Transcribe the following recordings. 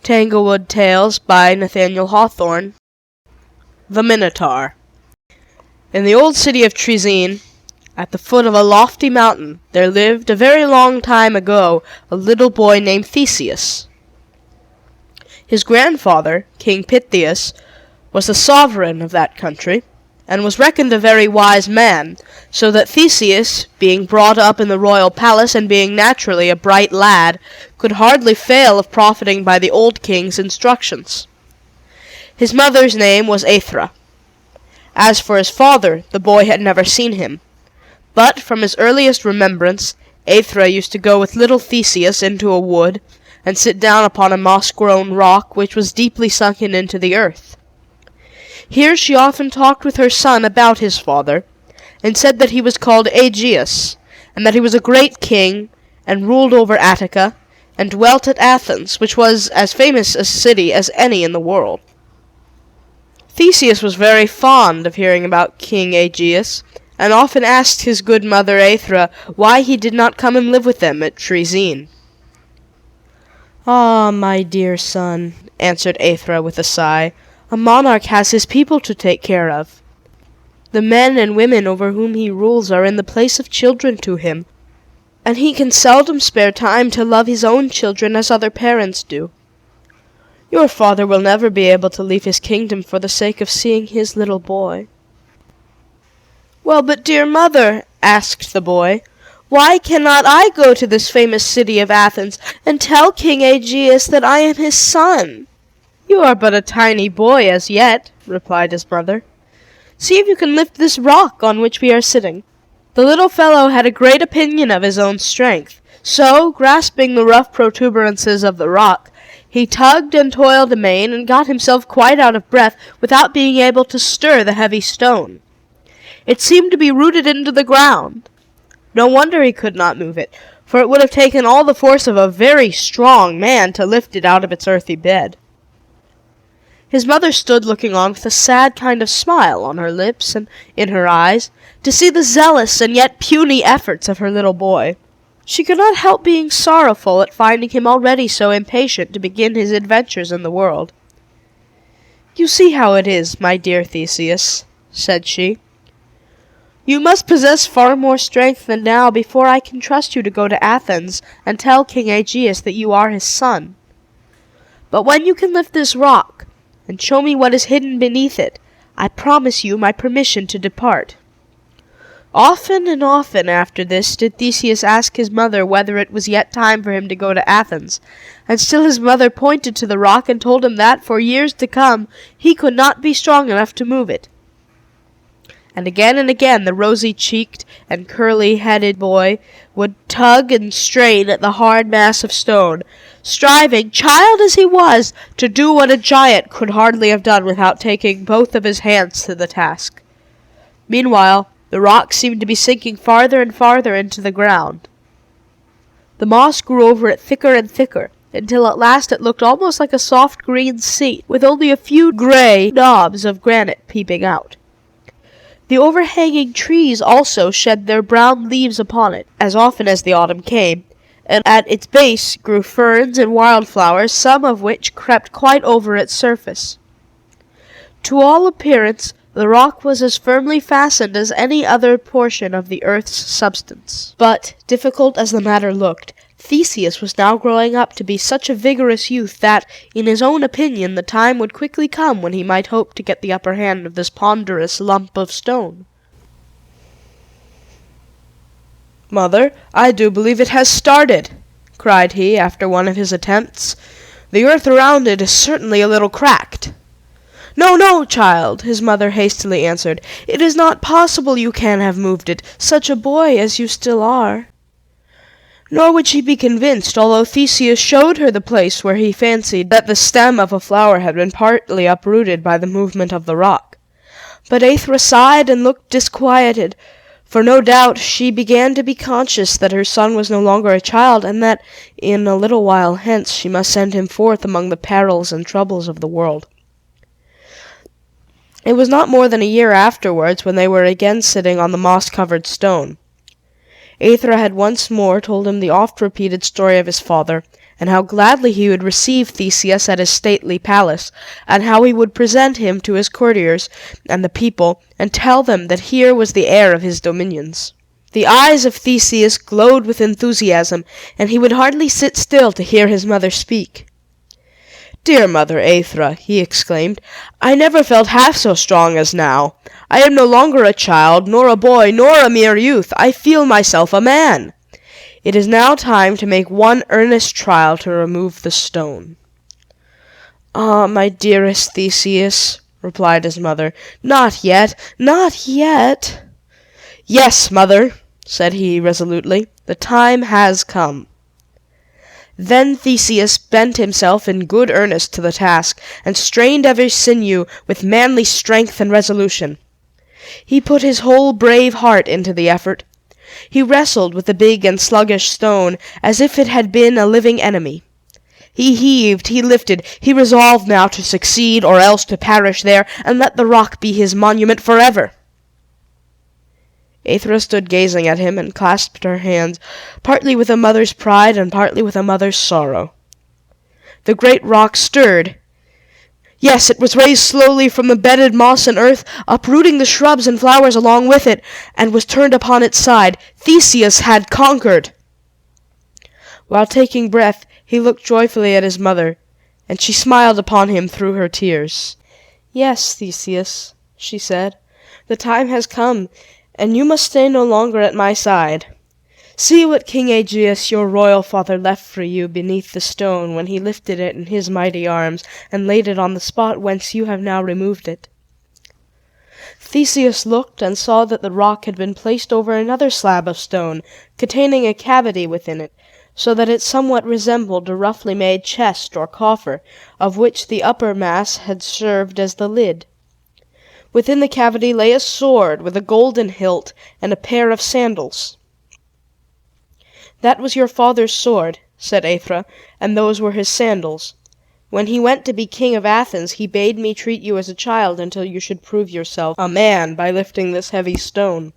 Tanglewood Tales by Nathaniel Hawthorne. The Minotaur. In the old city of Troezene, at the foot of a lofty mountain, there lived, a very long time ago, a little boy named Theseus. His grandfather, King Pittheus, was the sovereign of that country, and was reckoned a very wise man, so that Theseus, being brought up in the royal palace, and being naturally a bright lad, could hardly fail of profiting by the old king's instructions. His mother's name was Aethra. As for his father, the boy had never seen him, but from his earliest remembrance, Aethra used to go with little Theseus into a wood, and sit down upon a moss-grown rock which was deeply sunken into the earth. Here she often talked with her son about his father, and said that he was called Aegeus, and that he was a great king, and ruled over Attica, and dwelt at Athens, which was as famous a city as any in the world. Theseus was very fond of hearing about King Aegeus, and often asked his good mother Aethra why he did not come and live with them at Troezene. "Ah, my dear son," answered Aethra with a sigh, "a monarch has his people to take care of. The men and women over whom he rules are in the place of children to him, and he can seldom spare time to love his own children as other parents do. Your father will never be able to leave his kingdom for the sake of seeing his little boy." "Well, but dear mother," asked the boy, "why cannot I go to this famous city of Athens, and tell King Aegeus that I am his son?" "You are but a tiny boy as yet," replied his mother. "See if you can lift this rock on which we are sitting." The little fellow had a great opinion of his own strength, so, grasping the rough protuberances of the rock, he tugged and toiled amain, and got himself quite out of breath without being able to stir the heavy stone. It seemed to be rooted into the ground. No wonder he could not move it, for it would have taken all the force of a very strong man to lift it out of its earthy bed. His mother stood looking on with a sad kind of smile on her lips and in her eyes, to see the zealous and yet puny efforts of her little boy. She could not help being sorrowful at finding him already so impatient to begin his adventures in the world. "You see how it is, my dear Theseus," said she. "You must possess far more strength than now before I can trust you to go to Athens and tell King Aegeus that you are his son. But when you can lift this rock, and show me what is hidden beneath it, I promise you my permission to depart." Often and often after this did Theseus ask his mother whether it was yet time for him to go to Athens, and still his mother pointed to the rock and told him that, for years to come, he could not be strong enough to move it. And again the rosy-cheeked and curly-headed boy would tug and strain at the hard mass of stone, striving, child as he was, to do what a giant could hardly have done without taking both of his hands to the task. Meanwhile, the rock seemed to be sinking farther and farther into the ground. The moss grew over it thicker and thicker, until at last it looked almost like a soft green seat, with only a few gray knobs of granite peeping out. The overhanging trees also shed their brown leaves upon it, as often as the autumn came, and at its base grew ferns and wildflowers, some of which crept quite over its surface. To all appearance, the rock was as firmly fastened as any other portion of the earth's substance. But, difficult as the matter looked, Theseus was now growing up to be such a vigorous youth that, in his own opinion, the time would quickly come when he might hope to get the upper hand of this ponderous lump of stone. "Mother, I do believe it has started," cried he, after one of his attempts. "The earth around it is certainly a little cracked." "No, no, child," his mother hastily answered. "It is not possible you can have moved it, such a boy as you still are." Nor would she be convinced, although Theseus showed her the place where he fancied that the stem of a flower had been partly uprooted by the movement of the rock. But Aethra sighed and looked disquieted, for no doubt she began to be conscious that her son was no longer a child, and that in a little while hence she must send him forth among the perils and troubles of the world. It was not more than a year afterwards when they were again sitting on the moss-covered stone. Aethra had once more told him the oft-repeated story of his father, and how gladly he would receive Theseus at his stately palace, and how he would present him to his courtiers and the people, and tell them that here was the heir of his dominions. The eyes of Theseus glowed with enthusiasm, and he would hardly sit still to hear his mother speak. "Dear Mother Aethra," he exclaimed, "I never felt half so strong as now. I am no longer a child, nor a boy, nor a mere youth. I feel myself a man. It is now time to make one earnest trial to remove the stone." "Ah, my dearest Theseus," replied his mother, "not yet, not yet." "Yes, mother," said he resolutely, "the time has come." Then Theseus bent himself in good earnest to the task, and strained every sinew with manly strength and resolution. He put his whole brave heart into the effort. He wrestled with the big and sluggish stone as if it had been a living enemy. He heaved, he lifted, he resolved now to succeed, or else to perish there, and let the rock be his monument forever. Aethra stood gazing at him, and clasped her hands, partly with a mother's pride and partly with a mother's sorrow. The great rock stirred. Yes, it was raised slowly from the bedded moss and earth, uprooting the shrubs and flowers along with it, and was turned upon its side. Theseus had conquered! While taking breath, he looked joyfully at his mother, and she smiled upon him through her tears. "Yes, Theseus," she said, "the time has come, and you must stay no longer at my side. See what King Aegeus, your royal father, left for you beneath the stone when he lifted it in his mighty arms and laid it on the spot whence you have now removed it." Theseus looked and saw that the rock had been placed over another slab of stone, containing a cavity within it, so that it somewhat resembled a roughly made chest or coffer, of which the upper mass had served as the lid. Within the cavity lay a sword with a golden hilt and a pair of sandals. "That was your father's sword," said Aethra, "and those were his sandals. When he went to be king of Athens, he bade me treat you as a child until you should prove yourself a man by lifting this heavy stone.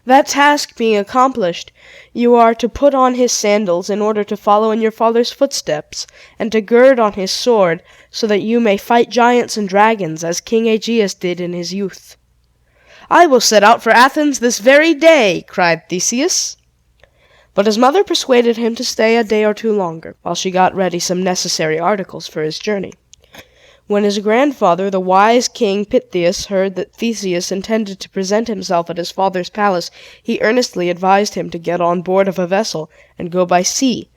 That task being accomplished, you are to put on his sandals in order to follow in your father's footsteps, and to gird on his sword, so that you may fight giants and dragons, as King Aegeus did in his youth." "I will set out for Athens this very day," cried Theseus. But his mother persuaded him to stay a day or two longer, while she got ready some necessary articles for his journey. When his grandfather, the wise King Pittheus, heard that Theseus intended to present himself at his father's palace, he earnestly advised him to get on board of a vessel and go by sea,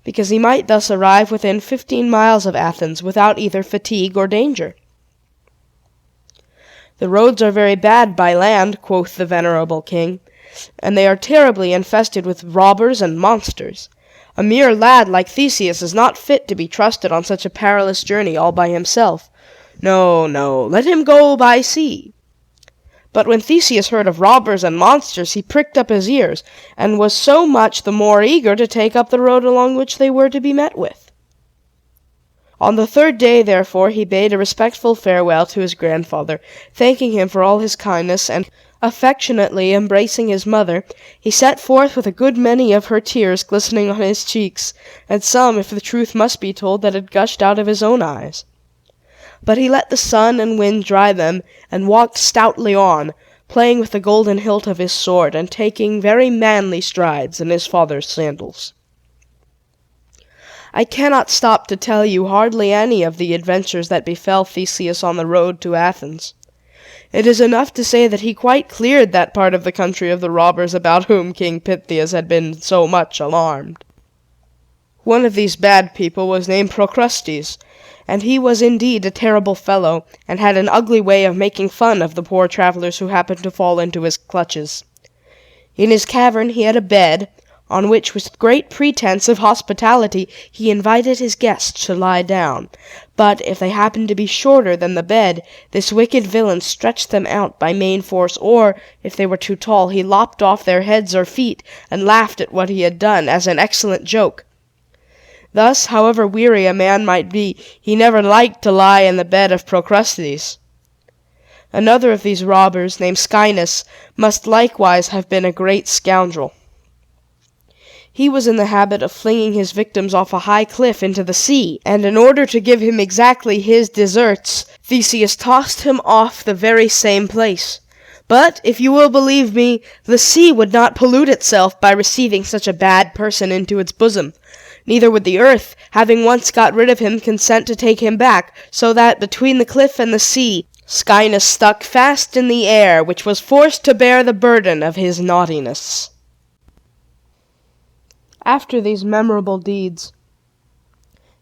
because he might thus arrive within 15 miles of Athens without either fatigue or danger. "The roads are very bad by land," quoth the venerable king, "and they are terribly infested with robbers and monsters. A mere lad like Theseus is not fit to be trusted on such a perilous journey all by himself. No, no, let him go by sea." But when Theseus heard of robbers and monsters, he pricked up his ears, and was so much the more eager to take up the road along which they were to be met with. On the third day, therefore, he bade a respectful farewell to his grandfather, thanking him for all his kindness, and affectionately embracing his mother, he set forth with a good many of her tears glistening on his cheeks, and some, if the truth must be told, that had gushed out of his own eyes. But he let the sun and wind dry them, and walked stoutly on, playing with the golden hilt of his sword, and taking very manly strides in his father's sandals. I cannot stop to tell you hardly any of the adventures that befell Theseus on the road to Athens. It is enough to say that he quite cleared that part of the country of the robbers about whom King Pittheus had been so much alarmed. One of these bad people was named Procrustes, and he was indeed a terrible fellow, and had an ugly way of making fun of the poor travellers who happened to fall into his clutches. In his cavern he had a bed, on which, with great pretence of hospitality, he invited his guests to lie down. But if they happened to be shorter than the bed, this wicked villain stretched them out by main force, or, if they were too tall, he lopped off their heads or feet, and laughed at what he had done, as an excellent joke. Thus, however weary a man might be, he never liked to lie in the bed of Procrustes. Another of these robbers, named Scinis, must likewise have been a great scoundrel. He was in the habit of flinging his victims off a high cliff into the sea, and in order to give him exactly his deserts, Theseus tossed him off the very same place. But, if you will believe me, the sea would not pollute itself by receiving such a bad person into its bosom. Neither would the earth, having once got rid of him, consent to take him back, so that, between the cliff and the sea, Skynus stuck fast in the air, which was forced to bear the burden of his naughtiness. After these memorable deeds,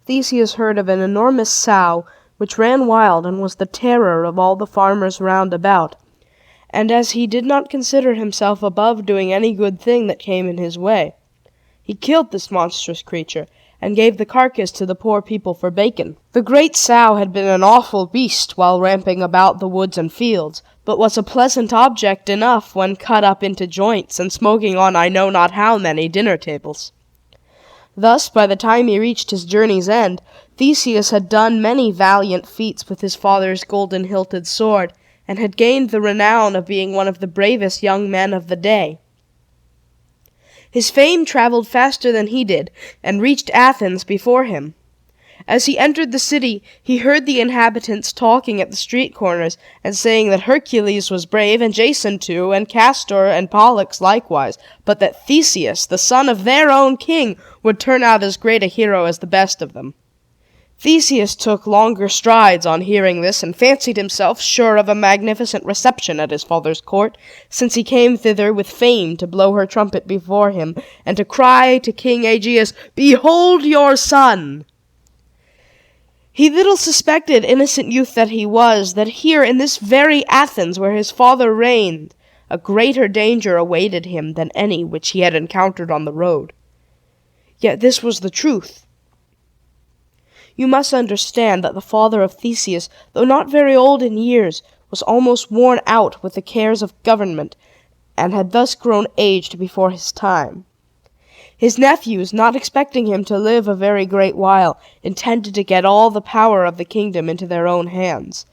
Theseus heard of an enormous sow, which ran wild and was the terror of all the farmers round about. And as he did not consider himself above doing any good thing that came in his way, he killed this monstrous creature, and gave the carcass to the poor people for bacon. The great sow had been an awful beast while ramping about the woods and fields, but was a pleasant object enough when cut up into joints, and smoking on I know not how many dinner tables. Thus, by the time he reached his journey's end, Theseus had done many valiant feats with his father's golden-hilted sword, and had gained the renown of being one of the bravest young men of the day. His fame traveled faster than he did, and reached Athens before him. As he entered the city, he heard the inhabitants talking at the street corners, and saying that Hercules was brave, and Jason too, and Castor and Pollux likewise, but that Theseus, the son of their own king, would turn out as great a hero as the best of them. Theseus took longer strides on hearing this, and fancied himself sure of a magnificent reception at his father's court, since he came thither with Fame to blow her trumpet before him, and to cry to King Aegeus, "Behold your son!" He little suspected, innocent youth that he was, that here in this very Athens where his father reigned, a greater danger awaited him than any which he had encountered on the road. Yet this was the truth. You must understand that the father of Theseus, though not very old in years, was almost worn out with the cares of government, and had thus grown aged before his time. His nephews, not expecting him to live a very great while, intended to get all the power of the kingdom into their own hands.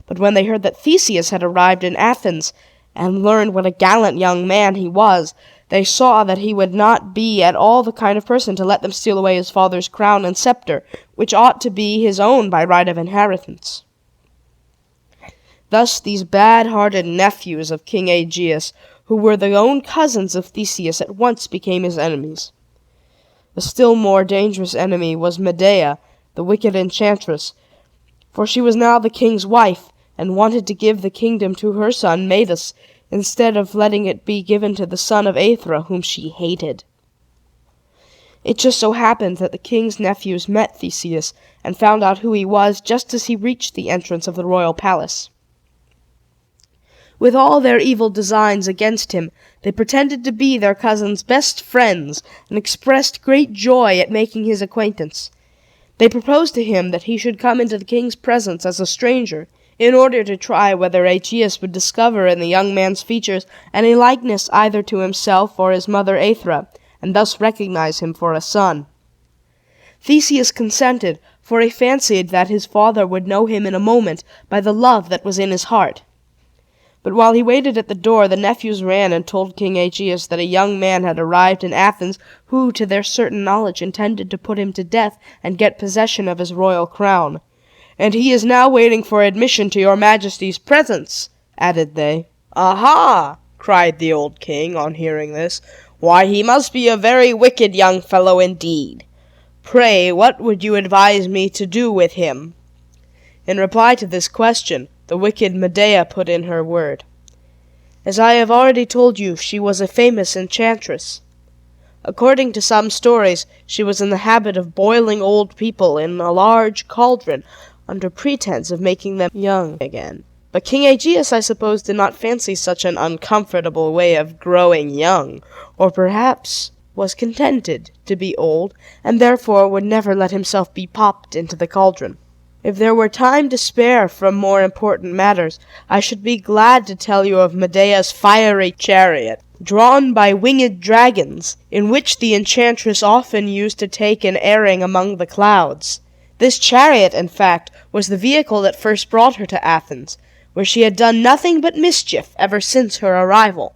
But when they heard that Theseus had arrived in Athens, and learned what a gallant young man he was, they saw that he would not be at all the kind of person to let them steal away his father's crown and scepter, which ought to be his own by right of inheritance. Thus these bad-hearted nephews of King Aegeus, who were the own cousins of Theseus, at once became his enemies. The still more dangerous enemy was Medea, the wicked enchantress, for she was now the king's wife, and wanted to give the kingdom to her son Medus, instead of letting it be given to the son of Aethra, whom she hated. It just so happened that the king's nephews met Theseus, and found out who he was just as he reached the entrance of the royal palace. With all their evil designs against him, they pretended to be their cousin's best friends, and expressed great joy at making his acquaintance. They proposed to him that he should come into the king's presence as a stranger, in order to try whether Aegeus would discover in the young man's features any likeness either to himself or his mother Aethra, and thus recognize him for a son. Theseus consented, for he fancied that his father would know him in a moment by the love that was in his heart. But while he waited at the door, the nephews ran and told King Aegeus that a young man had arrived in Athens, who, to their certain knowledge, intended to put him to death and get possession of his royal crown. "And he is now waiting for admission to your majesty's presence," added they. "Aha!" cried the old king, on hearing this. "Why, he must be a very wicked young fellow indeed. Pray, what would you advise me to do with him?" In reply to this question, the wicked Medea put in her word. As I have already told you, she was a famous enchantress. According to some stories, she was in the habit of boiling old people in a large cauldron, under pretense of making them young again. But King Aegeus, I suppose, did not fancy such an uncomfortable way of growing young, or perhaps was contented to be old, and therefore would never let himself be popped into the cauldron. If there were time to spare from more important matters, I should be glad to tell you of Medea's fiery chariot, drawn by winged dragons, in which the enchantress often used to take an airing among the clouds. This chariot, in fact, was the vehicle that first brought her to Athens, where she had done nothing but mischief ever since her arrival.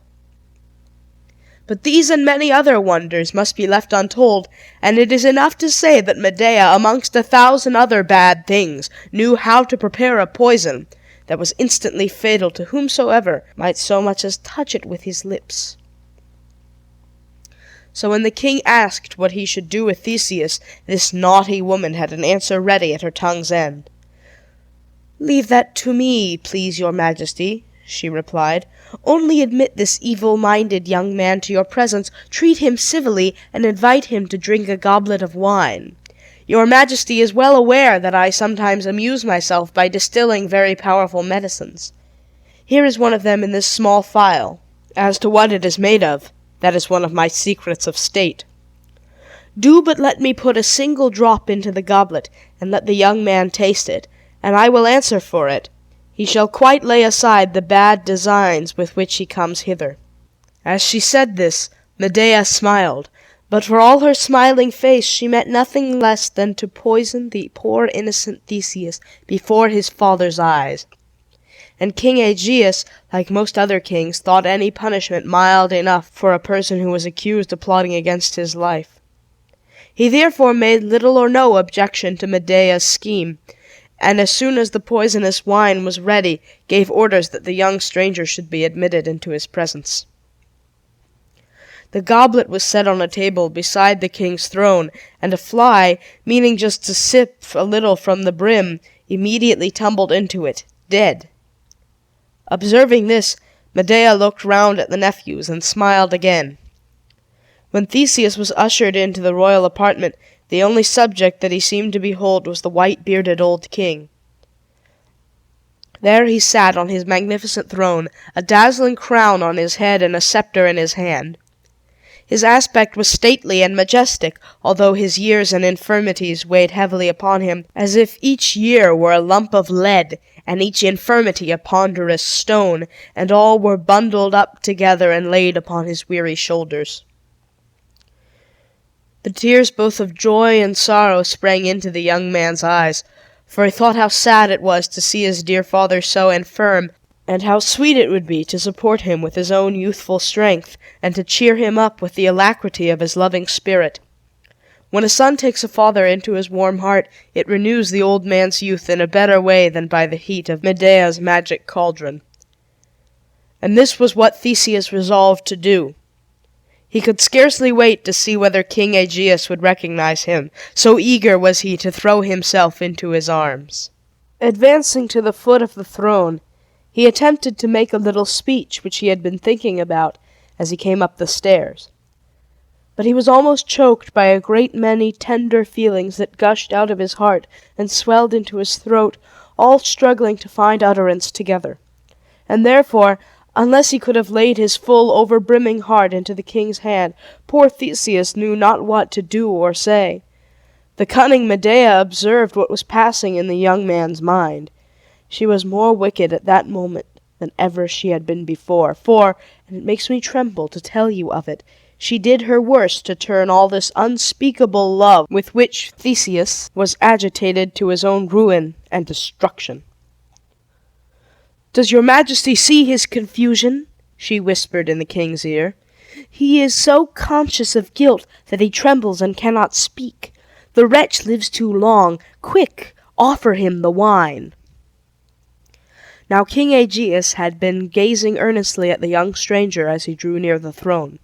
But these and many other wonders must be left untold, and it is enough to say that Medea, amongst 1,000 other bad things, knew how to prepare a poison that was instantly fatal to whomsoever might so much as touch it with his lips. So when the king asked what he should do with Theseus, this naughty woman had an answer ready at her tongue's end. "Leave that to me, please your majesty," she replied. "Only admit this evil-minded young man to your presence, treat him civilly, and invite him to drink a goblet of wine. Your majesty is well aware that I sometimes amuse myself by distilling very powerful medicines. Here is one of them in this small phial. As to what it is made of, that is one of my secrets of state. Do but let me put a single drop into the goblet, and let the young man taste it, and I will answer for it, he shall quite lay aside the bad designs with which he comes hither." As she said this, Medea smiled, but for all her smiling face she meant nothing less than to poison the poor innocent Theseus before his father's eyes. And King Aegeus, like most other kings, thought any punishment mild enough for a person who was accused of plotting against his life. He therefore made little or no objection to Medea's scheme, and as soon as the poisonous wine was ready, gave orders that the young stranger should be admitted into his presence. The goblet was set on a table beside the king's throne, and a fly, meaning just to sip a little from the brim, immediately tumbled into it, dead. Observing this, Medea looked round at the nephews, and smiled again. When Theseus was ushered into the royal apartment, the only subject that he seemed to behold was the white-bearded old king. There he sat on his magnificent throne, a dazzling crown on his head and a scepter in his hand. His aspect was stately and majestic, although his years and infirmities weighed heavily upon him, as if each year were a lump of lead, and each infirmity a ponderous stone, and all were bundled up together and laid upon his weary shoulders. The tears both of joy and sorrow sprang into the young man's eyes, for he thought how sad it was to see his dear father so infirm, and how sweet it would be to support him with his own youthful strength, and to cheer him up with the alacrity of his loving spirit. When a son takes a father into his warm heart, it renews the old man's youth in a better way than by the heat of Medea's magic cauldron. And this was what Theseus resolved to do. He could scarcely wait to see whether King Aegeus would recognize him, so eager was he to throw himself into his arms. Advancing to the foot of the throne, he attempted to make a little speech which he had been thinking about as he came up the stairs. But he was almost choked by a great many tender feelings that gushed out of his heart and swelled into his throat, all struggling to find utterance together. And therefore, unless he could have laid his full, over-brimming heart into the king's hand, poor Theseus knew not what to do or say. The cunning Medea observed what was passing in the young man's mind. She was more wicked at that moment than ever she had been before, for, and it makes me tremble to tell you of it, she did her worst to turn all this unspeakable love with which Theseus was agitated to his own ruin and destruction. "Does your majesty see his confusion?" she whispered in the king's ear. "He is so conscious of guilt that he trembles and cannot speak. The wretch lives too long. Quick, offer him the wine." Now King Aegeus had been gazing earnestly at the young stranger as he drew near the throne.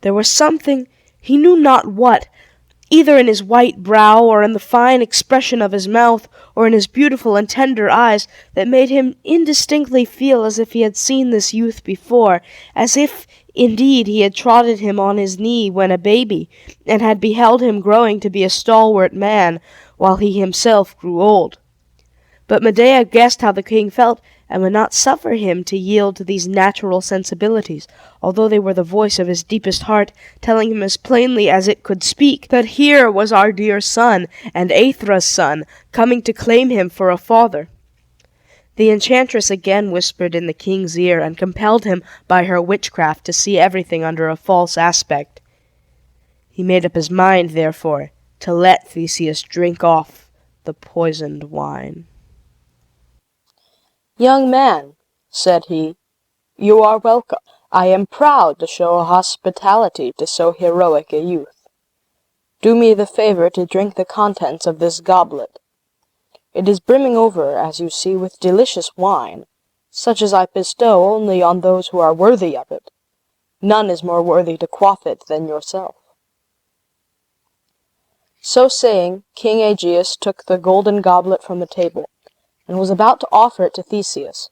There was something, he knew not what, either in his white brow, or in the fine expression of his mouth, or in his beautiful and tender eyes, that made him indistinctly feel as if he had seen this youth before, as if, indeed, he had trotted him on his knee when a baby, and had beheld him growing to be a stalwart man, while he himself grew old. But Medea guessed how the king felt, and would not suffer him to yield to these natural sensibilities, although they were the voice of his deepest heart, telling him as plainly as it could speak that here was our dear son, and Aethra's son, coming to claim him for a father. The enchantress again whispered in the king's ear, and compelled him by her witchcraft to see everything under a false aspect. He made up his mind, therefore, to let Theseus drink off the poisoned wine. "Young man," said he, "you are welcome. I am proud to show hospitality to so heroic a youth. Do me the favor to drink the contents of this goblet. It is brimming over, as you see, with delicious wine, such as I bestow only on those who are worthy of it. None is more worthy to quaff it than yourself." So saying, King Aegeus took the golden goblet from the table, and was about to offer it to Theseus.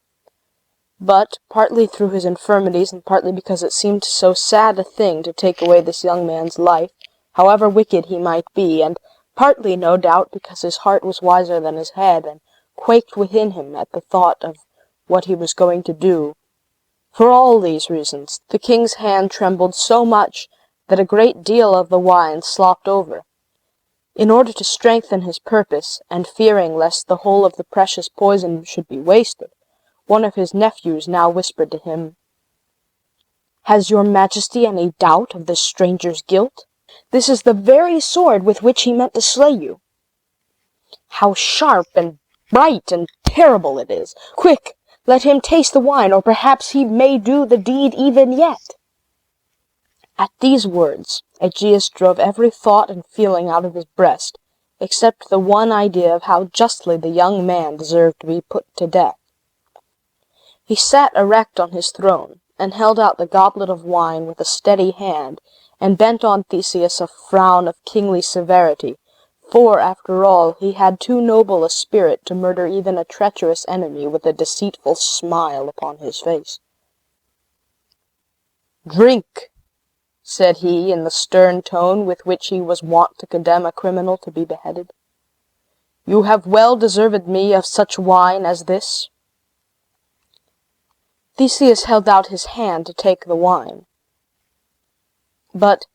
But, partly through his infirmities, and partly because it seemed so sad a thing to take away this young man's life, however wicked he might be, and partly, no doubt, because his heart was wiser than his head, and quaked within him at the thought of what he was going to do, for all these reasons, the king's hand trembled so much that a great deal of the wine slopped over. In order to strengthen his purpose, and fearing lest the whole of the precious poison should be wasted, one of his nephews now whispered to him, "Has your majesty any doubt of this stranger's guilt? This is the very sword with which he meant to slay you. How sharp and bright and terrible it is! Quick, let him taste the wine, or perhaps he may do the deed even yet." At these words, Aegeus drove every thought and feeling out of his breast, except the one idea of how justly the young man deserved to be put to death. He sat erect on his throne, and held out the goblet of wine with a steady hand, and bent on Theseus a frown of kingly severity, for, after all, he had too noble a spirit to murder even a treacherous enemy with a deceitful smile upon his face. "Drink," said he, in the stern tone with which he was wont to condemn a criminal to be beheaded. "You have well deserved me of such wine as this." Theseus held out his hand to take the wine. But,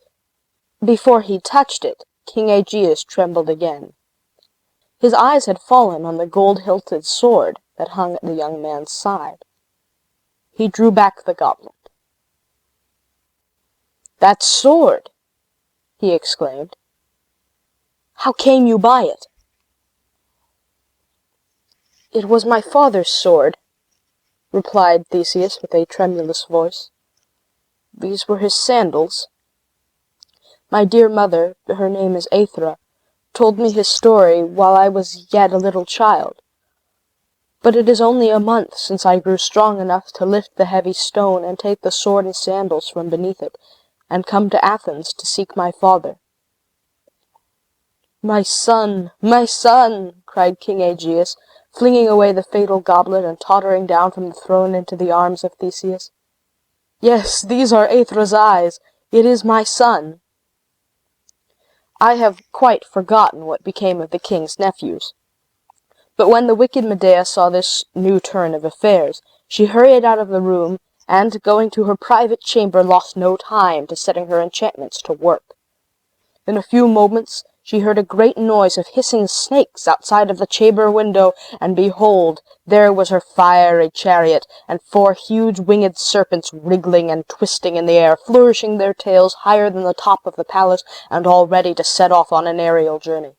before he touched it, King Aegeus trembled again. His eyes had fallen on the gold-hilted sword that hung at the young man's side. He drew back the goblet. "That sword!" he exclaimed. "How came you by it?" "It was my father's sword," replied Theseus with a tremulous voice. "These were his sandals. My dear mother, her name is Aethra, told me his story while I was yet a little child. But it is only a month since I grew strong enough to lift the heavy stone and take the sword and sandals from beneath it, and come to Athens to seek my father." "My son! My son!" cried King Aegeus, flinging away the fatal goblet and tottering down from the throne into the arms of Theseus. "Yes, these are Aethra's eyes. It is my son." I have quite forgotten what became of the king's nephews. But when the wicked Medea saw this new turn of affairs, she hurried out of the room, and, going to her private chamber, lost no time to setting her enchantments to work. In a few moments she heard a great noise of hissing snakes outside of the chamber window, and behold, there was her fiery chariot, and 4 huge winged serpents wriggling and twisting in the air, flourishing their tails higher than the top of the palace, and all ready to set off on an aerial journey.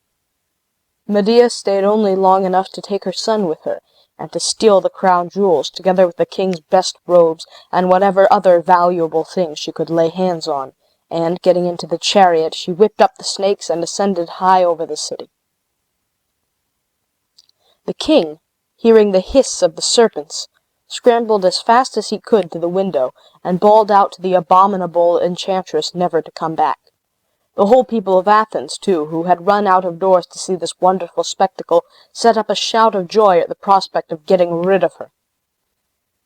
Medea stayed only long enough to take her son with her, and to steal the crown jewels, together with the king's best robes, and whatever other valuable things she could lay hands on, and, getting into the chariot, she whipped up the snakes and ascended high over the city. The king, hearing the hiss of the serpents, scrambled as fast as he could to the window, and bawled out to the abominable enchantress never to come back. The whole people of Athens, too, who had run out of doors to see this wonderful spectacle, set up a shout of joy at the prospect of getting rid of her.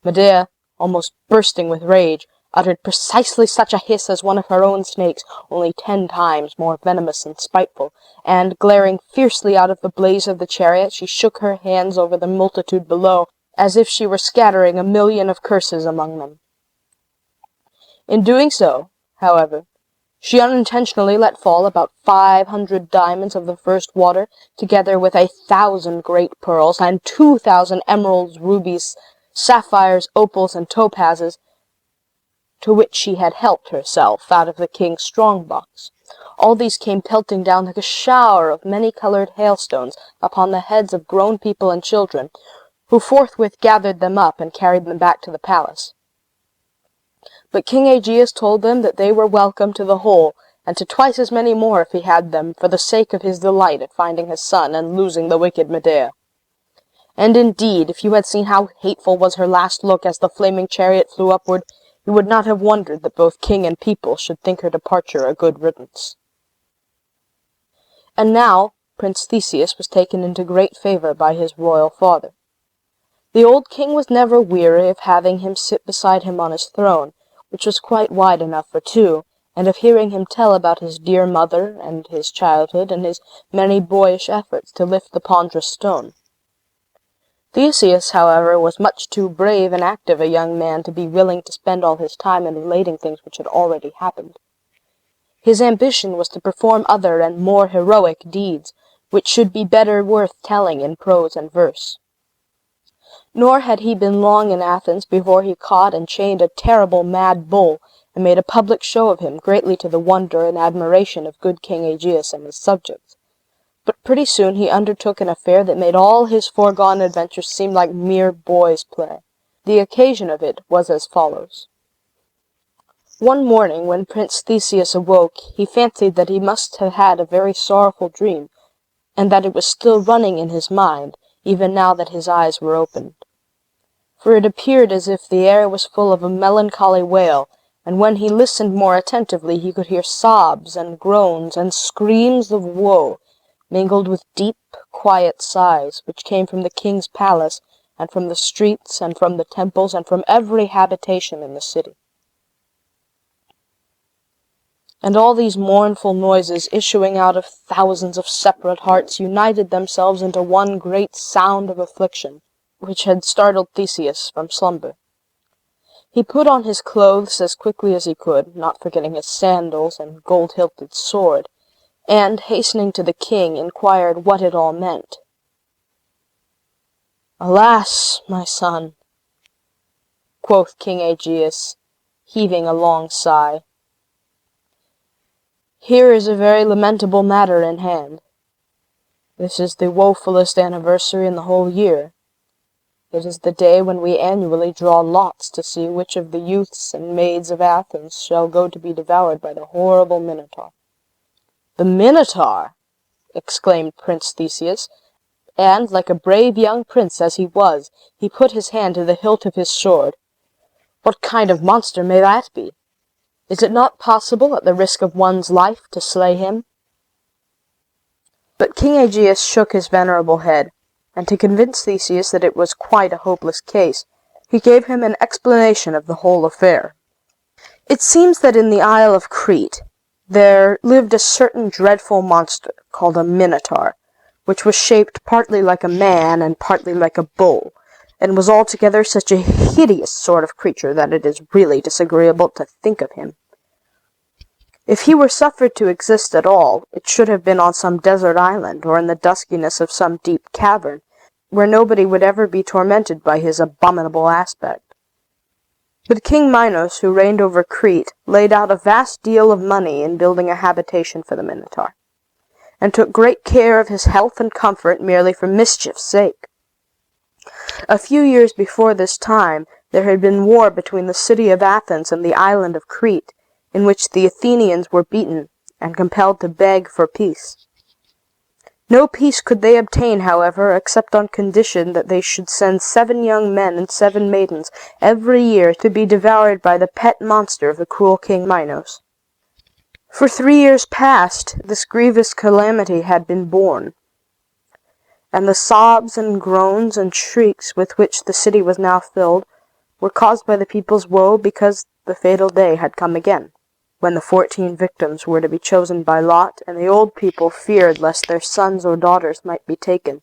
Medea, almost bursting with rage, uttered precisely such a hiss as one of her own snakes, only 10 times more venomous and spiteful, and, glaring fiercely out of the blaze of the chariot, she shook her hands over the multitude below, as if she were scattering 1,000,000 of curses among them. In doing so, however, she unintentionally let fall about 500 diamonds of the first water, together with 1,000 great pearls, and 2,000 emeralds, rubies, sapphires, opals, and topazes, to which she had helped herself out of the king's strong-box. All these came pelting down like a shower of many-colored hailstones upon the heads of grown people and children, who forthwith gathered them up and carried them back to the palace. But King Aegeus told them that they were welcome to the whole, and to twice as many more if he had them, for the sake of his delight at finding his son and losing the wicked Medea. And indeed, if you had seen how hateful was her last look as the flaming chariot flew upward, you would not have wondered that both king and people should think her departure a good riddance. And now Prince Theseus was taken into great favour by his royal father. The old king was never weary of having him sit beside him on his throne, which was quite wide enough for two, and of hearing him tell about his dear mother, and his childhood, and his many boyish efforts to lift the ponderous stone. Theseus, however, was much too brave and active a young man to be willing to spend all his time in relating things which had already happened. His ambition was to perform other and more heroic deeds, which should be better worth telling in prose and verse. Nor had he been long in Athens before he caught and chained a terrible mad bull, and made a public show of him, greatly to the wonder and admiration of good King Aegeus and his subjects. But pretty soon he undertook an affair that made all his foregone adventures seem like mere boys' play. The occasion of it was as follows. One morning, when Prince Theseus awoke, he fancied that he must have had a very sorrowful dream, and that it was still running in his mind, even now that his eyes were opened. For it appeared as if the air was full of a melancholy wail, and when he listened more attentively he could hear sobs and groans and screams of woe, mingled with deep, quiet sighs, which came from the king's palace, and from the streets, and from the temples, and from every habitation in the city. And all these mournful noises, issuing out of thousands of separate hearts, united themselves into one great sound of affliction, which had startled Theseus from slumber. He put on his clothes as quickly as he could, not forgetting his sandals and gold-hilted sword, and, hastening to the king, inquired what it all meant. "Alas, my son," quoth King Aegeus, heaving a long sigh, "here is a very lamentable matter in hand. This is the wofullest anniversary in the whole year. It is the day when we annually draw lots to see which of the youths and maids of Athens shall go to be devoured by the horrible Minotaur." "The Minotaur!" exclaimed Prince Theseus, and, like a brave young prince as he was, he put his hand to the hilt of his sword. "What kind of monster may that be? Is it not possible, at the risk of one's life, to slay him?" But King Aegeus shook his venerable head, and to convince Theseus that it was quite a hopeless case, he gave him an explanation of the whole affair. It seems that in the Isle of Crete there lived a certain dreadful monster called a Minotaur, which was shaped partly like a man and partly like a bull, and was altogether such a hideous sort of creature that it is really disagreeable to think of him. If he were suffered to exist at all, it should have been on some desert island, or in the duskiness of some deep cavern, where nobody would ever be tormented by his abominable aspect. But King Minos, who reigned over Crete, laid out a vast deal of money in building a habitation for the Minotaur, and took great care of his health and comfort merely for mischief's sake. A few years before this time there had been war between the city of Athens and the island of Crete, in which the Athenians were beaten and compelled to beg for peace. No peace could they obtain, however, except on condition that they should send 7 young men and 7 maidens every year to be devoured by the pet monster of the cruel King Minos. For 3 years past this grievous calamity had been borne, and the sobs and groans and shrieks with which the city was now filled were caused by the people's woe because the fatal day had come again, when the 14 victims were to be chosen by lot, and the old people feared lest their sons or daughters might be taken,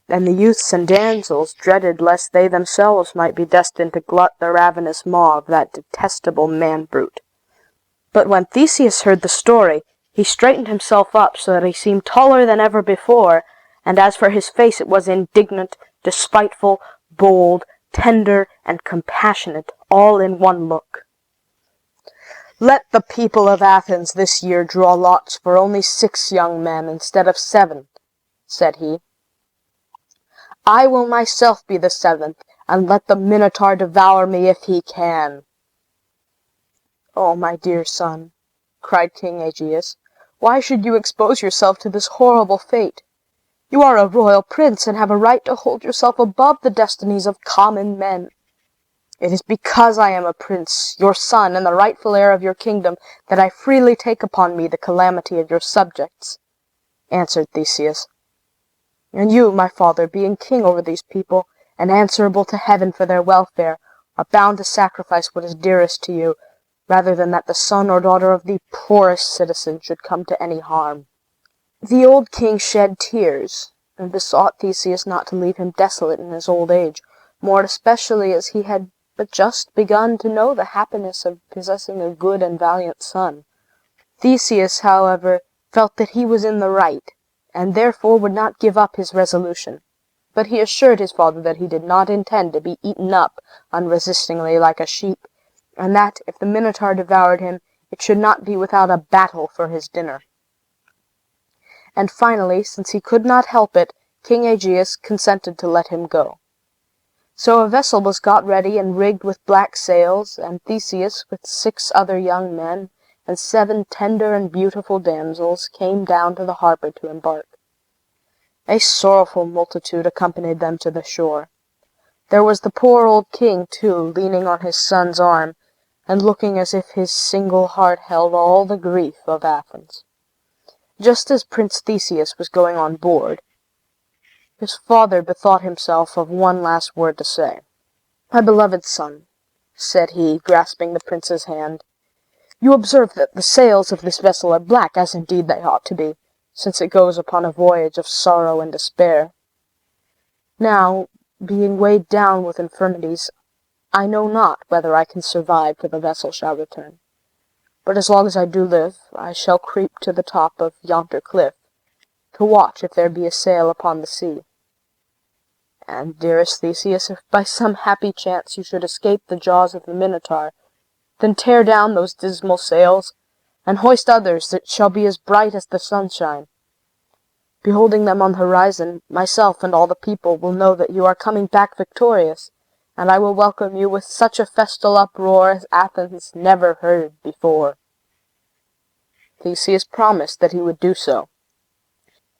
and the youths and damsels dreaded lest they themselves might be destined to glut the ravenous maw of that detestable man-brute. But when Theseus heard the story, he straightened himself up so that he seemed taller than ever before, and as for his face it was indignant, despiteful, bold, tender, and compassionate, all in one look. "Let the people of Athens this year draw lots for only 6 young men instead of 7, said he. "I will myself be the 7th, and let the Minotaur devour me if he can." "Oh, my dear son," cried King Aegeus, "why should you expose yourself to this horrible fate? You are a royal prince, and have a right to hold yourself above the destinies of common men." "It is because I am a prince, your son, and the rightful heir of your kingdom, that I freely take upon me the calamity of your subjects," answered Theseus. "And you, my father, being king over these people, and answerable to heaven for their welfare, are bound to sacrifice what is dearest to you, rather than that the son or daughter of the poorest citizen should come to any harm." The old king shed tears, and besought Theseus not to leave him desolate in his old age, more especially as he had but just begun to know the happiness of possessing a good and valiant son. Theseus, however, felt that he was in the right, and therefore would not give up his resolution. But he assured his father that he did not intend to be eaten up unresistingly like a sheep, and that, if the Minotaur devoured him, it should not be without a battle for his dinner. And finally, since he could not help it, King Aegeus consented to let him go. So a vessel was got ready and rigged with black sails, and Theseus, with 6 other young men, and 7 tender and beautiful damsels, came down to the harbor to embark. A sorrowful multitude accompanied them to the shore. There was the poor old king, too, leaning on his son's arm, and looking as if his single heart held all the grief of Athens. Just as Prince Theseus was going on board, his father bethought himself of one last word to say. "My beloved son," said he, grasping the prince's hand, "you observe that the sails of this vessel are black, as indeed they ought to be, since it goes upon a voyage of sorrow and despair. Now, being weighed down with infirmities, I know not whether I can survive till the vessel shall return. But as long as I do live, I shall creep to the top of yonder cliff, to watch if there be a sail upon the sea. And, dearest Theseus, if by some happy chance you should escape the jaws of the Minotaur, then tear down those dismal sails, and hoist others that shall be as bright as the sunshine. Beholding them on the horizon, myself and all the people will know that you are coming back victorious, and I will welcome you with such a festal uproar as Athens never heard before." Theseus promised that he would do so.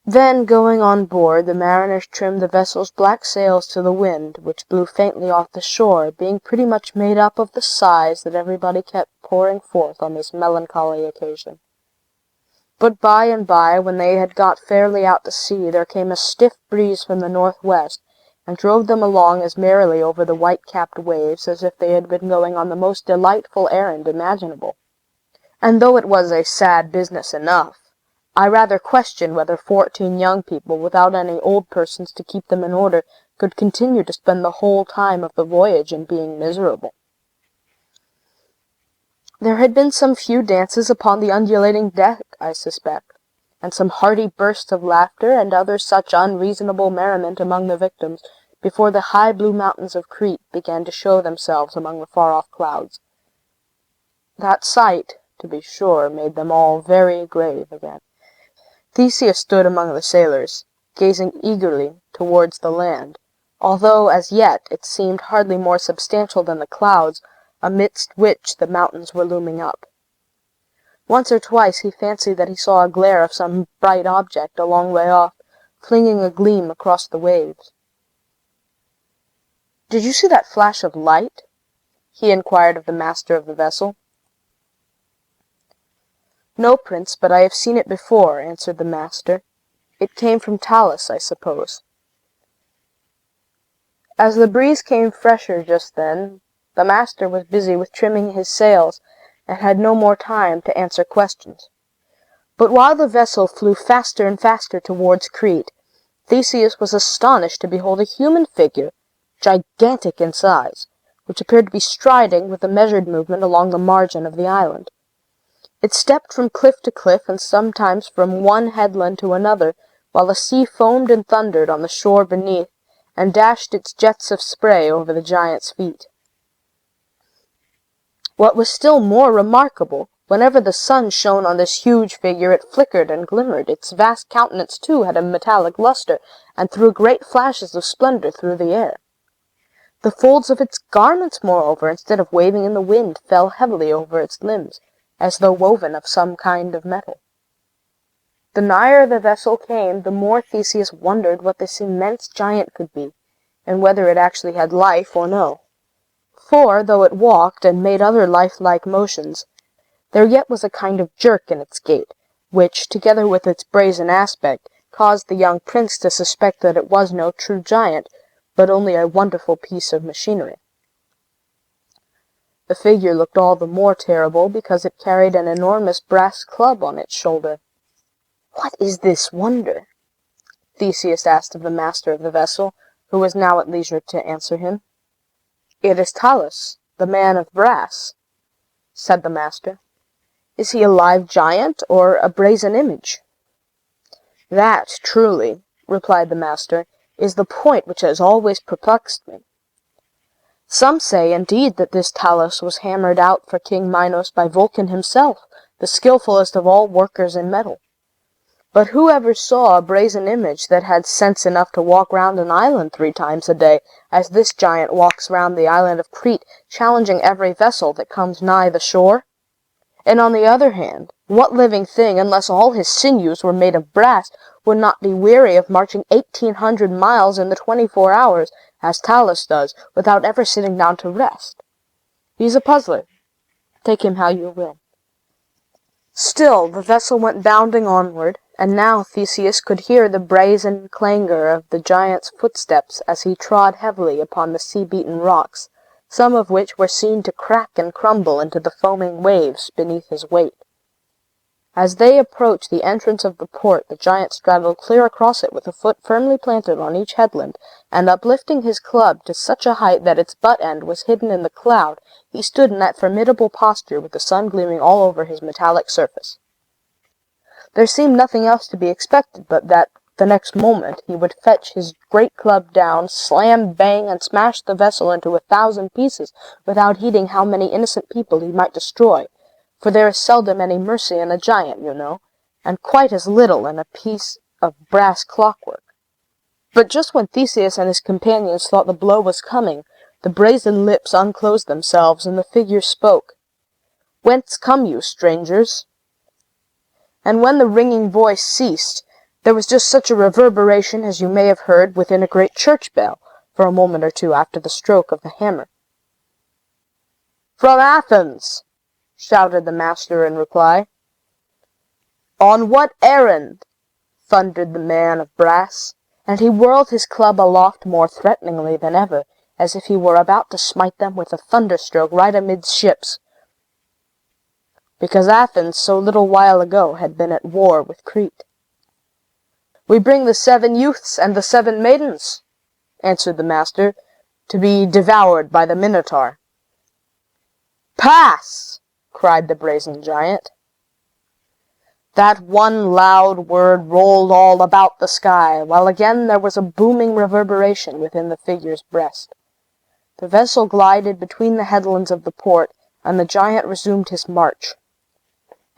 Then, going on board, the mariners trimmed the vessel's black sails to the wind, which blew faintly off the shore, being pretty much made up of the sighs that everybody kept pouring forth on this melancholy occasion. But by and by, when they had got fairly out to sea, there came a stiff breeze from the northwest, and drove them along as merrily over the white-capped waves as if they had been going on the most delightful errand imaginable. And though it was a sad business enough, I rather question whether 14 young people, without any old persons to keep them in order, could continue to spend the whole time of the voyage in being miserable. There had been some few dances upon the undulating deck, I suspect, and some hearty bursts of laughter, and other such unreasonable merriment among the victims, before the high blue mountains of Crete began to show themselves among the far-off clouds. That sight, to be sure, made them all very grave again. Theseus stood among the sailors, gazing eagerly towards the land, although as yet it seemed hardly more substantial than the clouds, amidst which the mountains were looming up. Once or twice he fancied that he saw a glare of some bright object a long way off, flinging a gleam across the waves. "Did you see that flash of light?" he inquired of the master of the vessel. "No, Prince, but I have seen it before," answered the master. "It came from Talus, I suppose." As the breeze came fresher just then, the master was busy with trimming his sails, and had no more time to answer questions. But while the vessel flew faster and faster towards Crete, Theseus was astonished to behold a human figure, gigantic in size, which appeared to be striding with a measured movement along the margin of the island. It stepped from cliff to cliff, and sometimes from one headland to another, while the sea foamed and thundered on the shore beneath, and dashed its jets of spray over the giant's feet. What was still more remarkable, whenever the sun shone on this huge figure, it flickered and glimmered. Its vast countenance, too, had a metallic luster, and threw great flashes of splendor through the air. The folds of its garments, moreover, instead of waving in the wind, fell heavily over its limbs, as though woven of some kind of metal. The nigher the vessel came, the more Theseus wondered what this immense giant could be, and whether it actually had life or no. For, though it walked and made other lifelike motions, there yet was a kind of jerk in its gait, which, together with its brazen aspect, caused the young prince to suspect that it was no true giant, but only a wonderful piece of machinery. The figure looked all the more terrible because it carried an enormous brass club on its shoulder. "What is this wonder?" Theseus asked of the master of the vessel, who was now at leisure to answer him. "It is Talus, the man of brass," said the master. "Is he a live giant, or a brazen image?" "That, truly," replied the master, "is the point which has always perplexed me. Some say, indeed, that this Talus was hammered out for King Minos by Vulcan himself, the skilfullest of all workers in metal. But who ever saw a brazen image that had sense enough to walk round an island 3 times a day, as this giant walks round the island of Crete, challenging every vessel that comes nigh the shore? And on the other hand, what living thing, unless all his sinews were made of brass, would not be weary of marching 1,800 miles in the 24 hours, as Talus does, without ever sitting down to rest? He's a puzzler. Take him how you will." Still the vessel went bounding onward, and now Theseus could hear the brazen clangor of the giant's footsteps as he trod heavily upon the sea-beaten rocks, some of which were seen to crack and crumble into the foaming waves beneath his weight. As they approached the entrance of the port, the giant straddled clear across it with a foot firmly planted on each headland, and uplifting his club to such a height that its butt-end was hidden in the cloud, he stood in that formidable posture with the sun gleaming all over his metallic surface. There seemed nothing else to be expected but that, the next moment, he would fetch his great club down, slam, bang, and smash the vessel into 1,000 pieces, without heeding how many innocent people he might destroy. For there is seldom any mercy in a giant, you know, and quite as little in a piece of brass clockwork. But just when Theseus and his companions thought the blow was coming, the brazen lips unclosed themselves, and the figure spoke. "Whence come you, strangers?" And when the ringing voice ceased, there was just such a reverberation as you may have heard within a great church bell, for a moment or two after the stroke of the hammer. "From Athens!" shouted the master in reply. "On what errand?" thundered the man of brass, and he whirled his club aloft more threateningly than ever, as if he were about to smite them with a thunderstroke right amidships. Because Athens so little while ago had been at war with Crete. "We bring the 7 youths and the 7 maidens," answered the master, "to be devoured by the Minotaur." "Pass!" cried the brazen giant. That one loud word rolled all about the sky, while again there was a booming reverberation within the figure's breast. The vessel glided between the headlands of the port, and the giant resumed his march.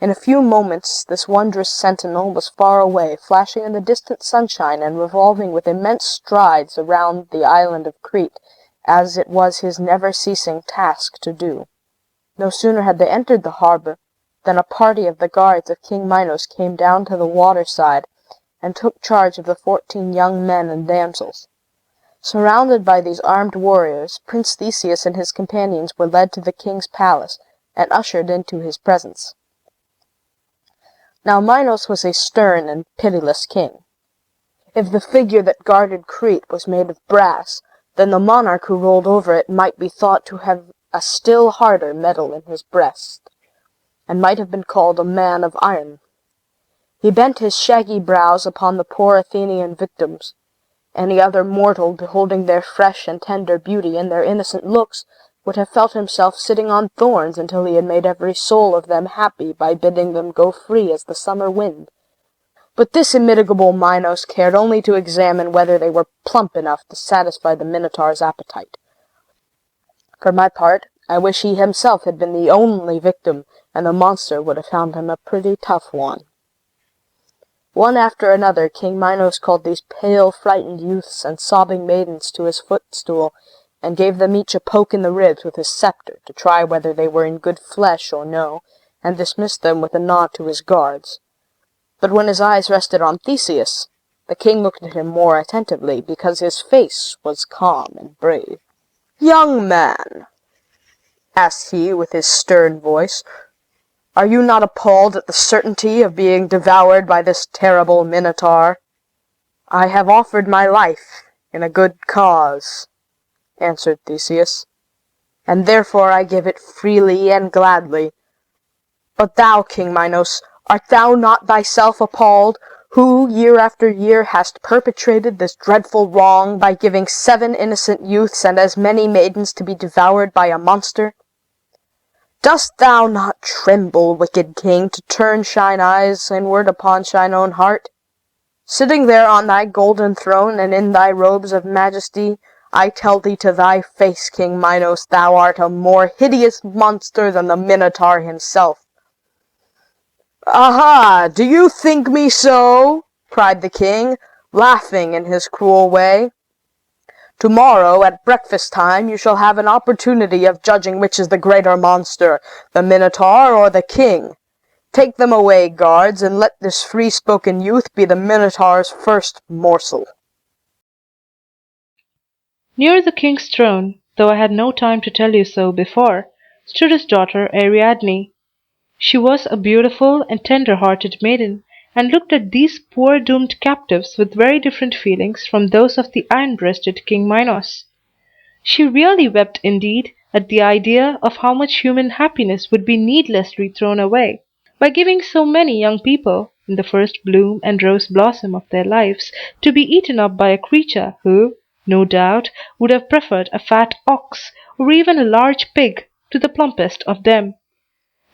In a few moments this wondrous sentinel was far away, flashing in the distant sunshine and revolving with immense strides around the island of Crete, as it was his never-ceasing task to do. No sooner had they entered the harbor than a party of the guards of King Minos came down to the water-side and took charge of the 14 young men and damsels. Surrounded by these armed warriors, Prince Theseus and his companions were led to the king's palace and ushered into his presence. Now Minos was a stern and pitiless king. If the figure that guarded Crete was made of brass, then the monarch who rolled over it might be thought to have a still harder metal in his breast, and might have been called a man of iron. He bent his shaggy brows upon the poor Athenian victims. Any other mortal, beholding their fresh and tender beauty and their innocent looks, would have felt himself sitting on thorns until he had made every soul of them happy by bidding them go free as the summer wind. But this immitigable Minos cared only to examine whether they were plump enough to satisfy the Minotaur's appetite. For my part, I wish he himself had been the only victim, and the monster would have found him a pretty tough one. One after another, King Minos called these pale, frightened youths and sobbing maidens to his footstool, and gave them each a poke in the ribs with his sceptre to try whether they were in good flesh or no, and dismissed them with a nod to his guards. But when his eyes rested on Theseus, the king looked at him more attentively, because his face was calm and brave. "Young man," asked he with his stern voice, "are you not appalled at the certainty of being devoured by this terrible Minotaur?" "I have offered my life in a good cause," answered Theseus, "and therefore I give it freely and gladly. But thou, King Minos, art thou not thyself appalled, who, year after year, hast perpetrated this dreadful wrong by giving 7 innocent youths and as many maidens to be devoured by a monster? Dost thou not tremble, wicked king, to turn shine eyes inward upon shine own heart? Sitting there on thy golden throne, and in thy robes of majesty, I tell thee to thy face, King Minos, thou art a more hideous monster than the Minotaur himself." "Aha! Do you think me so?" cried the king, laughing in his cruel way. "Tomorrow, at breakfast time, you shall have an opportunity of judging which is the greater monster, the Minotaur or the king. Take them away, guards, and let this free-spoken youth be the Minotaur's first morsel." Near the king's throne, though I had no time to tell you so before, stood his daughter Ariadne. She was a beautiful and tender-hearted maiden, and looked at these poor doomed captives with very different feelings from those of the iron-breasted King Minos. She really wept indeed at the idea of how much human happiness would be needlessly thrown away, by giving so many young people, in the first bloom and rose blossom of their lives, to be eaten up by a creature who, no doubt, would have preferred a fat ox, or even a large pig, to the plumpest of them.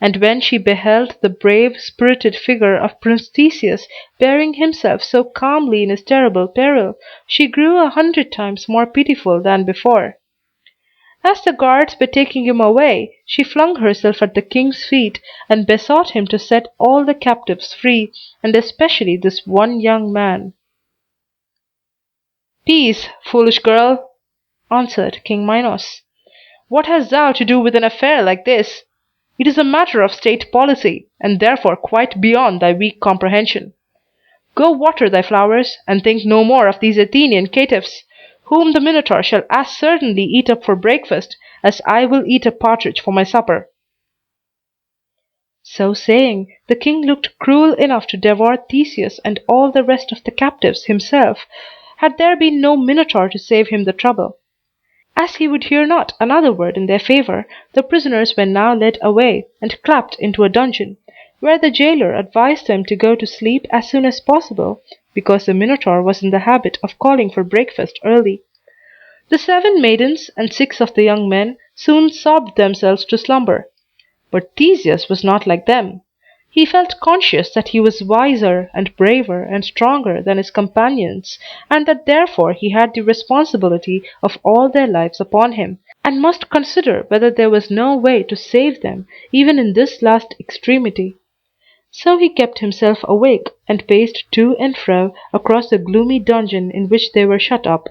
And when she beheld the brave, spirited figure of Prince Theseus bearing himself so calmly in his terrible peril, she grew 100 times more pitiful than before. As the guards were taking him away, she flung herself at the king's feet, and besought him to set all the captives free, and especially this one young man. "Peace, foolish girl," answered King Minos. "What hast thou to do with an affair like this? It is a matter of state policy, and therefore quite beyond thy weak comprehension. Go water thy flowers, and think no more of these Athenian caitiffs, whom the Minotaur shall as certainly eat up for breakfast as I will eat a partridge for my supper." So saying, the king looked cruel enough to devour Theseus and all the rest of the captives himself, had there been no Minotaur to save him the trouble. As he would hear not another word in their favour, the prisoners were now led away, and clapped into a dungeon, where the jailer advised them to go to sleep as soon as possible, because the Minotaur was in the habit of calling for breakfast early. The 7 maidens and 6 of the young men soon sobbed themselves to slumber. But Theseus was not like them. He felt conscious that he was wiser and braver and stronger than his companions, and that therefore he had the responsibility of all their lives upon him, and must consider whether there was no way to save them even in this last extremity. So he kept himself awake, and paced to and fro across the gloomy dungeon in which they were shut up.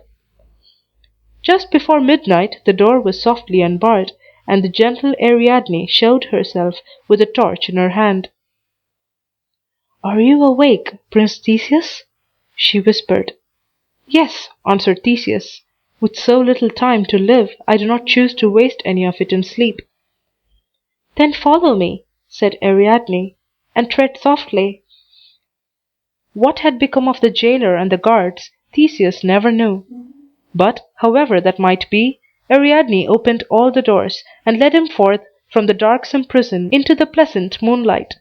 Just before midnight the door was softly unbarred, and the gentle Ariadne showed herself with a torch in her hand. "Are you awake, Prince Theseus?" she whispered. "Yes," answered Theseus. "With so little time to live, I do not choose to waste any of it in sleep." "Then follow me," said Ariadne, "and tread softly." What had become of the jailer and the guards, Theseus never knew. But, however that might be, Ariadne opened all the doors, and led him forth from the darksome prison into the pleasant moonlight.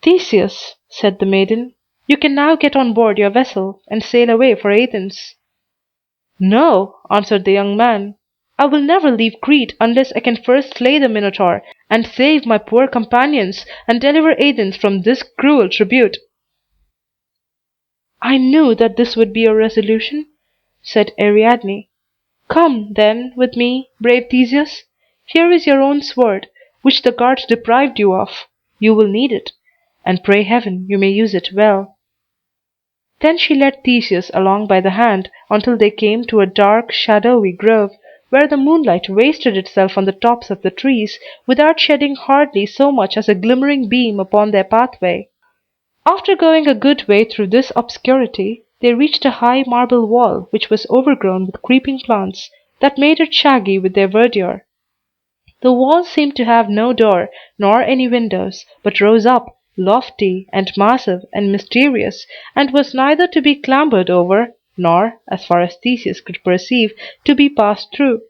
"Theseus," said the maiden, "you can now get on board your vessel, and sail away for Athens." "No," answered the young man, "I will never leave Crete unless I can first slay the Minotaur, and save my poor companions, and deliver Athens from this cruel tribute." "I knew that this would be your resolution," said Ariadne. "Come, then, with me, brave Theseus. Here is your own sword, which the guards deprived you of. You will need it, and pray heaven you may use it well." Then she led Theseus along by the hand until they came to a dark, shadowy grove, where the moonlight wasted itself on the tops of the trees, without shedding hardly so much as a glimmering beam upon their pathway. After going a good way through this obscurity, they reached a high marble wall which was overgrown with creeping plants that made it shaggy with their verdure. The wall seemed to have no door, nor any windows, but rose up, lofty and massive and mysterious, and was neither to be clambered over, nor, as far as Theseus could perceive, to be passed through.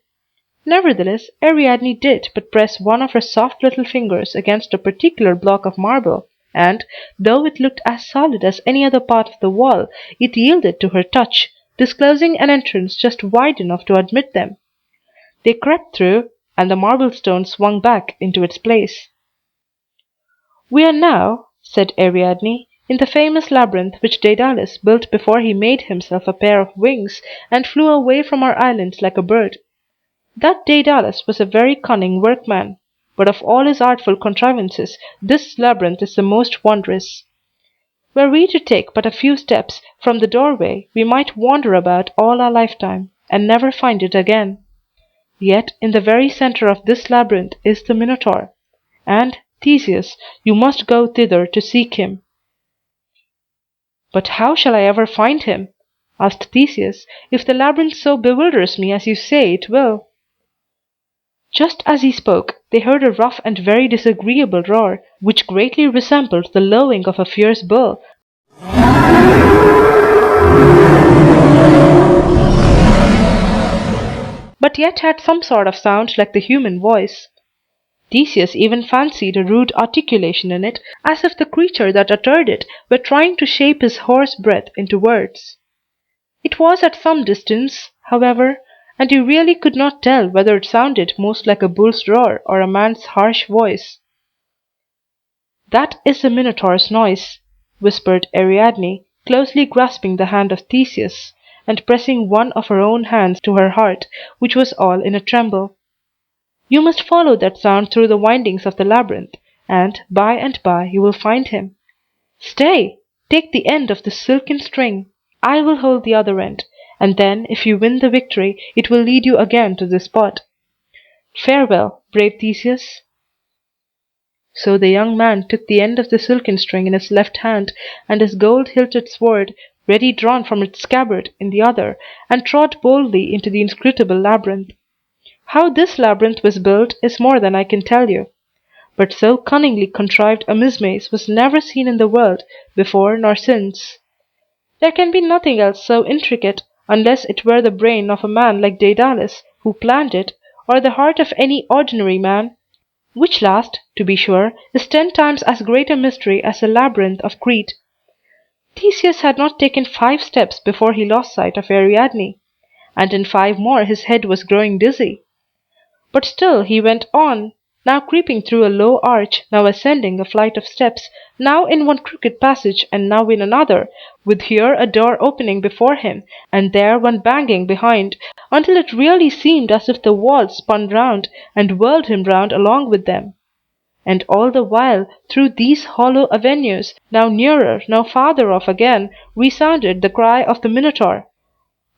Nevertheless, Ariadne did but press one of her soft little fingers against a particular block of marble, and, though it looked as solid as any other part of the wall, it yielded to her touch, disclosing an entrance just wide enough to admit them. They crept through, and the marble stone swung back into its place. "We are now," said Ariadne, "in the famous labyrinth which Daedalus built before he made himself a pair of wings and flew away from our island like a bird. That Daedalus was a very cunning workman, but of all his artful contrivances this labyrinth is the most wondrous. Were we to take but a few steps from the doorway, we might wander about all our lifetime, and never find it again. Yet in the very centre of this labyrinth is the Minotaur, and, Theseus, you must go thither to seek him." "But how shall I ever find him?" asked Theseus, "if the labyrinth so bewilders me as you say it will?" Just as he spoke, they heard a rough and very disagreeable roar, which greatly resembled the lowing of a fierce bull, but yet had some sort of sound like the human voice. Theseus even fancied a rude articulation in it, as if the creature that uttered it were trying to shape his hoarse breath into words. It was at some distance, however, and he really could not tell whether it sounded most like a bull's roar or a man's harsh voice. "That is the Minotaur's noise," whispered Ariadne, closely grasping the hand of Theseus, and pressing one of her own hands to her heart, which was all in a tremble. "You must follow that sound through the windings of the labyrinth, and by you will find him. Stay! Take the end of this silken string. I will hold the other end, and then if you win the victory, it will lead you again to this spot. Farewell, brave Theseus." So the young man took the end of the silken string in his left hand, and his gold-hilted sword, ready drawn from its scabbard, in the other, and trod boldly into the inscrutable labyrinth. How this labyrinth was built is more than I can tell you. But so cunningly contrived a mizmaze was never seen in the world, before nor since. There can be nothing else so intricate, unless it were the brain of a man like Daedalus, who planned it, or the heart of any ordinary man, which last, to be sure, is 10 times as great a mystery as the labyrinth of Crete. Theseus had not taken 5 steps before he lost sight of Ariadne, and in 5 more his head was growing dizzy. But still he went on, now creeping through a low arch, now ascending a flight of steps, now in one crooked passage and now in another, with here a door opening before him, and there one banging behind, until it really seemed as if the walls spun round, and whirled him round along with them. And all the while, through these hollow avenues, now nearer, now farther off again, resounded the cry of the Minotaur.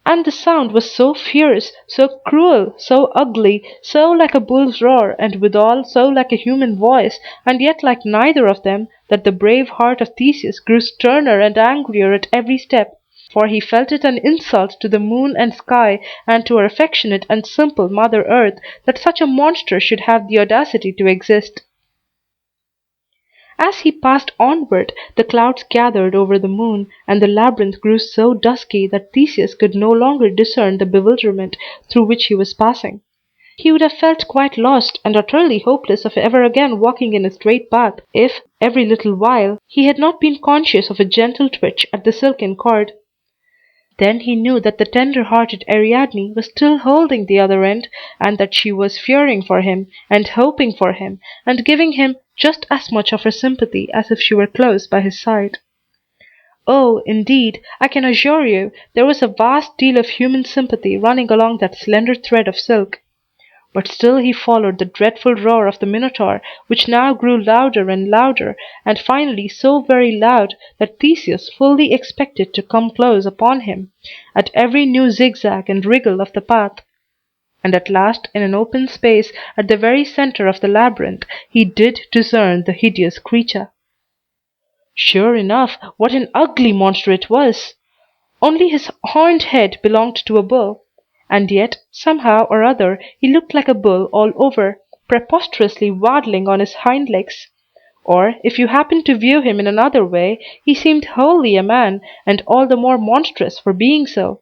And the sound was so fierce, so cruel, so ugly, so like a bull's roar, and withal so like a human voice, and yet like neither of them, that the brave heart of Theseus grew sterner and angrier at every step, for he felt it an insult to the moon and sky, and to our affectionate and simple Mother Earth, that such a monster should have the audacity to exist. As he passed onward, the clouds gathered over the moon, and the labyrinth grew so dusky that Theseus could no longer discern the bewilderment through which he was passing. He would have felt quite lost and utterly hopeless of ever again walking in a straight path, if, every little while, he had not been conscious of a gentle twitch at the silken cord. Then he knew that the tender-hearted Ariadne was still holding the other end, and that she was fearing for him, and hoping for him, and giving him just as much of her sympathy as if she were close by his side. Oh, indeed, I can assure you, there was a vast deal of human sympathy running along that slender thread of silk. But still he followed the dreadful roar of the Minotaur, which now grew louder and louder, and finally so very loud that Theseus fully expected to come close upon him at every new zigzag and wriggle of the path. And at last, in an open space at the very centre of the labyrinth, he did discern the hideous creature. Sure enough, what an ugly monster it was! Only his horned head belonged to a bull, and yet, somehow or other, he looked like a bull all over, preposterously waddling on his hind legs. Or, if you happened to view him in another way, he seemed wholly a man, and all the more monstrous for being so.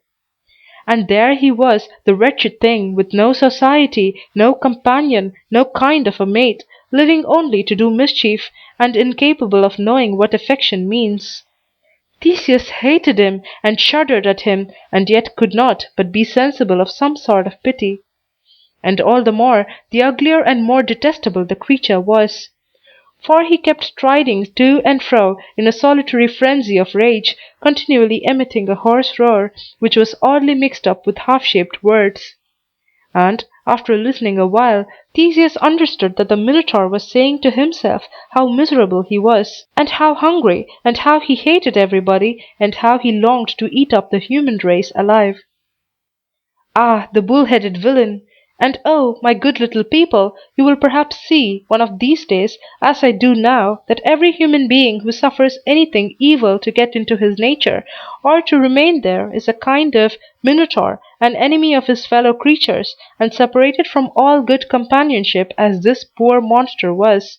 And there he was, the wretched thing, with no society, no companion, no kind of a mate, living only to do mischief, and incapable of knowing what affection means. Theseus hated him, and shuddered at him, and yet could not but be sensible of some sort of pity. And all the more, the uglier and more detestable the creature was. For he kept striding to and fro in a solitary frenzy of rage, continually emitting a hoarse roar, which was oddly mixed up with half-shaped words. And, after listening a while, Theseus understood that the Minotaur was saying to himself how miserable he was, and how hungry, and how he hated everybody, and how he longed to eat up the human race alive. Ah, the bull-headed villain! And oh, my good little people, you will perhaps see, one of these days, as I do now, that every human being who suffers anything evil to get into his nature, or to remain there, is a kind of Minotaur, an enemy of his fellow creatures, and separated from all good companionship as this poor monster was.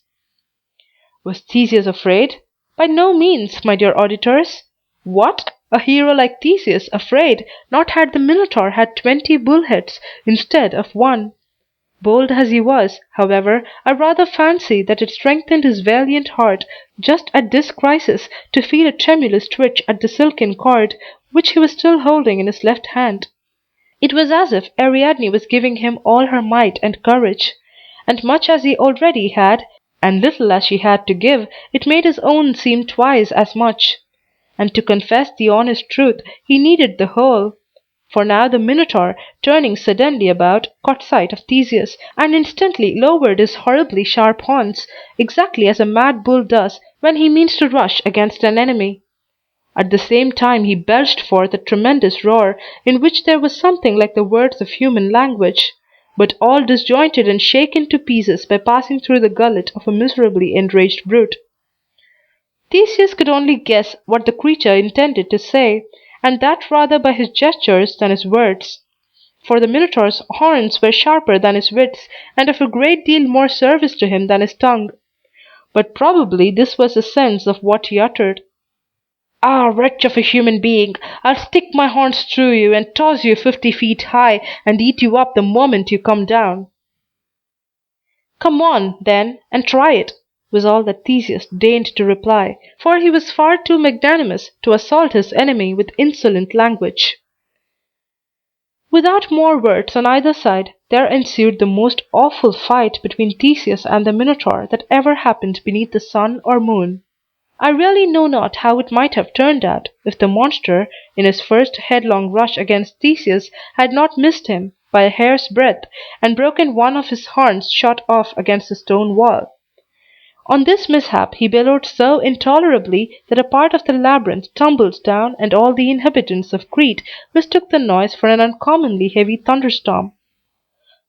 Was Theseus afraid? By no means, my dear auditors. What? A hero like Theseus afraid, not had the Minotaur had 20 bullheads instead of one. Bold as he was, however, I rather fancy that it strengthened his valiant heart just at this crisis to feel a tremulous twitch at the silken cord, which he was still holding in his left hand. It was as if Ariadne was giving him all her might and courage, and much as he already had, and little as she had to give, it made his own seem twice as much. And to confess the honest truth, he needed the whole. For now the Minotaur, turning suddenly about, caught sight of Theseus, and instantly lowered his horribly sharp horns, exactly as a mad bull does when he means to rush against an enemy. At the same time he belched forth a tremendous roar, in which there was something like the words of human language, but all disjointed and shaken to pieces by passing through the gullet of a miserably enraged brute. Theseus could only guess what the creature intended to say, and that rather by his gestures than his words. For the Minotaur's horns were sharper than his wits, and of a great deal more service to him than his tongue. But probably this was the sense of what he uttered. Ah, wretch of a human being, I'll stick my horns through you, and toss you 50 feet high, and eat you up the moment you come down. Come on, then, and try it, was all that Theseus deigned to reply, for he was far too magnanimous to assault his enemy with insolent language. Without more words on either side, there ensued the most awful fight between Theseus and the Minotaur that ever happened beneath the sun or moon. I really know not how it might have turned out, if the monster, in his first headlong rush against Theseus, had not missed him by a hair's breadth, and broken one of his horns shot off against the stone wall. On this mishap he bellowed so intolerably that a part of the labyrinth tumbled down, and all the inhabitants of Crete mistook the noise for an uncommonly heavy thunderstorm.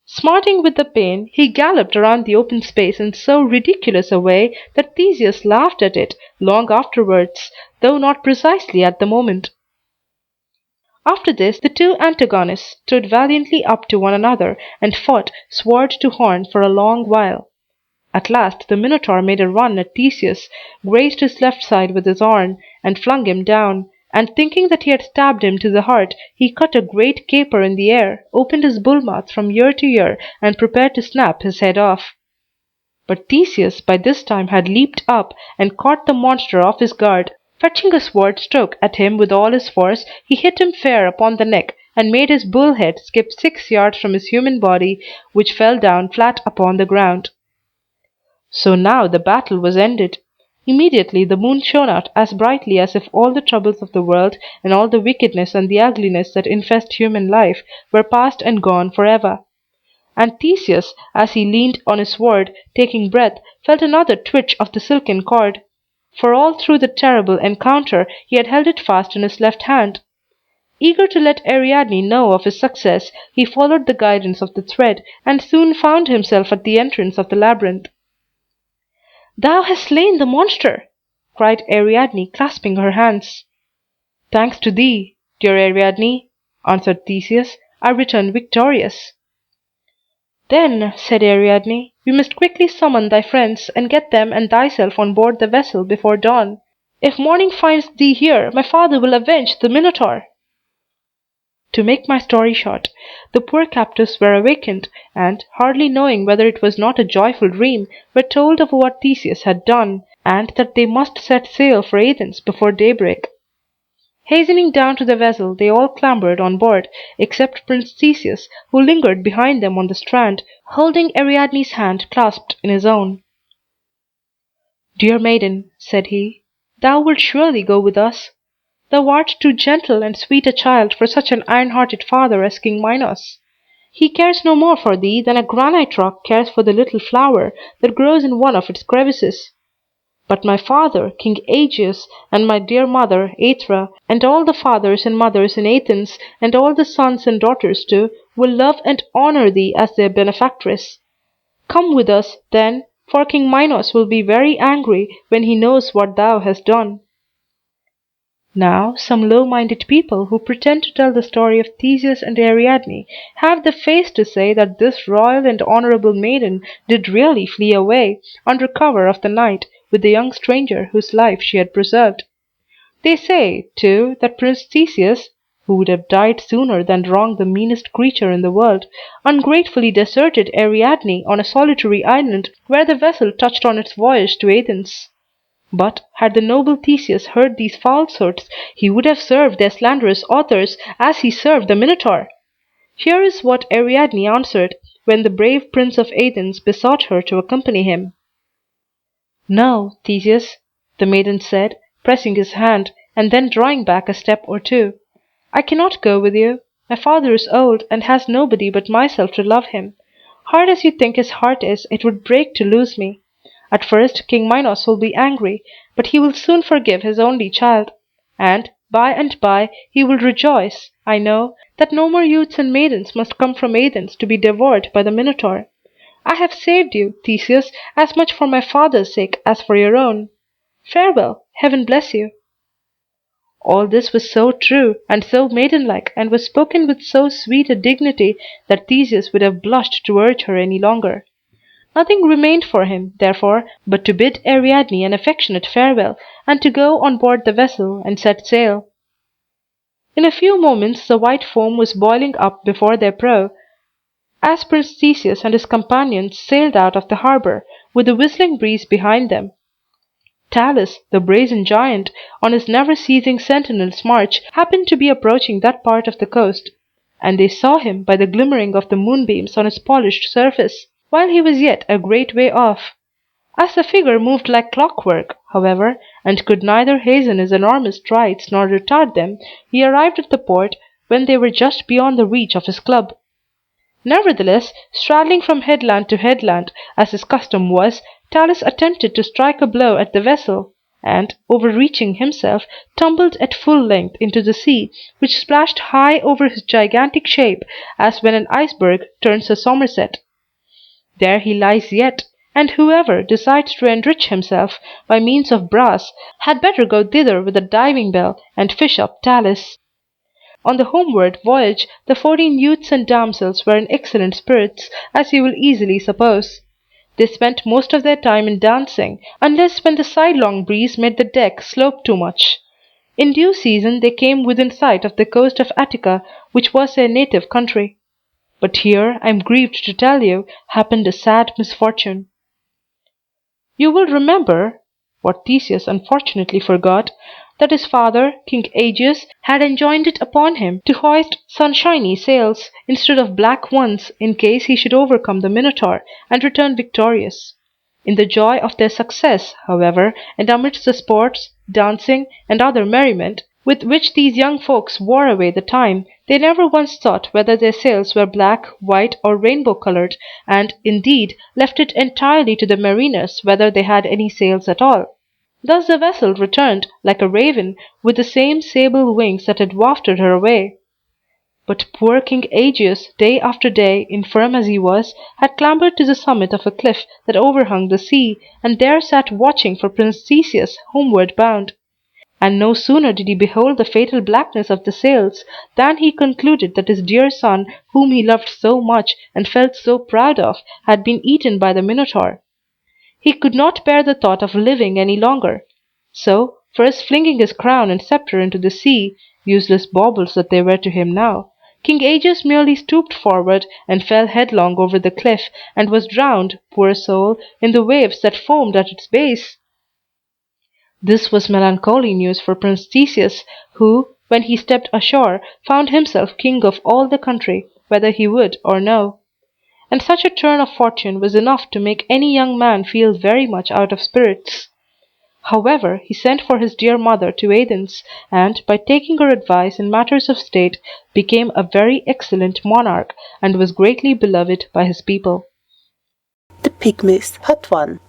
Smarting with the pain, he galloped around the open space in so ridiculous a way that Theseus laughed at it long afterwards, though not precisely at the moment. After this the two antagonists stood valiantly up to one another, and fought sword to horn for a long while. At last the Minotaur made a run at Theseus, grazed his left side with his horn, and flung him down, and thinking that he had stabbed him to the heart, he cut a great caper in the air, opened his bull mouth from ear to ear, and prepared to snap his head off. But Theseus by this time had leaped up, and caught the monster off his guard. Fetching a sword stroke at him with all his force, he hit him fair upon the neck, and made his bull head skip 6 yards from his human body, which fell down flat upon the ground. So now the battle was ended. Immediately the moon shone out as brightly as if all the troubles of the world, and all the wickedness and the ugliness that infest human life, were past and gone forever. and Theseus, as he leaned on his sword, taking breath, felt another twitch of the silken cord. For all through the terrible encounter he had held it fast in his left hand. Eager to let Ariadne know of his success, he followed the guidance of the thread, and soon found himself at the entrance of the labyrinth. "Thou hast slain the monster!" cried Ariadne, clasping her hands. "Thanks to thee, dear Ariadne," answered Theseus, "I return victorious." "Then," said Ariadne, "we must quickly summon thy friends, and get them and thyself on board the vessel before dawn. If morning finds thee here, my father will avenge the Minotaur." To make my story short, the poor captives were awakened, and, hardly knowing whether it was not a joyful dream, were told of what Theseus had done, and that they must set sail for Athens before daybreak. Hastening down to the vessel, they all clambered on board, except Prince Theseus, who lingered behind them on the strand, holding Ariadne's hand clasped in his own. "Dear maiden," said he, "thou wilt surely go with us. Thou art too gentle and sweet a child for such an iron-hearted father as King Minos. He cares no more for thee than a granite rock cares for the little flower that grows in one of its crevices. But my father, King Aegeus, and my dear mother, Aethra, and all the fathers and mothers in Athens, and all the sons and daughters too, will love and honor thee as their benefactress. Come with us, then, for King Minos will be very angry when he knows what thou hast done." Now, some low-minded people who pretend to tell the story of Theseus and Ariadne have the face to say that this royal and honorable maiden did really flee away, under cover of the night, with the young stranger whose life she had preserved. They say, too, that Prince Theseus, who would have died sooner than wrong the meanest creature in the world, ungratefully deserted Ariadne on a solitary island where the vessel touched on its voyage to Athens. But had the noble Theseus heard these falsehoods, he would have served their slanderous authors as he served the Minotaur. Here is what Ariadne answered, when the brave Prince of Athens besought her to accompany him. "No, Theseus," the maiden said, pressing his hand, and then drawing back a step or two. "I cannot go with you. My father is old, and has nobody but myself to love him. Hard as you think his heart is, it would break to lose me. At first King Minos will be angry, but he will soon forgive his only child. And by he will rejoice, I know, that no more youths and maidens must come from Athens to be devoured by the Minotaur. I have saved you, Theseus, as much for my father's sake as for your own. Farewell, heaven bless you." All this was so true and so maidenlike, and was spoken with so sweet a dignity, that Theseus would have blushed to urge her any longer. Nothing remained for him, therefore, but to bid Ariadne an affectionate farewell, and to go on board the vessel and set sail. In a few moments the white foam was boiling up before their prow, as Prince Theseus and his companions sailed out of the harbour, with the whistling breeze behind them. Talus, the brazen giant, on his never-ceasing sentinel's march, happened to be approaching that part of the coast, and they saw him by the glimmering of the moonbeams on his polished surface, while he was yet a great way off. As the figure moved like clockwork, however, and could neither hasten his enormous strides nor retard them, he arrived at the port when they were just beyond the reach of his club. Nevertheless, straddling from headland to headland, as his custom was, Talus attempted to strike a blow at the vessel, and, overreaching himself, tumbled at full length into the sea, which splashed high over his gigantic shape, as when an iceberg turns a somerset. There he lies yet, and whoever decides to enrich himself by means of brass had better go thither with a diving bell and fish up Talus. On the homeward voyage the 14 youths and damsels were in excellent spirits, as you will easily suppose. They spent most of their time in dancing, unless when the sidelong breeze made the deck slope too much. In due season they came within sight of the coast of Attica, which was their native country. But here, I am grieved to tell you, happened a sad misfortune. You will remember, what Theseus unfortunately forgot, that his father, King Aegeus, had enjoined it upon him to hoist sunshiny sails instead of black ones, in case he should overcome the Minotaur and return victorious. In the joy of their success, however, and amidst the sports, dancing, and other merriment, with which these young folks wore away the time, they never once thought whether their sails were black, white, or rainbow-colored, and, indeed, left it entirely to the mariners whether they had any sails at all. Thus the vessel returned, like a raven, with the same sable wings that had wafted her away. But poor King Aegeus, day after day, infirm as he was, had clambered to the summit of a cliff that overhung the sea, and there sat watching for Prince Theseus, homeward bound. And no sooner did he behold the fatal blackness of the sails, than he concluded that his dear son, whom he loved so much, and felt so proud of, had been eaten by the Minotaur. He could not bear the thought of living any longer. So, first flinging his crown and sceptre into the sea, useless baubles that they were to him now, King Aegeus merely stooped forward and fell headlong over the cliff, and was drowned, poor soul, in the waves that foamed at its base. This was melancholy news for Prince Theseus, who, when he stepped ashore, found himself king of all the country, whether he would or no. And such a turn of fortune was enough to make any young man feel very much out of spirits. However, he sent for his dear mother to Athens, and, by taking her advice in matters of state, became a very excellent monarch, and was greatly beloved by his people. The Pygmies, Part 1.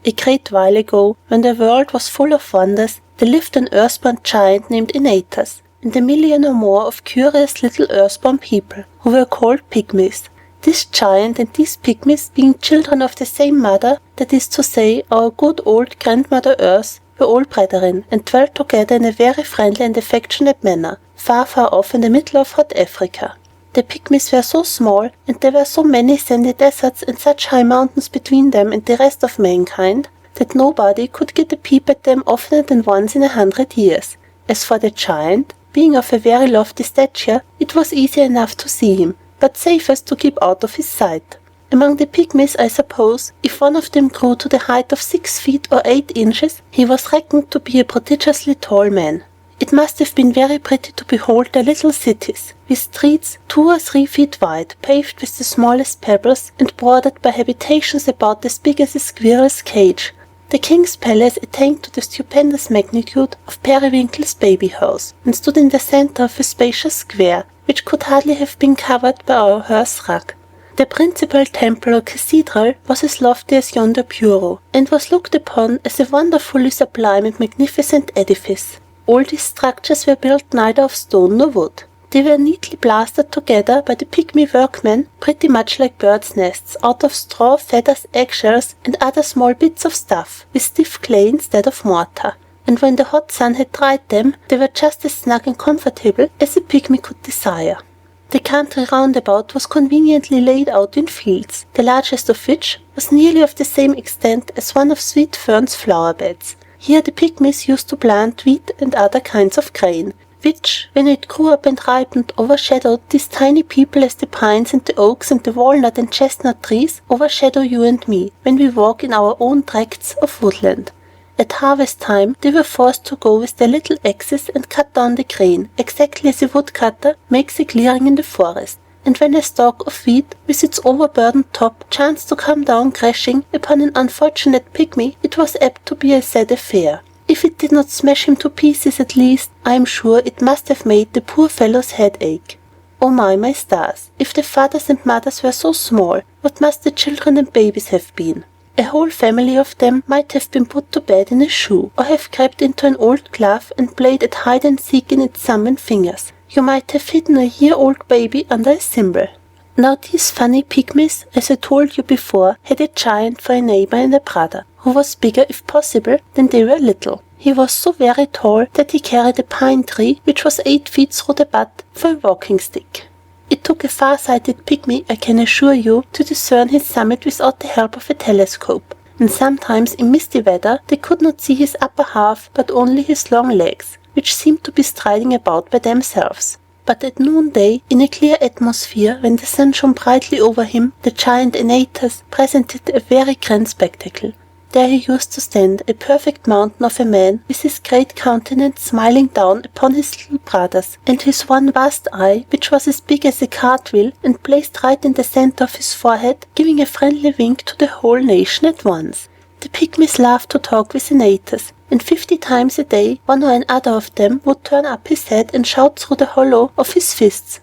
A great while ago, when the world was full of wonders, there lived an earthborn giant named Aeneas, and 1,000,000 or more of curious little earthborn people, who were called Pygmies. This giant and these Pygmies, being children of the same mother, that is to say, our good old grandmother Earth, were all brethren, and dwelt together in a very friendly and affectionate manner, far, far off in the middle of hot Africa. The Pygmies were so small, and there were so many sandy deserts and such high mountains between them and the rest of mankind, that nobody could get a peep at them oftener than once in 100 years. As for the giant, being of a very lofty stature, it was easy enough to see him, but safest to keep out of his sight. Among the Pygmies, I suppose, if one of them grew to the height of 6 feet or 8 inches, he was reckoned to be a prodigiously tall man. It must have been very pretty to behold their little cities, with streets 2 or 3 feet wide, paved with the smallest pebbles, and bordered by habitations about as big as a squirrel's cage. The king's palace attained to the stupendous magnitude of Periwinkle's baby house, and stood in the centre of a spacious square, which could hardly have been covered by our hearth rug. The principal temple or cathedral was as lofty as yonder bureau, and was looked upon as a wonderfully sublime and magnificent edifice. All these structures were built neither of stone nor wood. They were neatly plastered together by the Pygmy workmen, pretty much like birds' nests, out of straw, feathers, eggshells, and other small bits of stuff, with stiff clay instead of mortar. And when the hot sun had dried them, they were just as snug and comfortable as a Pygmy could desire. The country round about was conveniently laid out in fields, the largest of which was nearly of the same extent as one of Sweet Fern's flower beds. Here the Pygmies used to plant wheat and other kinds of grain, which, when it grew up and ripened, overshadowed these tiny people as the pines and the oaks and the walnut and chestnut trees overshadow you and me, when we walk in our own tracts of woodland. At harvest time they were forced to go with their little axes and cut down the grain, exactly as a woodcutter makes a clearing in the forest. And when a stalk of wheat, with its overburdened top, chanced to come down crashing upon an unfortunate Pygmy, it was apt to be a sad affair. If it did not smash him to pieces at least, I am sure it must have made the poor fellow's head ache. Oh my stars, if the fathers and mothers were so small, what must the children and babies have been? A whole family of them might have been put to bed in a shoe, or have crept into an old glove and played at hide and seek in its thumb and fingers. You might have hidden a year-old baby under a thimble. Now these funny Pygmies, as I told you before, had a giant for a neighbor and a brother, who was bigger, if possible, than they were little. He was so very tall that he carried a pine tree, which was 8 feet through the butt, for a walking stick. It took a far-sighted Pygmy, I can assure you, to discern his summit without the help of a telescope, and sometimes in misty weather they could not see his upper half, but only his long legs, which seemed to be striding about by themselves. But at noonday, in a clear atmosphere, when the sun shone brightly over him, the giant Aeneas presented a very grand spectacle. There he used to stand, a perfect mountain of a man, with his great countenance smiling down upon his little brothers, and his one vast eye, which was as big as a cartwheel, and placed right in the centre of his forehead, giving a friendly wink to the whole nation at once. The Pygmies loved to talk with Aeneas, and 50 times a day one or another of them would turn up his head and shout through the hollow of his fists,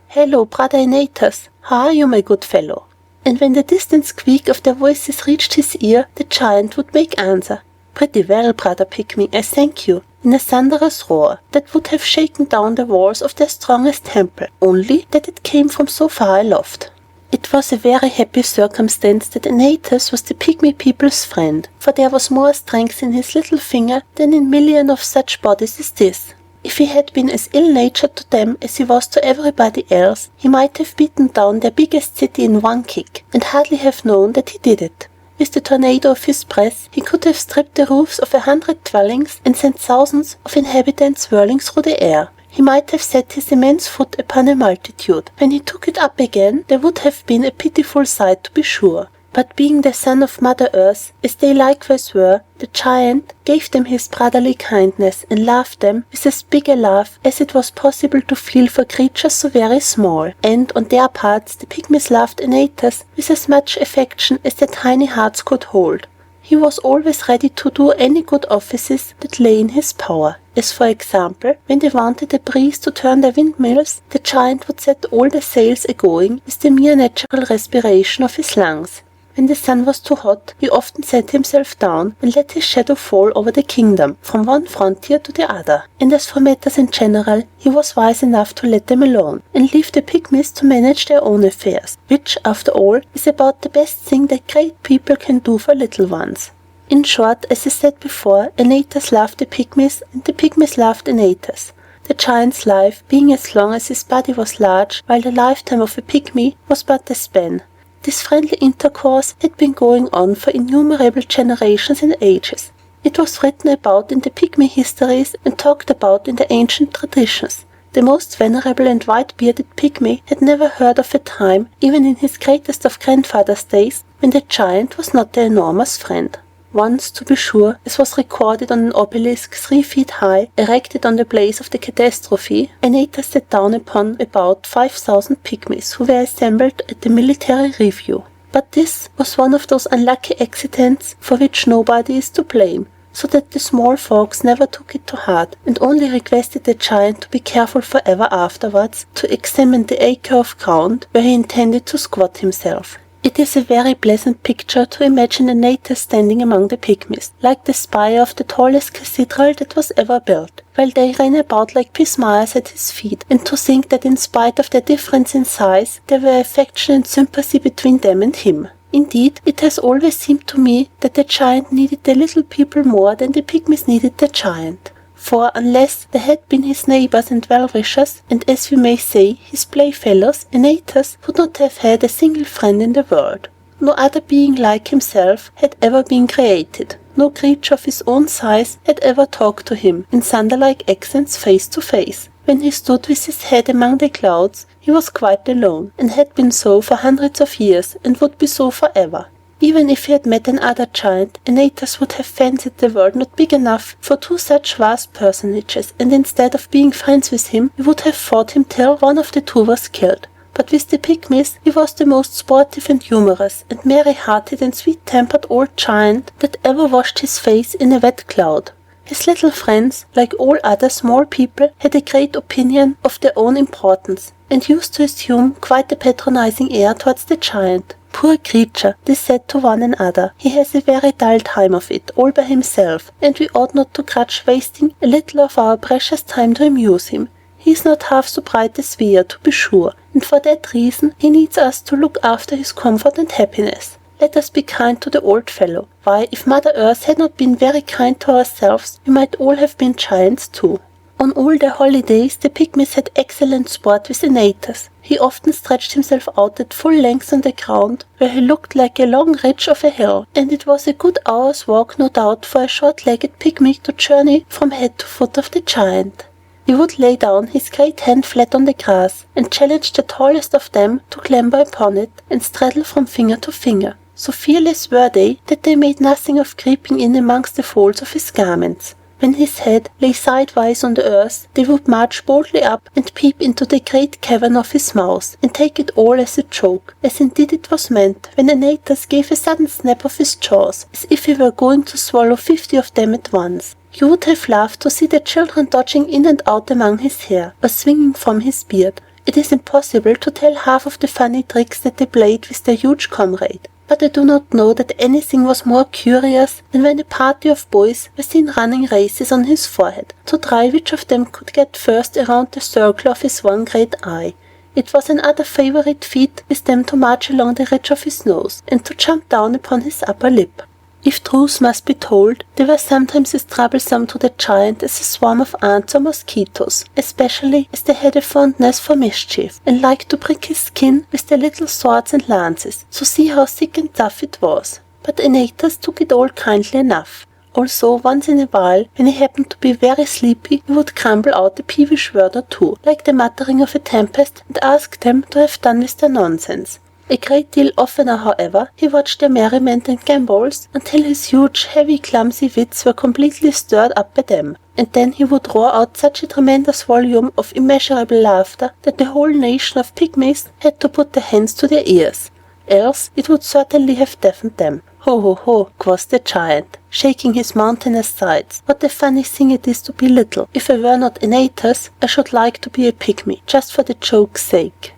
"Hello, brother Aeneas, how are you, my good fellow?" And when the distant squeak of their voices reached his ear, the giant would make answer, "Pretty well, brother Pygmy, I thank you," in a thunderous roar that would have shaken down the walls of their strongest temple, only that it came from so far aloft. It was a very happy circumstance that Aeneas was the Pygmy people's friend, for there was more strength in his little finger than in 1,000,000 of such bodies as this. If he had been as ill-natured to them as he was to everybody else, he might have beaten down their biggest city in one kick, and hardly have known that he did it. With the tornado of his breath, he could have stripped the roofs of 100 dwellings and sent thousands of inhabitants whirling through the air. He might have set his immense foot upon a multitude. When he took it up again, there would have been a pitiful sight, to be sure. But being the son of Mother Earth, as they likewise were, the giant gave them his brotherly kindness, and loved them with as big a love as it was possible to feel for creatures so very small. And, on their parts, the Pygmies loved Aeneas with as much affection as their tiny hearts could hold. He was always ready to do any good offices that lay in his power. As for example, when they wanted a breeze to turn their windmills, the giant would set all the sails a-going with the mere natural respiration of his lungs. When the sun was too hot, he often sat himself down and let his shadow fall over the kingdom, from one frontier to the other. And as for matters in general, he was wise enough to let them alone, and leave the Pygmies to manage their own affairs, which, after all, is about the best thing that great people can do for little ones. In short, as I said before, Aeneas loved the Pygmies, and the Pygmies loved Aeneas. The giant's life being as long as his body was large, while the lifetime of a Pygmy was but a span. This friendly intercourse had been going on for innumerable generations and ages. It was written about in the Pygmy histories and talked about in the ancient traditions. The most venerable and white-bearded Pygmy had never heard of a time, even in his greatest of grandfathers' days, when the giant was not their enormous friend. Once, to be sure, as was recorded on an obelisk 3 feet high, erected on the place of the catastrophe, Aeneas sat down upon about 5,000 Pygmies, who were assembled at the military review. But this was one of those unlucky accidents for which nobody is to blame, so that the small folks never took it to heart, and only requested the giant to be careful forever afterwards to examine the acre of ground where he intended to squat himself. It is a very pleasant picture to imagine Aeneas standing among the Pygmies, like the spire of the tallest cathedral that was ever built, while they ran about like pismires at his feet, and to think that in spite of their difference in size, there were affection and sympathy between them and him. Indeed, it has always seemed to me that the giant needed the little people more than the Pygmies needed the giant. For, unless they had been his neighbors and well-wishers, and as we may say, his playfellows, Aeneas would not have had a single friend in the world. No other being like himself had ever been created. No creature of his own size had ever talked to him in thunder-like accents face to face. When he stood with his head among the clouds, he was quite alone, and had been so for hundreds of years, and would be so forever. Even if he had met another giant, Aeneas would have fancied the world not big enough for two such vast personages, and instead of being friends with him, he would have fought him till one of the two was killed. But with the Pygmies, he was the most sportive and humorous, and merry-hearted and sweet-tempered old giant that ever washed his face in a wet cloud. His little friends, like all other small people, had a great opinion of their own importance, and used to assume quite a patronizing air towards the giant. "Poor creature," they said to one another, "he has a very dull time of it, all by himself, and we ought not to grudge wasting a little of our precious time to amuse him. He is not half so bright as we are, to be sure, and for that reason he needs us to look after his comfort and happiness. Let us be kind to the old fellow. Why, if Mother Earth had not been very kind to ourselves, we might all have been giants too." On all their holidays the Pygmies had excellent sport with Aeneas. He often stretched himself out at full length on the ground, where he looked like a long ridge of a hill, and it was a good hour's walk, no doubt, for a short-legged Pygmy to journey from head to foot of the giant. He would lay down his great hand flat on the grass, and challenge the tallest of them to clamber upon it, and straddle from finger to finger. So fearless were they that they made nothing of creeping in amongst the folds of his garments. When his head lay sidewise on the earth, they would march boldly up and peep into the great cavern of his mouth, and take it all as a joke, as indeed it was meant, when Antaeus gave a sudden snap of his jaws, as if he were going to swallow 50 of them at once. You would have laughed to see the children dodging in and out among his hair, or swinging from his beard. It is impossible to tell half of the funny tricks that they played with their huge comrade. But I do not know that anything was more curious than when a party of boys were seen running races on his forehead, to try which of them could get first around the circle of his one great eye. It was another favourite feat with them to march along the ridge of his nose, and to jump down upon his upper lip. If truth must be told, they were sometimes as troublesome to the giant as a swarm of ants or mosquitoes, especially as they had a fondness for mischief, and liked to prick his skin with their little swords and lances, to see how thick and tough it was. But Antaeus took it all kindly enough. Also, once in a while, when he happened to be very sleepy, he would grumble out a peevish word or two, like the muttering of a tempest, and ask them to have done with their nonsense. A great deal oftener, however, he watched their merriment and gambols until his huge, heavy, clumsy wits were completely stirred up by them, and then he would roar out such a tremendous volume of immeasurable laughter that the whole nation of pygmies had to put their hands to their ears, else it would certainly have deafened them. Ho, ho, ho, quoth the giant, shaking his mountainous sides. What a funny thing it is to be little. If I were not Antaeus, I should like to be a pygmy, just for the joke's sake.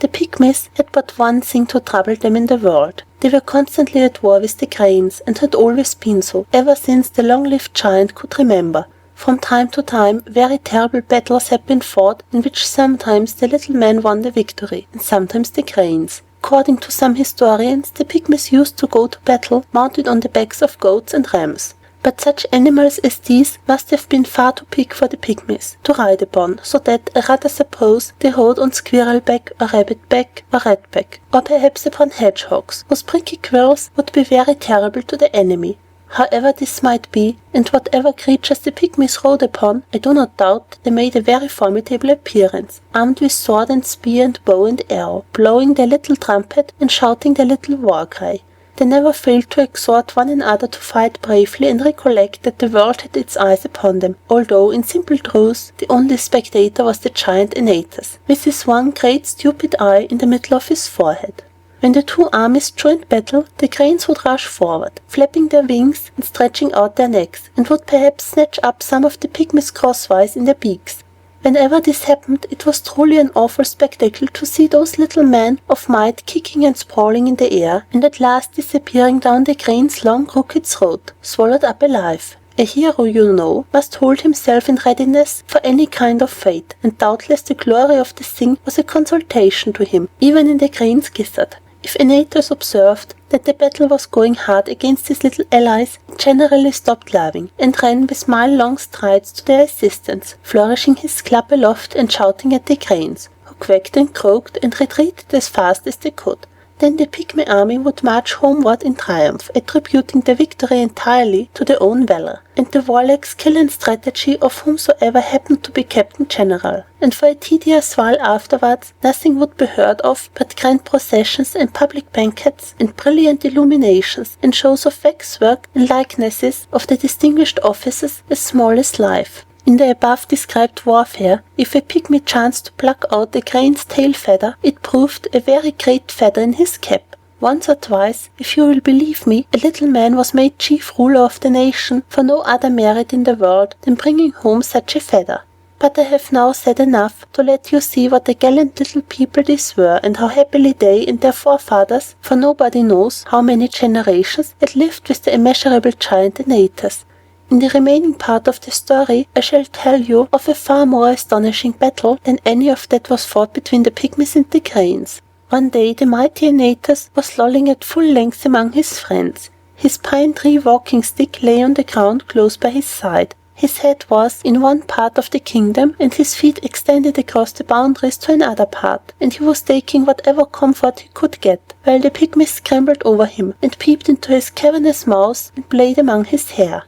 The pygmies had but one thing to trouble them in the world. They were constantly at war with the cranes, and had always been so, ever since the long-lived giant could remember. From time to time, very terrible battles had been fought, in which sometimes the little men won the victory, and sometimes the cranes. According to some historians, the pygmies used to go to battle mounted on the backs of goats and rams. But such animals as these must have been far too big for the pygmies to ride upon, so that I rather suppose they rode on squirrel-back or rabbit-back or rat-back, or perhaps upon hedgehogs, whose pricky quills would be very terrible to the enemy. However this might be, and whatever creatures the pygmies rode upon, I do not doubt they made a very formidable appearance, armed with sword and spear and bow and arrow, blowing their little trumpet and shouting their little war-cry. They never failed to exhort one another to fight bravely and recollect that the world had its eyes upon them, although, in simple truth, the only spectator was the giant Antaeus, with his one great stupid eye in the middle of his forehead. When the two armies joined battle, the cranes would rush forward, flapping their wings and stretching out their necks, and would perhaps snatch up some of the pygmies crosswise in their beaks. Whenever this happened, it was truly an awful spectacle to see those little men of might kicking and sprawling in the air, and at last disappearing down the crane's long crooked throat, swallowed up alive. A hero, you know, must hold himself in readiness for any kind of fate, and doubtless the glory of the thing was a consolation to him, even in the crane's gizzard. If Antaeus observed that the battle was going hard against his little allies, he generally stopped laughing, and ran with mile-long strides to their assistance, flourishing his club aloft and shouting at the cranes, who quacked and croaked and retreated as fast as they could. Then the pygmy army would march homeward in triumph, attributing the victory entirely to their own valor, and the warlike skill and strategy of whomsoever happened to be captain general. And for a tedious while afterwards, nothing would be heard of but grand processions and public banquets, and brilliant illuminations, and shows of waxwork and likenesses of the distinguished officers as small as life. In the above described warfare, if a pygmy chanced to pluck out a crane's tail feather, it proved a very great feather in his cap. Once or twice, if you will believe me, a little man was made chief ruler of the nation for no other merit in the world than bringing home such a feather. But I have now said enough to let you see what a gallant little people these were, and how happily they and their forefathers, for nobody knows how many generations, had lived with the immeasurable giant Antaeus. In the remaining part of the story, I shall tell you of a far more astonishing battle than any of that was fought between the pygmies and the cranes. One day the mighty Antaeus was lolling at full length among his friends. His pine-tree walking stick lay on the ground close by his side. His head was in one part of the kingdom, and his feet extended across the boundaries to another part, and he was taking whatever comfort he could get, while the pygmies scrambled over him, and peeped into his cavernous mouth, and played among his hair.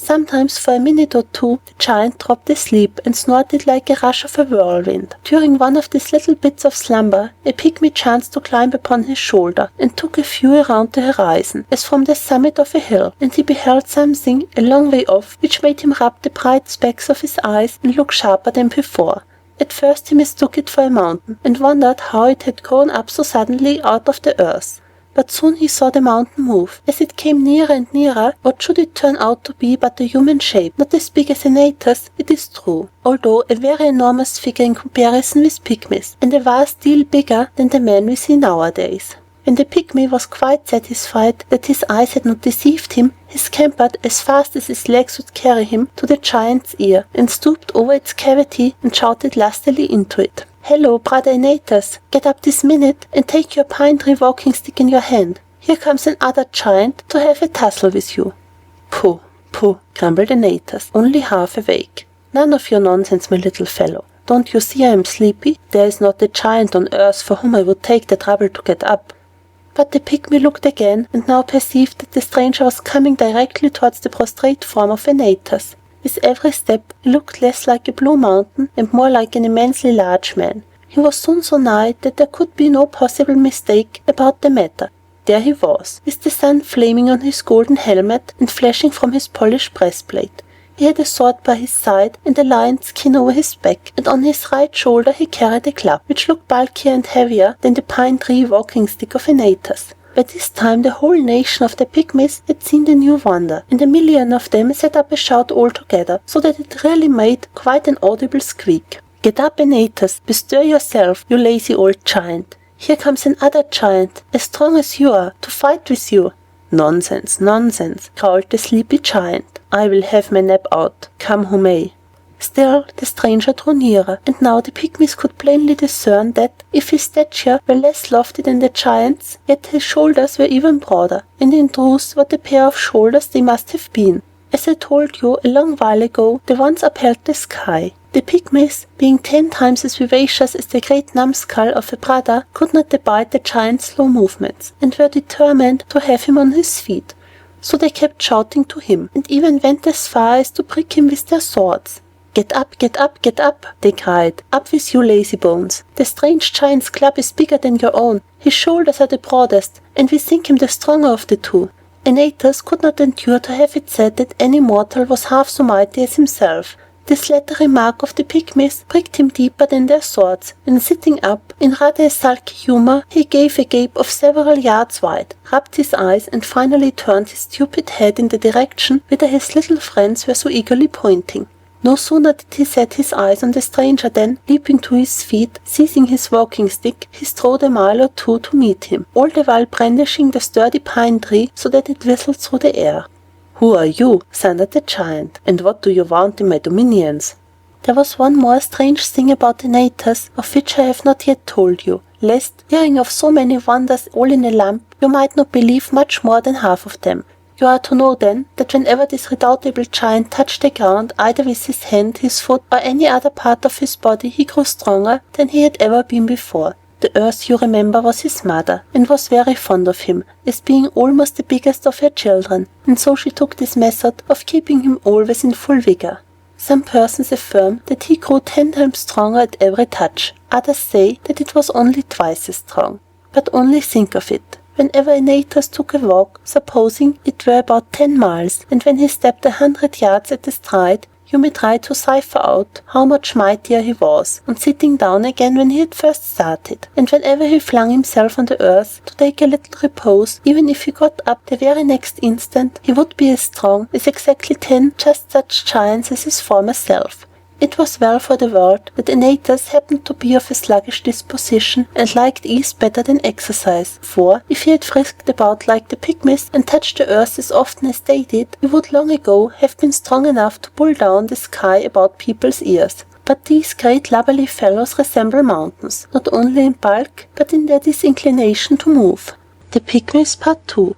Sometimes for a minute or two the giant dropped asleep and snorted like a rush of a whirlwind. During one of these little bits of slumber a pygmy chanced to climb upon his shoulder, and took a view around the horizon, as from the summit of a hill, and he beheld something a long way off, which made him rub the bright specks of his eyes and look sharper than before. At first he mistook it for a mountain, and wondered how it had grown up so suddenly out of the earth. But soon he saw the mountain move. As it came nearer and nearer, what should it turn out to be but a human shape, not as big as Antaeus, it is true, although a very enormous figure in comparison with pygmies, and a vast deal bigger than the men we see nowadays. When the pygmy was quite satisfied that his eyes had not deceived him, he scampered as fast as his legs would carry him to the giant's ear, and stooped over its cavity and shouted lustily into it. "Hello, brother Antaeus, get up this minute and take your pine tree walking stick in your hand. Here comes another giant to have a tussle with you." "Pooh, pooh," grumbled Antaeus, only half awake. "None of your nonsense, my little fellow. Don't you see I am sleepy? There is not a giant on earth for whom I would take the trouble to get up." But the pygmy looked again, and now perceived that the stranger was coming directly towards the prostrate form of Antaeus. With every step he looked less like a blue mountain and more like an immensely large man. He was soon so nigh that there could be no possible mistake about the matter. There he was, with the sun flaming on his golden helmet and flashing from his polished breastplate. He had a sword by his side and a lion's skin over his back, and on his right shoulder he carried a club, which looked bulkier and heavier than the pine tree walking stick of Antaeus. By this time the whole nation of the pygmies had seen the new wonder, and 1,000,000 of them set up a shout all together, so that it really made quite an audible squeak. "Get up, Antaeus, bestir yourself, you lazy old giant. Here comes another giant, as strong as you are, to fight with you." "Nonsense, nonsense," growled the sleepy giant. "I will have my nap out, come who may." Still the stranger drew nearer, and now the pygmies could plainly discern that, if his stature were less lofty than the giant's, yet his shoulders were even broader, and in truth what a pair of shoulders they must have been. As I told you a long while ago, they once upheld the sky. The pygmies, being 10 times as vivacious as the great numbskull of a brother, could not abide the giant's slow movements, and were determined to have him on his feet. So they kept shouting to him, and even went as far as to prick him with their swords. "Get up, get up, get up," they cried. "Up with you, lazy bones. The strange giant's club is bigger than your own. His shoulders are the broadest, and we think him the stronger of the two." Antaeus could not endure to have it said that any mortal was half so mighty as himself. This latter remark of the pygmies pricked him deeper than their swords, and sitting up, in rather a sulky humour, he gave a gape of several yards wide, rubbed his eyes, and finally turned his stupid head in the direction whither his little friends were so eagerly pointing. No sooner did he set his eyes on the stranger than, leaping to his feet, seizing his walking stick, he strode a mile or two to meet him, all the while brandishing the sturdy pine tree so that it whistled through the air. "Who are you?" thundered the giant, "and what do you want in my dominions?" There was one more strange thing about Antaeus, of which I have not yet told you, lest, hearing of so many wonders all in a lump, you might not believe much more than half of them. You are to know, then, that whenever this redoubtable giant touched the ground, either with his hand, his foot, or any other part of his body, he grew stronger than he had ever been before. The earth, you remember, was his mother, and was very fond of him, as being almost the biggest of her children, and so she took this method of keeping him always in full vigour. Some persons affirm that he grew 10 times stronger at every touch. Others say that it was only twice as strong. But only think of it. Whenever Antaeus took a walk, supposing it were about 10 miles, and when he stepped 100 yards at a stride, you may try to cipher out how much mightier he was, on sitting down again when he had first started, and whenever he flung himself on the earth to take a little repose, even if he got up the very next instant, he would be as strong as exactly 10 just such giants as his former self. It was well for the world that Antaeus happened to be of a sluggish disposition, and liked ease better than exercise, for, if he had frisked about like the pygmies, and touched the earth as often as they did, he would long ago have been strong enough to pull down the sky about people's ears. But these great lubberly fellows resemble mountains, not only in bulk, but in their disinclination to move. The Pygmies, Part 2.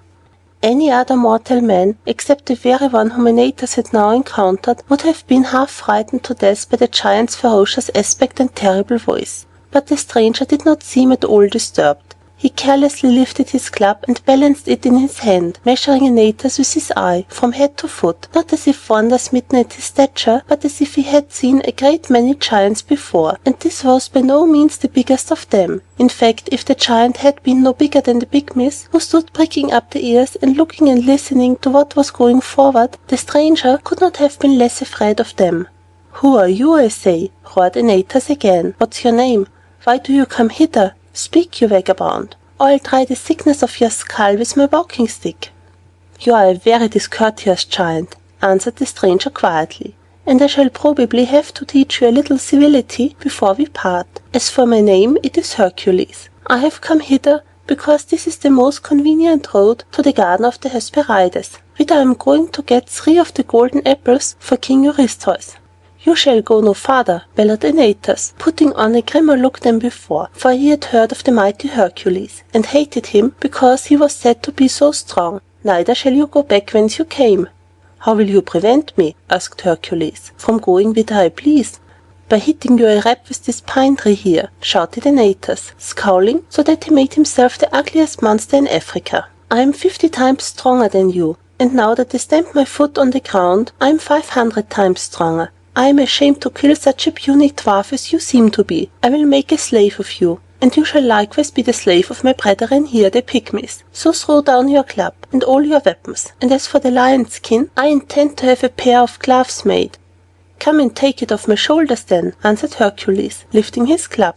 Any other mortal man, except the very one whom Antaeus had now encountered, would have been half frightened to death by the giant's ferocious aspect and terrible voice. But the stranger did not seem at all disturbed. He carelessly lifted his club and balanced it in his hand, measuring Antaeus with his eye, from head to foot, not as if wonder smitten at his stature, but as if he had seen a great many giants before, and this was by no means the biggest of them. In fact, if the giant had been no bigger than the Pygmies, who stood pricking up their ears and looking and listening to what was going forward, the stranger could not have been less afraid of them. "Who are you, I say?" roared Antaeus again. "What's your name? Why do you come hither? Speak, you vagabond, or I'll try the thickness of your skull with my walking stick." "You are a very discourteous giant," answered the stranger quietly, "and I shall probably have to teach you a little civility before we part. As for my name, it is Hercules. I have come hither because this is the most convenient road to the garden of the Hesperides, whither I am going to get 3 of the golden apples for King Eurystheus." "You shall go no farther," bellowed Antaeus, putting on a grimmer look than before, for he had heard of the mighty Hercules, and hated him because he was said to be so strong. "Neither shall you go back whence you came." "How will you prevent me," asked Hercules, "from going whither I please?" "By hitting you a rap with this pine tree here," shouted Antaeus, scowling so that he made himself the ugliest monster in Africa. "I am 50 times stronger than you, and now that I stamp my foot on the ground, I am 500 times stronger. I am ashamed to kill such a puny dwarf as you seem to be. I will make a slave of you, and you shall likewise be the slave of my brethren here, the Pygmies. So throw down your club, and all your weapons, and as for the lion's skin, I intend to have a pair of gloves made." "Come and take it off my shoulders then," answered Hercules, lifting his club.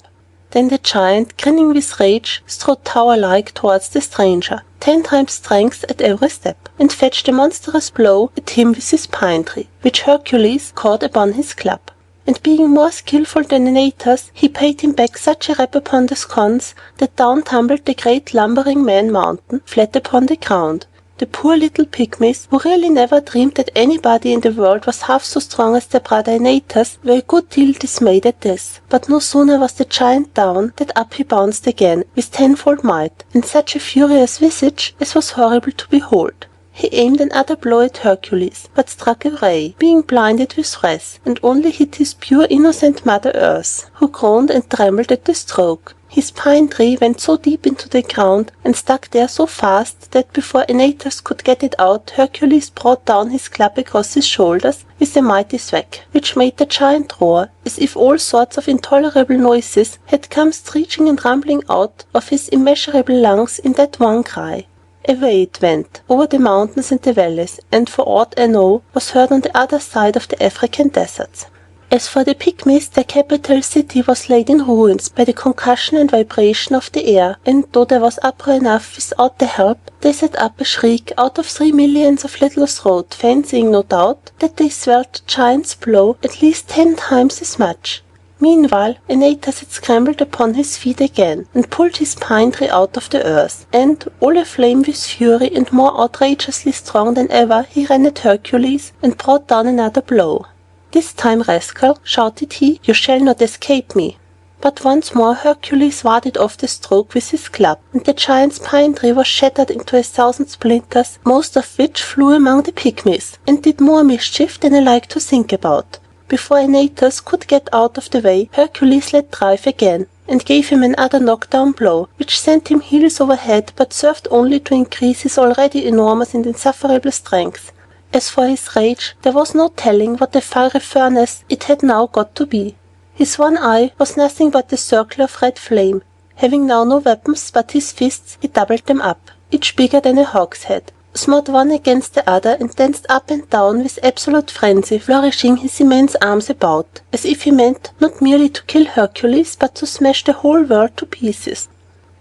Then the giant, grinning with rage, strode tower-like towards the stranger, 10 times strength at every step, and fetched a monstrous blow at him with his pine tree, which Hercules caught upon his club. And being more skilful than Antaeus, he paid him back such a rap upon the sconce that down tumbled the great lumbering man mountain, flat upon the ground. The poor little Pygmies, who really never dreamed that anybody in the world was half so strong as their brother Antaeus, were a good deal dismayed at this. But no sooner was the giant down, than up he bounced again, with tenfold might, and such a furious visage as was horrible to behold. He aimed another blow at Hercules, but struck away, being blinded with wrath, and only hit his pure innocent Mother Earth, who groaned and trembled at the stroke. His pine tree went so deep into the ground, and stuck there so fast, that before Antaeus could get it out, Hercules brought down his club across his shoulders with a mighty thwack, which made the giant roar, as if all sorts of intolerable noises had come screeching and rumbling out of his immeasurable lungs in that one cry. Away it went, over the mountains and the valleys, and for aught I know, was heard on the other side of the African deserts. As for the Pygmies, their capital city was laid in ruins by the concussion and vibration of the air, and though there was uproar enough without the help, they set up a shriek out of 3 millions of little throats, fancying, no doubt, that they swelled the giant's blow at least 10 times as much. Meanwhile, Antaeus had scrambled upon his feet again, and pulled his pine tree out of the earth, and, all aflame with fury and more outrageously strong than ever, he ran at Hercules, and brought down another blow. "This time, rascal," shouted he, "you shall not escape me." But once more Hercules warded off the stroke with his club, and the giant's pine tree was shattered into 1,000 splinters, most of which flew among the Pygmies, and did more mischief than I like to think about. Before Antaeus could get out of the way, Hercules let drive again, and gave him another knockdown blow, which sent him heels over head, but served only to increase his already enormous and insufferable strength. As for his rage, there was no telling what a fiery furnace it had now got to be. His one eye was nothing but a circle of red flame. Having now no weapons but his fists, he doubled them up, each bigger than a hogshead, smote one against the other, and danced up and down with absolute frenzy, flourishing his immense arms about, as if he meant not merely to kill Hercules, but to smash the whole world to pieces.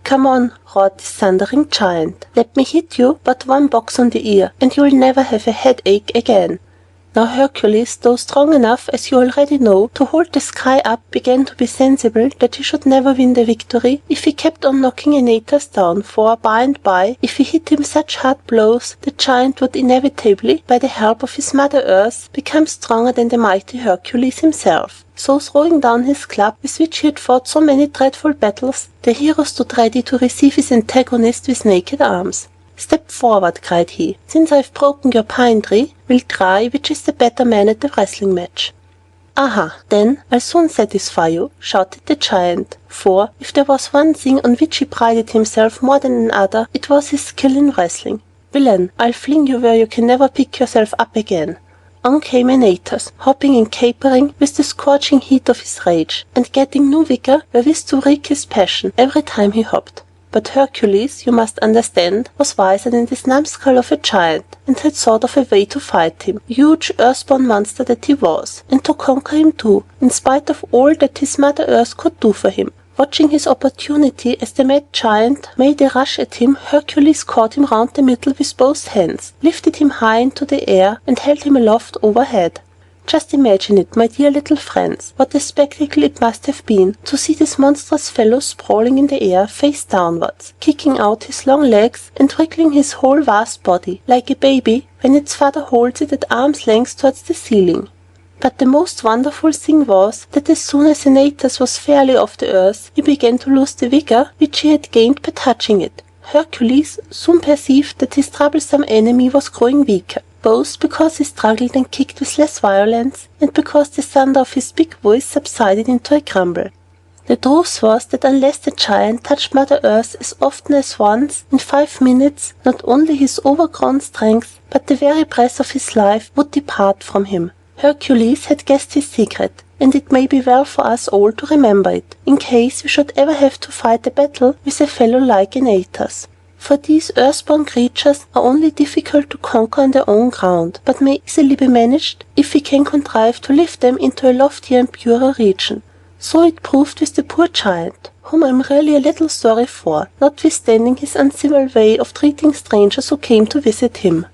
"Come on," roared this thundering giant. "Let me hit you but one box on the ear, and you'll never have a headache again." Now Hercules, though strong enough, as you already know, to hold the sky up, began to be sensible that he should never win the victory if he kept on knocking Antaeus down, for, by and by, if he hit him such hard blows, the giant would inevitably, by the help of his Mother Earth, become stronger than the mighty Hercules himself. So throwing down his club, with which he had fought so many dreadful battles, the hero stood ready to receive his antagonist with naked arms. "Step forward," cried he. "Since I have broken your pine tree, we'll try which is the better man at the wrestling match." "Aha, then I'll soon satisfy you," shouted the giant, for, if there was one thing on which he prided himself more than another, it was his skill in wrestling. "Villain, I'll fling you where you can never pick yourself up again." On came Antaeus, hopping and capering with the scorching heat of his rage, and getting new vigor wherewith to wreak his passion every time he hopped. But Hercules, you must understand, was wiser than this numbskull of a giant, and had thought of a way to fight him, huge earthborn monster that he was, and to conquer him too, in spite of all that his Mother Earth could do for him. Watching his opportunity as the mad giant made a rush at him, Hercules caught him round the middle with both hands, lifted him high into the air, and held him aloft overhead. Just imagine it, my dear little friends, what a spectacle it must have been to see this monstrous fellow sprawling in the air, face downwards, kicking out his long legs and wriggling his whole vast body, like a baby when its father holds it at arm's length towards the ceiling. But the most wonderful thing was, that as soon as Antaeus was fairly off the earth, he began to lose the vigor which he had gained by touching it. Hercules soon perceived that his troublesome enemy was growing weaker, both because he struggled and kicked with less violence, and because the thunder of his big voice subsided into a grumble. The truth was that unless the giant touched Mother Earth as often as once, in 5 minutes, not only his overgrown strength, but the very breath of his life would depart from him. Hercules had guessed his secret, and it may be well for us all to remember it, in case we should ever have to fight a battle with a fellow like Antaeus. For these earthborn creatures are only difficult to conquer on their own ground, but may easily be managed if we can contrive to lift them into a loftier and purer region. So it proved with the poor giant, whom I am really a little sorry for, notwithstanding his uncivil way of treating strangers who came to visit him.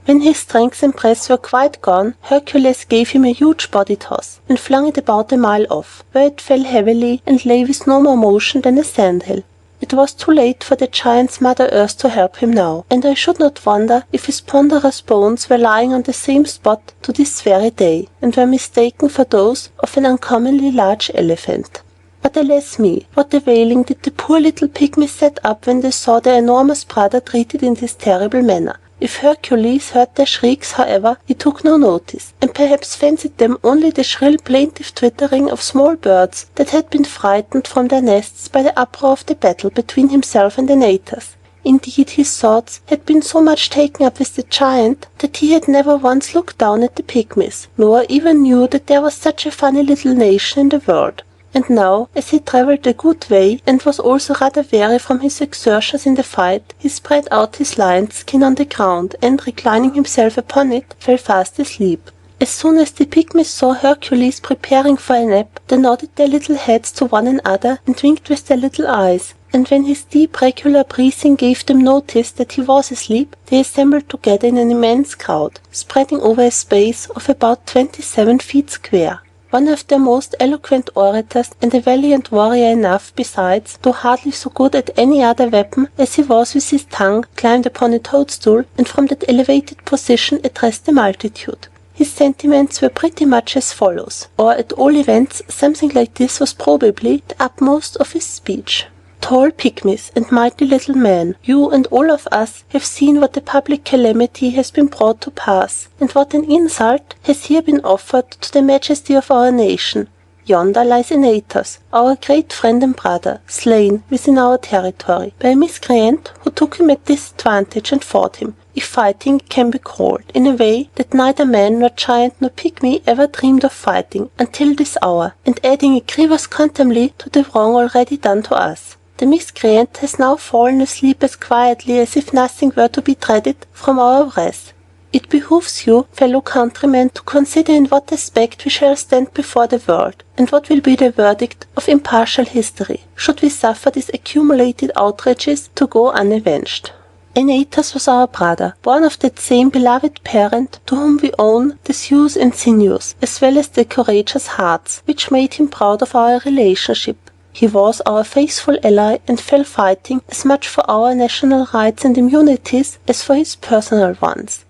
When his strength and breath were quite gone, Hercules gave him a huge body toss, and flung it about a mile off, where it fell heavily, and lay with no more motion than a sandhill. It was too late for the giant's Mother Earth to help him now, and I should not wonder if his ponderous bones were lying on the same spot to this very day, and were mistaken for those of an uncommonly large elephant. But alas me, what a wailing did the poor little pygmies set up when they saw their enormous brother treated in this terrible manner. If Hercules heard their shrieks, however, he took no notice, and perhaps fancied them only the shrill plaintive twittering of small birds that had been frightened from their nests by the uproar of the battle between himself and Antaeus. Indeed, his thoughts had been so much taken up with the giant that he had never once looked down at the pygmies, nor even knew that there was such a funny little nation in the world. And now, as he travelled a good way, and was also rather weary from his exertions in the fight, he spread out his lion's skin on the ground, and, reclining himself upon it, fell fast asleep. As soon as the pygmies saw Hercules preparing for a nap, they nodded their little heads to one another, and winked with their little eyes, and when his deep regular breathing gave them notice that he was asleep, they assembled together in an immense crowd, spreading over a space of about 27 feet square. One of their most eloquent orators, and a valiant warrior enough, besides, though hardly so good at any other weapon as he was with his tongue, climbed upon a toadstool, and from that elevated position addressed the multitude. His sentiments were pretty much as follows, or at all events something like this was probably the utmost of his speech. Tall pygmies and mighty little men, you and all of us have seen what a public calamity has been brought to pass, and what an insult has here been offered to the majesty of our nation. Yonder lies Antaeus, our great friend and brother, slain within our territory by a miscreant who took him at disadvantage and fought him, if fighting can be called, in a way that neither man nor giant nor pygmy ever dreamed of fighting until this hour, and adding a grievous contumely to the wrong already done to us. The miscreant has now fallen asleep as quietly as if nothing were to be dreaded from our wrath. It behooves you, fellow countrymen, to consider in what aspect we shall stand before the world, and what will be the verdict of impartial history, should we suffer these accumulated outrages to go unavenged. Antaeus was our brother, born of that same beloved parent to whom we owe the thews and sinews, as well as the courageous hearts, which made him proud of our relationship. He was our faithful ally, and fell fighting as much for our national rights and immunities as for his personal ones.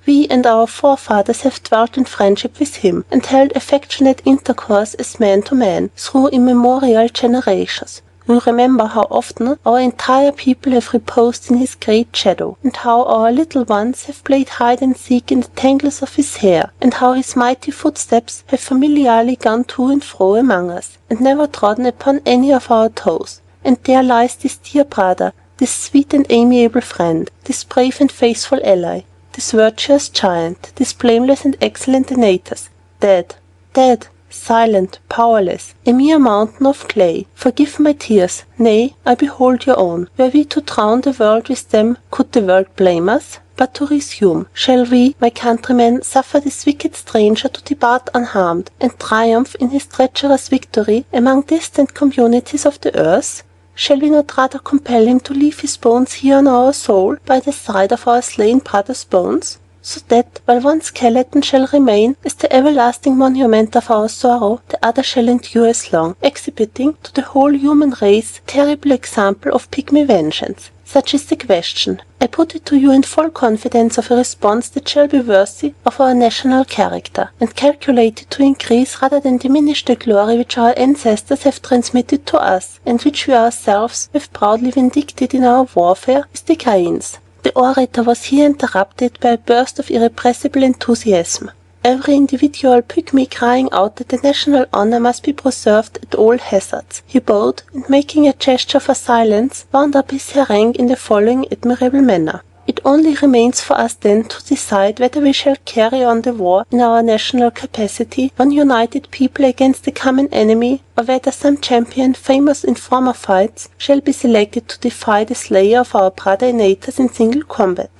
We and our forefathers have dwelt in friendship with him, and held affectionate intercourse as man to man, through immemorial generations. We remember how often our entire people have reposed in his great shadow, and how our little ones have played hide and seek in the tangles of his hair, and how his mighty footsteps have familiarly gone to and fro among us, and never trodden upon any of our toes. And there lies this dear brother, this sweet and amiable friend, this brave and faithful ally, this virtuous giant, this blameless and excellent Antaeus, dead, dead, silent, powerless, a mere mountain of clay. Forgive my tears, nay, I behold your own. Were we to drown the world with them, could the world blame us? But to resume, shall we, my countrymen, suffer this wicked stranger to depart unharmed, and triumph in his treacherous victory among distant communities of the earth? Shall we not rather compel him to leave his bones here on our soil, by the side of our slain brother's bones? So that, while one skeleton shall remain as the everlasting monument of our sorrow, the other shall endure as long, exhibiting to the whole human race a terrible example of pygmy vengeance. Such is the question. I put it to you in full confidence of a response that shall be worthy of our national character, and calculated to increase rather than diminish the glory which our ancestors have transmitted to us, and which we ourselves have proudly vindicated in our warfare with the Caïns. The orator was here interrupted by a burst of irrepressible enthusiasm. Every individual pygmy crying out that the national honor must be preserved at all hazards. He bowed, and making a gesture for silence, wound up his harangue in the following admirable manner. It only remains for us then to decide whether we shall carry on the war in our national capacity, one united people against a common enemy, or whether some champion, famous in former fights, shall be selected to defy the slayer of our brother Antaeus in single combat.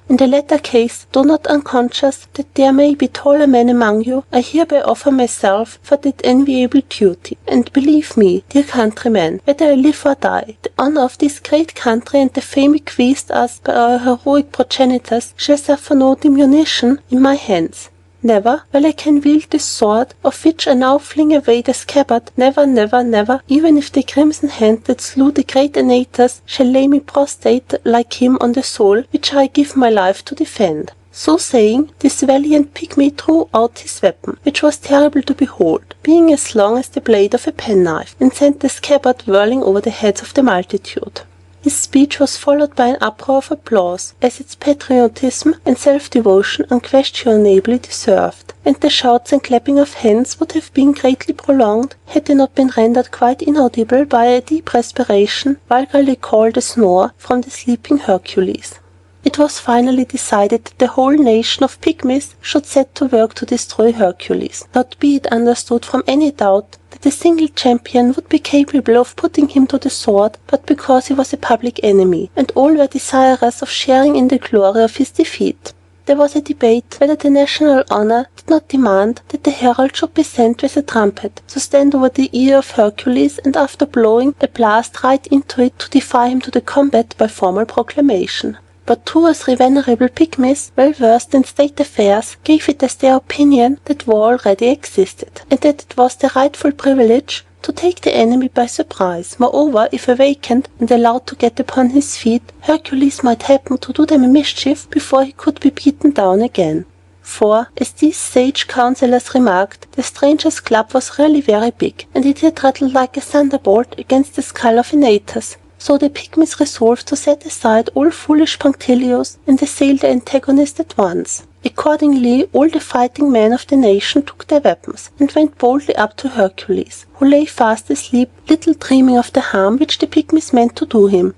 In the latter case, though not unconscious that there may be taller men among you, I hereby offer myself for that enviable duty. And believe me, dear countrymen, whether I live or die, the honor of this great country and the fame bequeathed us by our heroic progenitors shall suffer no diminution in my hands. Never, while I can wield this sword, of which I now fling away the scabbard, never, never, never, even if the crimson hand that slew the great Antaeus shall lay me prostrate like him on the soil which I give my life to defend. So saying, this valiant pygmy drew out his weapon, which was terrible to behold, being as long as the blade of a penknife, and sent the scabbard whirling over the heads of the multitude. His speech was followed by an uproar of applause, as its patriotism and self-devotion unquestionably deserved, and the shouts and clapping of hands would have been greatly prolonged had they not been rendered quite inaudible by a deep respiration, vulgarly called a snore, from the sleeping Hercules. It was finally decided that the whole nation of pygmies should set to work to destroy Hercules, not be it understood from any doubt that a single champion would be capable of putting him to the sword, but because he was a public enemy, and all were desirous of sharing in the glory of his defeat. There was a debate whether the national honor did not demand that the herald should be sent with a trumpet to stand over the ear of Hercules, and after blowing a blast right into it, to defy him to the combat by formal proclamation. But 2 or 3 venerable pygmies, well versed in state affairs, gave it as their opinion that war already existed, and that it was their rightful privilege to take the enemy by surprise. Moreover, if awakened and allowed to get upon his feet, Hercules might happen to do them a mischief before he could be beaten down again. For, as these sage counsellors remarked, the stranger's club was really very big, and it had rattled like a thunderbolt against the skull of Antaeus. So the pygmies resolved to set aside all foolish punctilios and assail the antagonist at once. Accordingly, all the fighting men of the nation took their weapons, and went boldly up to Hercules, who lay fast asleep, little dreaming of the harm which the pygmies meant to do him.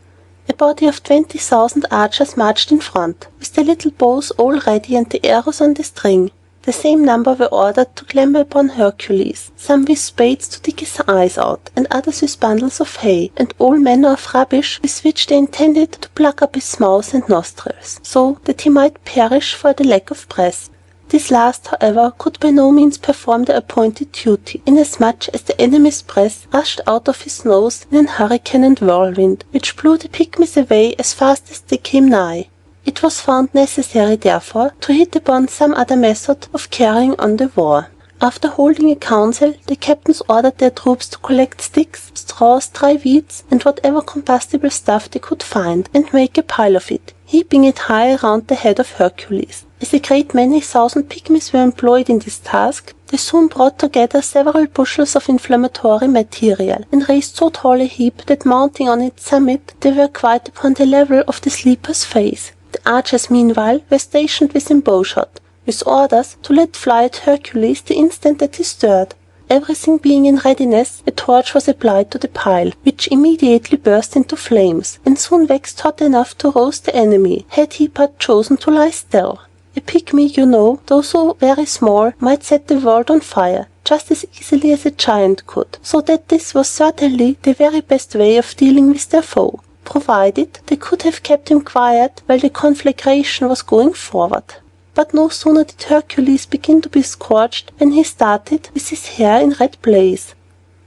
A body of 20,000 archers marched in front, with the little bows all ready and the arrows on the string. The same number were ordered to clamber upon Hercules, some with spades to dig his eyes out, and others with bundles of hay, and all manner of rubbish with which they intended to plug up his mouth and nostrils, so that he might perish for the lack of breath. This last, however, could by no means perform the appointed duty, inasmuch as the enemy's breath rushed out of his nose in an hurricane and whirlwind, which blew the pygmies away as fast as they came nigh. It was found necessary, therefore, to hit upon some other method of carrying on the war. After holding a council, the captains ordered their troops to collect sticks, straws, dry weeds, and whatever combustible stuff they could find, and make a pile of it, heaping it high around the head of Hercules. As a great many thousand pygmies were employed in this task, they soon brought together several bushels of inflammatory material, and raised so tall a heap that mounting on its summit, they were quite upon the level of the sleeper's face. The archers meanwhile were stationed within bowshot, with orders to let fly at Hercules the instant that he stirred. Everything being in readiness, a torch was applied to the pile, which immediately burst into flames, and soon waxed hot enough to roast the enemy, had he but chosen to lie still. A pygmy, you know, though so very small, might set the world on fire, just as easily as a giant could, so that this was certainly the very best way of dealing with their foe, provided they could have kept him quiet while the conflagration was going forward. But no sooner did Hercules begin to be scorched than he started with his hair in red blaze.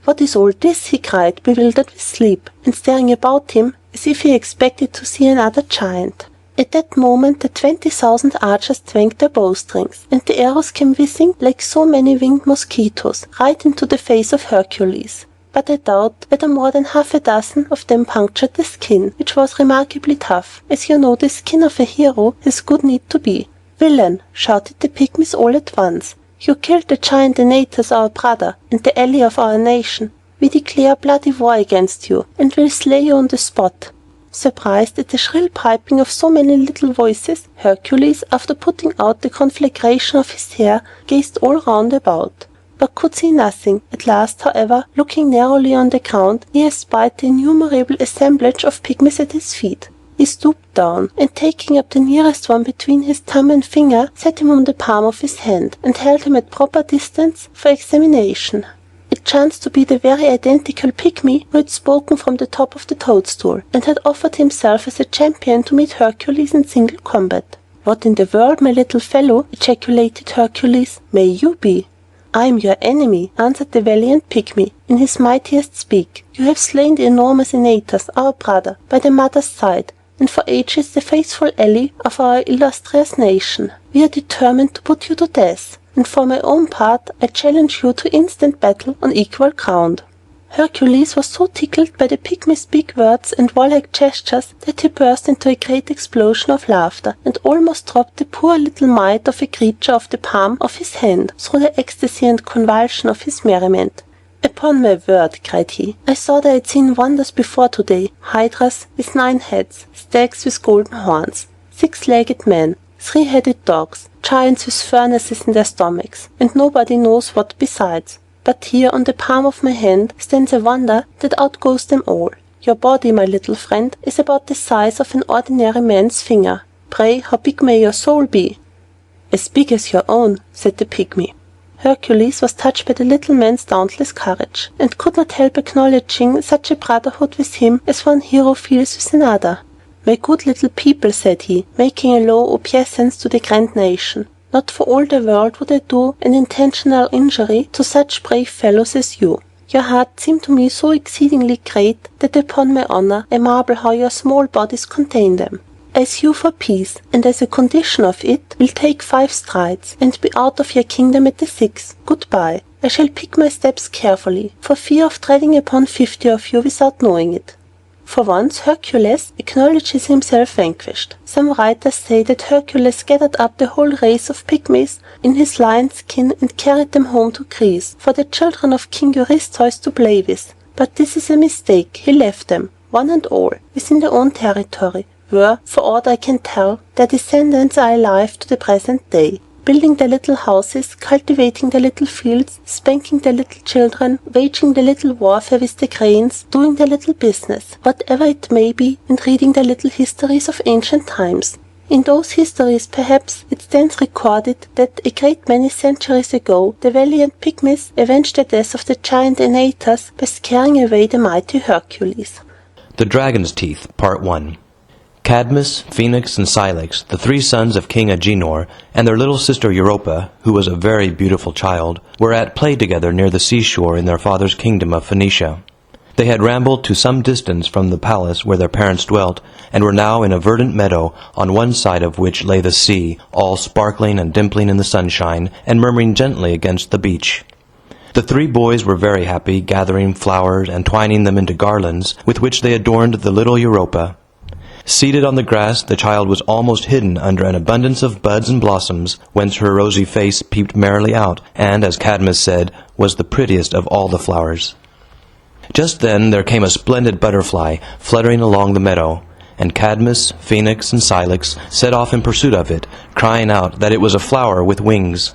"What is all this?" he cried, bewildered with sleep, and staring about him as if he expected to see another giant. At that moment the 20,000 archers twanged their bowstrings, and the arrows came whizzing like so many winged mosquitoes right into the face of Hercules. But I doubt whether more than half a dozen of them punctured the skin, which was remarkably tough, as you know the skin of a hero has good need to be. "Villain!" shouted the pygmies all at once. "You killed the giant Aeneas, our brother, and the ally of our nation. We declare bloody war against you, and will slay you on the spot." Surprised at the shrill piping of so many little voices, Hercules, after putting out the conflagration of his hair, gazed all round about, but could see nothing. At last, however, looking narrowly on the ground, he espied the innumerable assemblage of pygmies at his feet. He stooped down, and taking up the nearest one between his thumb and finger, set him on the palm of his hand, and held him at proper distance for examination. It chanced to be the very identical pygmy who had spoken from the top of the toadstool, and had offered himself as a champion to meet Hercules in single combat. "What in the world, my little fellow," ejaculated Hercules, "may you be?" "I am your enemy," answered the valiant pygmy, in his mightiest speak. "You have slain the enormous Aeneas, our brother, by the mother's side, and for ages the faithful ally of our illustrious nation. We are determined to put you to death, and for my own part I challenge you to instant battle on equal ground." Hercules was so tickled by the pygmy's big words and warlike gestures that he burst into a great explosion of laughter, and almost dropped the poor little mite of a creature off the palm of his hand, through the ecstasy and convulsion of his merriment. "Upon my word," cried he, "I thought I had seen wonders before today, hydras with 9 heads, stags with golden horns, 6-legged men, 3-headed dogs, giants with furnaces in their stomachs, and nobody knows what besides. But here on the palm of my hand stands a wonder that outgoes them all. Your body, my little friend, is about the size of an ordinary man's finger. Pray, how big may your soul be?" "As big as your own," said the pygmy. Hercules was touched by the little man's dauntless courage, and could not help acknowledging such a brotherhood with him as one hero feels with another. "My good little people," said he, making a low obeisance to the grand nation, "not for all the world would I do an intentional injury to such brave fellows as you. Your hearts seem to me so exceedingly great that upon my honor I marvel how your small bodies contain them. I sue for peace, and as a condition of it will take 5 strides, and be out of your kingdom at the 6th. Goodbye. I shall pick my steps carefully, for fear of treading upon 50 of you without knowing it." For once Hercules acknowledges himself vanquished. Some writers say that Hercules gathered up the whole race of pygmies in his lion's skin and carried them home to Greece, for the children of King Eurystheus to play with. But this is a mistake. He left them, one and all, within their own territory, where, for aught I can tell, their descendants are alive to the present day, building their little houses, cultivating their little fields, spanking their little children, waging their little warfare with the cranes, doing their little business, whatever it may be, and reading their little histories of ancient times. In those histories, perhaps, it stands recorded that a great many centuries ago the valiant pygmies avenged the death of the giant Aeneas by scaring away the mighty Hercules. The Dragon's Teeth, Part 1. Cadmus, Phoenix, and Cilix, the 3 sons of King Agenor, and their little sister Europa, who was a very beautiful child, were at play together near the seashore in their father's kingdom of Phoenicia. They had rambled to some distance from the palace where their parents dwelt, and were now in a verdant meadow, on one side of which lay the sea, all sparkling and dimpling in the sunshine, and murmuring gently against the beach. The three boys were very happy, gathering flowers and twining them into garlands, with which they adorned the little Europa. Seated on the grass, the child was almost hidden under an abundance of buds and blossoms, whence her rosy face peeped merrily out, and, as Cadmus said, was the prettiest of all the flowers. Just then there came a splendid butterfly, fluttering along the meadow, and Cadmus, Phoenix, and Cilix set off in pursuit of it, crying out that it was a flower with wings.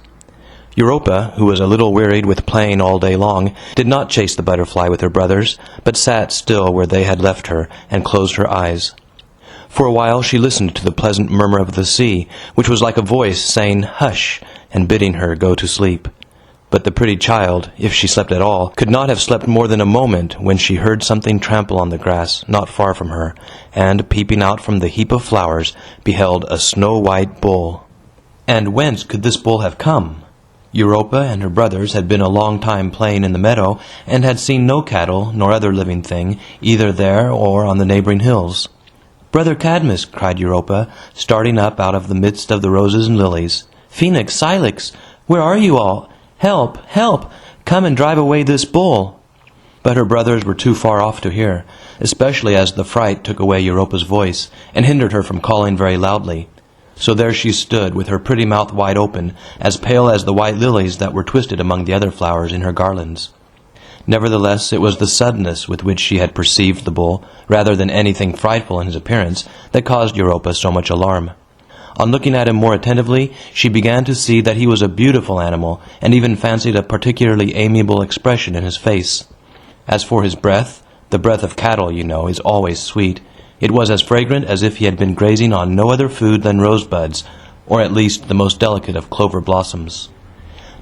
Europa, who was a little wearied with playing all day long, did not chase the butterfly with her brothers, but sat still where they had left her, and closed her eyes. For a while she listened to the pleasant murmur of the sea, which was like a voice saying, "Hush," and bidding her go to sleep. But the pretty child, if she slept at all, could not have slept more than a moment when she heard something trample on the grass not far from her, and, peeping out from the heap of flowers, beheld a snow-white bull. And whence could this bull have come? Europa and her brothers had been a long time playing in the meadow, and had seen no cattle nor other living thing, either there or on the neighboring hills. "Brother Cadmus," cried Europa, starting up out of the midst of the roses and lilies, "Phoenix, Cilix, where are you all? Help, help! Come and drive away this bull!" But her brothers were too far off to hear, especially as the fright took away Europa's voice, and hindered her from calling very loudly. So there she stood, with her pretty mouth wide open, as pale as the white lilies that were twisted among the other flowers in her garlands. Nevertheless, it was the suddenness with which she had perceived the bull, rather than anything frightful in his appearance, that caused Europa so much alarm. On looking at him more attentively, she began to see that he was a beautiful animal, and even fancied a particularly amiable expression in his face. As for his breath, the breath of cattle, you know, is always sweet. It was as fragrant as if he had been grazing on no other food than rosebuds, or at least the most delicate of clover blossoms.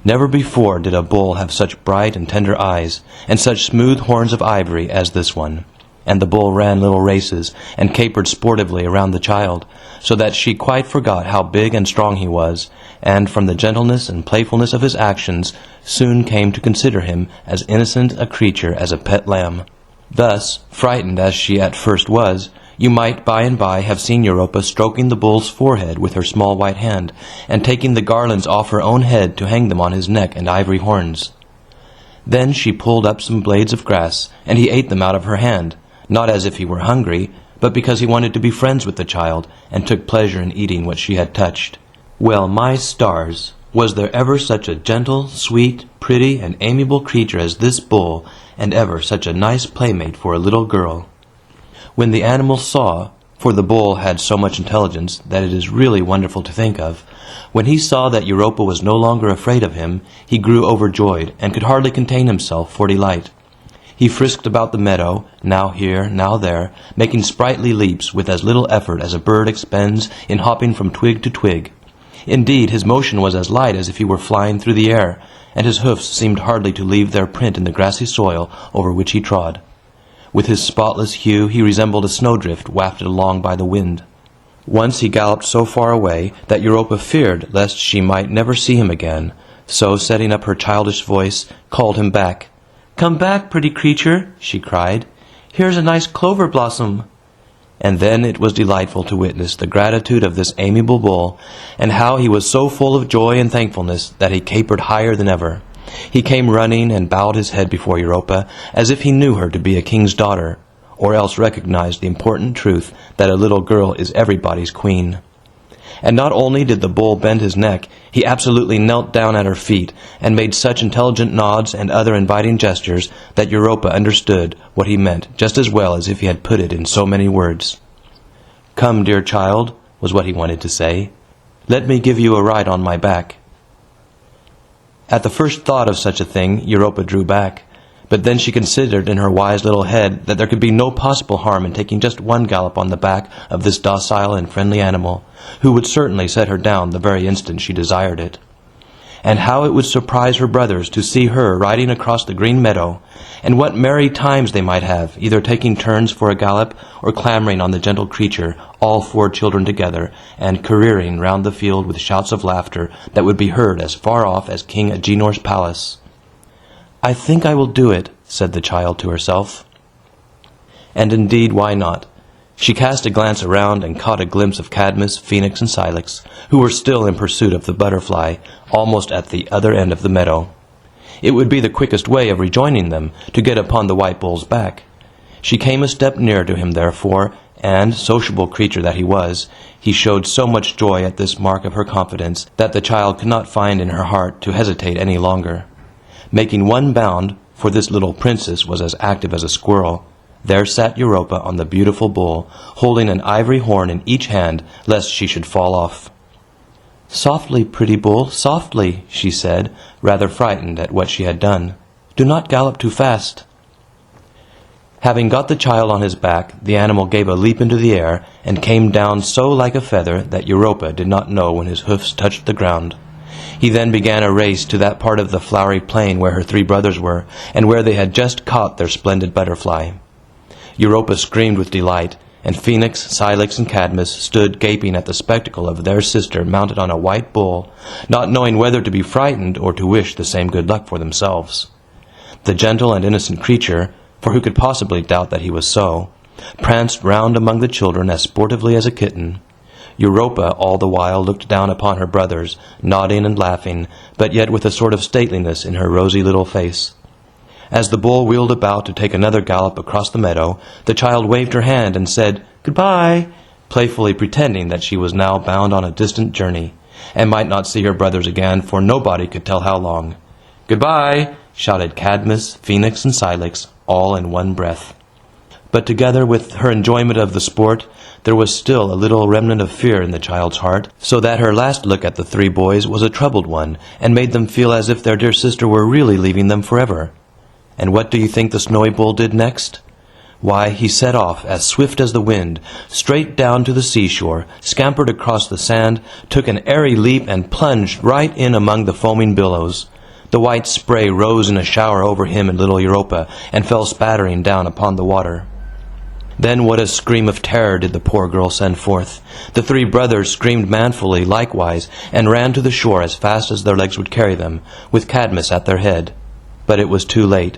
Never before did a bull have such bright and tender eyes, and such smooth horns of ivory as this one. And the bull ran little races, and capered sportively around the child, so that she quite forgot how big and strong he was, and from the gentleness and playfulness of his actions, soon came to consider him as innocent a creature as a pet lamb. Thus, frightened as she at first was, you might by and by have seen Europa stroking the bull's forehead with her small white hand, and taking the garlands off her own head to hang them on his neck and ivory horns. Then she pulled up some blades of grass, and he ate them out of her hand, not as if he were hungry, but because he wanted to be friends with the child, and took pleasure in eating what she had touched. Well, my stars! Was there ever such a gentle, sweet, pretty, and amiable creature as this bull, and ever such a nice playmate for a little girl? When the animal saw, for the bull had so much intelligence that it is really wonderful to think of, when he saw that Europa was no longer afraid of him, he grew overjoyed, and could hardly contain himself for delight. He frisked about the meadow, now here, now there, making sprightly leaps with as little effort as a bird expends in hopping from twig to twig. Indeed, his motion was as light as if he were flying through the air, and his hoofs seemed hardly to leave their print in the grassy soil over which he trod. With his spotless hue he resembled a snowdrift wafted along by the wind. Once he galloped so far away that Europa feared lest she might never see him again, so, setting up her childish voice, called him back. "Come back, pretty creature," she cried. "Here's a nice clover blossom." And then it was delightful to witness the gratitude of this amiable bull, and how he was so full of joy and thankfulness that he capered higher than ever. He came running and bowed his head before Europa, as if he knew her to be a king's daughter, or else recognized the important truth that a little girl is everybody's queen. And not only did the bull bend his neck, he absolutely knelt down at her feet, and made such intelligent nods and other inviting gestures that Europa understood what he meant just as well as if he had put it in so many words. "Come, dear child," was what he wanted to say. "Let me give you a ride on my back." At the first thought of such a thing, Europa drew back. But then she considered in her wise little head that there could be no possible harm in taking just one gallop on the back of this docile and friendly animal, who would certainly set her down the very instant she desired it. And how it would surprise her brothers to see her riding across the green meadow, and what merry times they might have, either taking turns for a gallop, or clambering on the gentle creature, all four children together, and careering round the field with shouts of laughter that would be heard as far off as King Agenor's palace. "I think I will do it," said the child to herself. And indeed, why not? She cast a glance around and caught a glimpse of Cadmus, Phoenix, and Cilix, who were still in pursuit of the butterfly, almost at the other end of the meadow. It would be the quickest way of rejoining them, to get upon the white bull's back. She came a step nearer to him, therefore, and, sociable creature that he was, he showed so much joy at this mark of her confidence that the child could not find in her heart to hesitate any longer. Making one bound, for this little princess was as active as a squirrel, there sat Europa on the beautiful bull, holding an ivory horn in each hand, lest she should fall off. "Softly, pretty bull, softly," she said, rather frightened at what she had done. "Do not gallop too fast." Having got the child on his back, the animal gave a leap into the air, and came down so like a feather that Europa did not know when his hoofs touched the ground. He then began a race to that part of the flowery plain where her three brothers were, and where they had just caught their splendid butterfly. Europa screamed with delight, and Phoenix, Cilix, and Cadmus stood gaping at the spectacle of their sister mounted on a white bull, not knowing whether to be frightened or to wish the same good luck for themselves. The gentle and innocent creature, for who could possibly doubt that he was so, pranced round among the children as sportively as a kitten. Europa all the while looked down upon her brothers, nodding and laughing, but yet with a sort of stateliness in her rosy little face. As the bull wheeled about to take another gallop across the meadow, the child waved her hand and said, "Goodbye," playfully pretending that she was now bound on a distant journey, and might not see her brothers again for nobody could tell how long. "Goodbye," shouted Cadmus, Phoenix, and Cilix, all in one breath. But together with her enjoyment of the sport, there was still a little remnant of fear in the child's heart, so that her last look at the three boys was a troubled one, and made them feel as if their dear sister were really leaving them forever. And what do you think the snowy bull did next? Why, he set off, as swift as the wind, straight down to the seashore, scampered across the sand, took an airy leap, and plunged right in among the foaming billows. The white spray rose in a shower over him and little Europa, and fell spattering down upon the water. Then what a scream of terror did the poor girl send forth! The three brothers screamed manfully likewise, and ran to the shore as fast as their legs would carry them, with Cadmus at their head. But it was too late.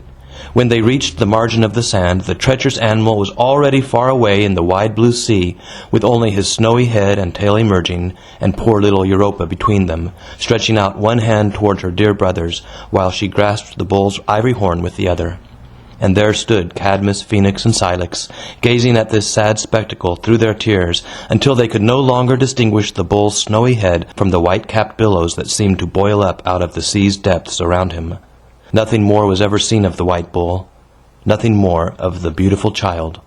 When they reached the margin of the sand, the treacherous animal was already far away in the wide blue sea, with only his snowy head and tail emerging, and poor little Europa between them, stretching out one hand toward her dear brothers, while she grasped the bull's ivory horn with the other. And there stood Cadmus, Phoenix, and Cilix, gazing at this sad spectacle through their tears, until they could no longer distinguish the bull's snowy head from the white-capped billows that seemed to boil up out of the sea's depths around him. Nothing more was ever seen of the white bull, nothing more of the beautiful child.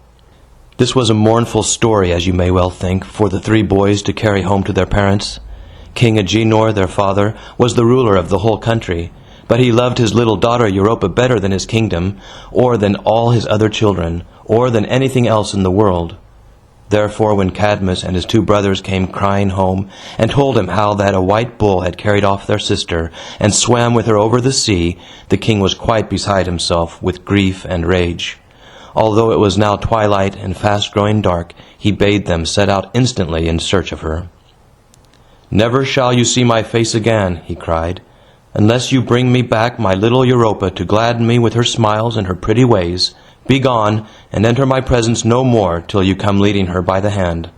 This was a mournful story, as you may well think, for the three boys to carry home to their parents. King Agenor, their father, was the ruler of the whole country, but he loved his little daughter Europa better than his kingdom, or than all his other children, or than anything else in the world. Therefore, when Cadmus and his two brothers came crying home, and told him how that a white bull had carried off their sister, and swam with her over the sea, the king was quite beside himself with grief and rage. Although it was now twilight and fast growing dark, he bade them set out instantly in search of her. "Never shall you see my face again," he cried, "unless you bring me back my little Europa to gladden me with her smiles and her pretty ways. Be gone, and enter my presence no more till you come leading her by the hand."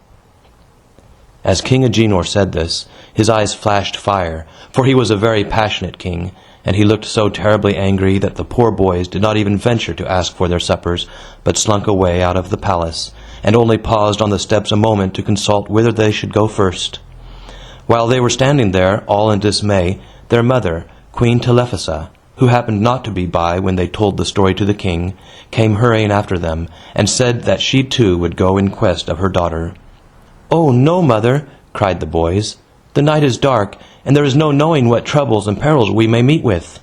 As King Agenor said this, his eyes flashed fire, for he was a very passionate king, and he looked so terribly angry that the poor boys did not even venture to ask for their suppers, but slunk away out of the palace, and only paused on the steps a moment to consult whither they should go first. While they were standing there, all in dismay, their mother, Queen Telephassa, who happened not to be by when they told the story to the king, came hurrying after them, and said that she too would go in quest of her daughter. "Oh, no, mother!" cried the boys. "The night is dark, and there is no knowing what troubles and perils we may meet with."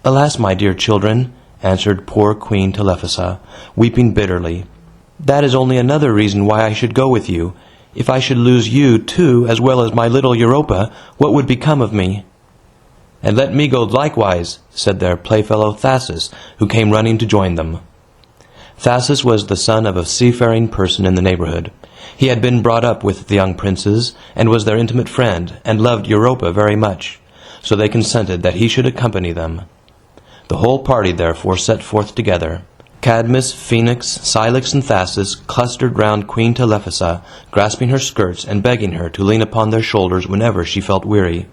"Alas, my dear children," answered poor Queen Telephassa, weeping bitterly, "that is only another reason why I should go with you. If I should lose you, too, as well as my little Europa, what would become of me?" "And let me go likewise," said their playfellow Thasus, who came running to join them. Thasus was the son of a seafaring person in the neighborhood. He had been brought up with the young princes, and was their intimate friend, and loved Europa very much, so they consented that he should accompany them. The whole party therefore set forth together. Cadmus, Phoenix, Cilix, and Thasus clustered round Queen Telephassa, grasping her skirts and begging her to lean upon their shoulders whenever she felt weary.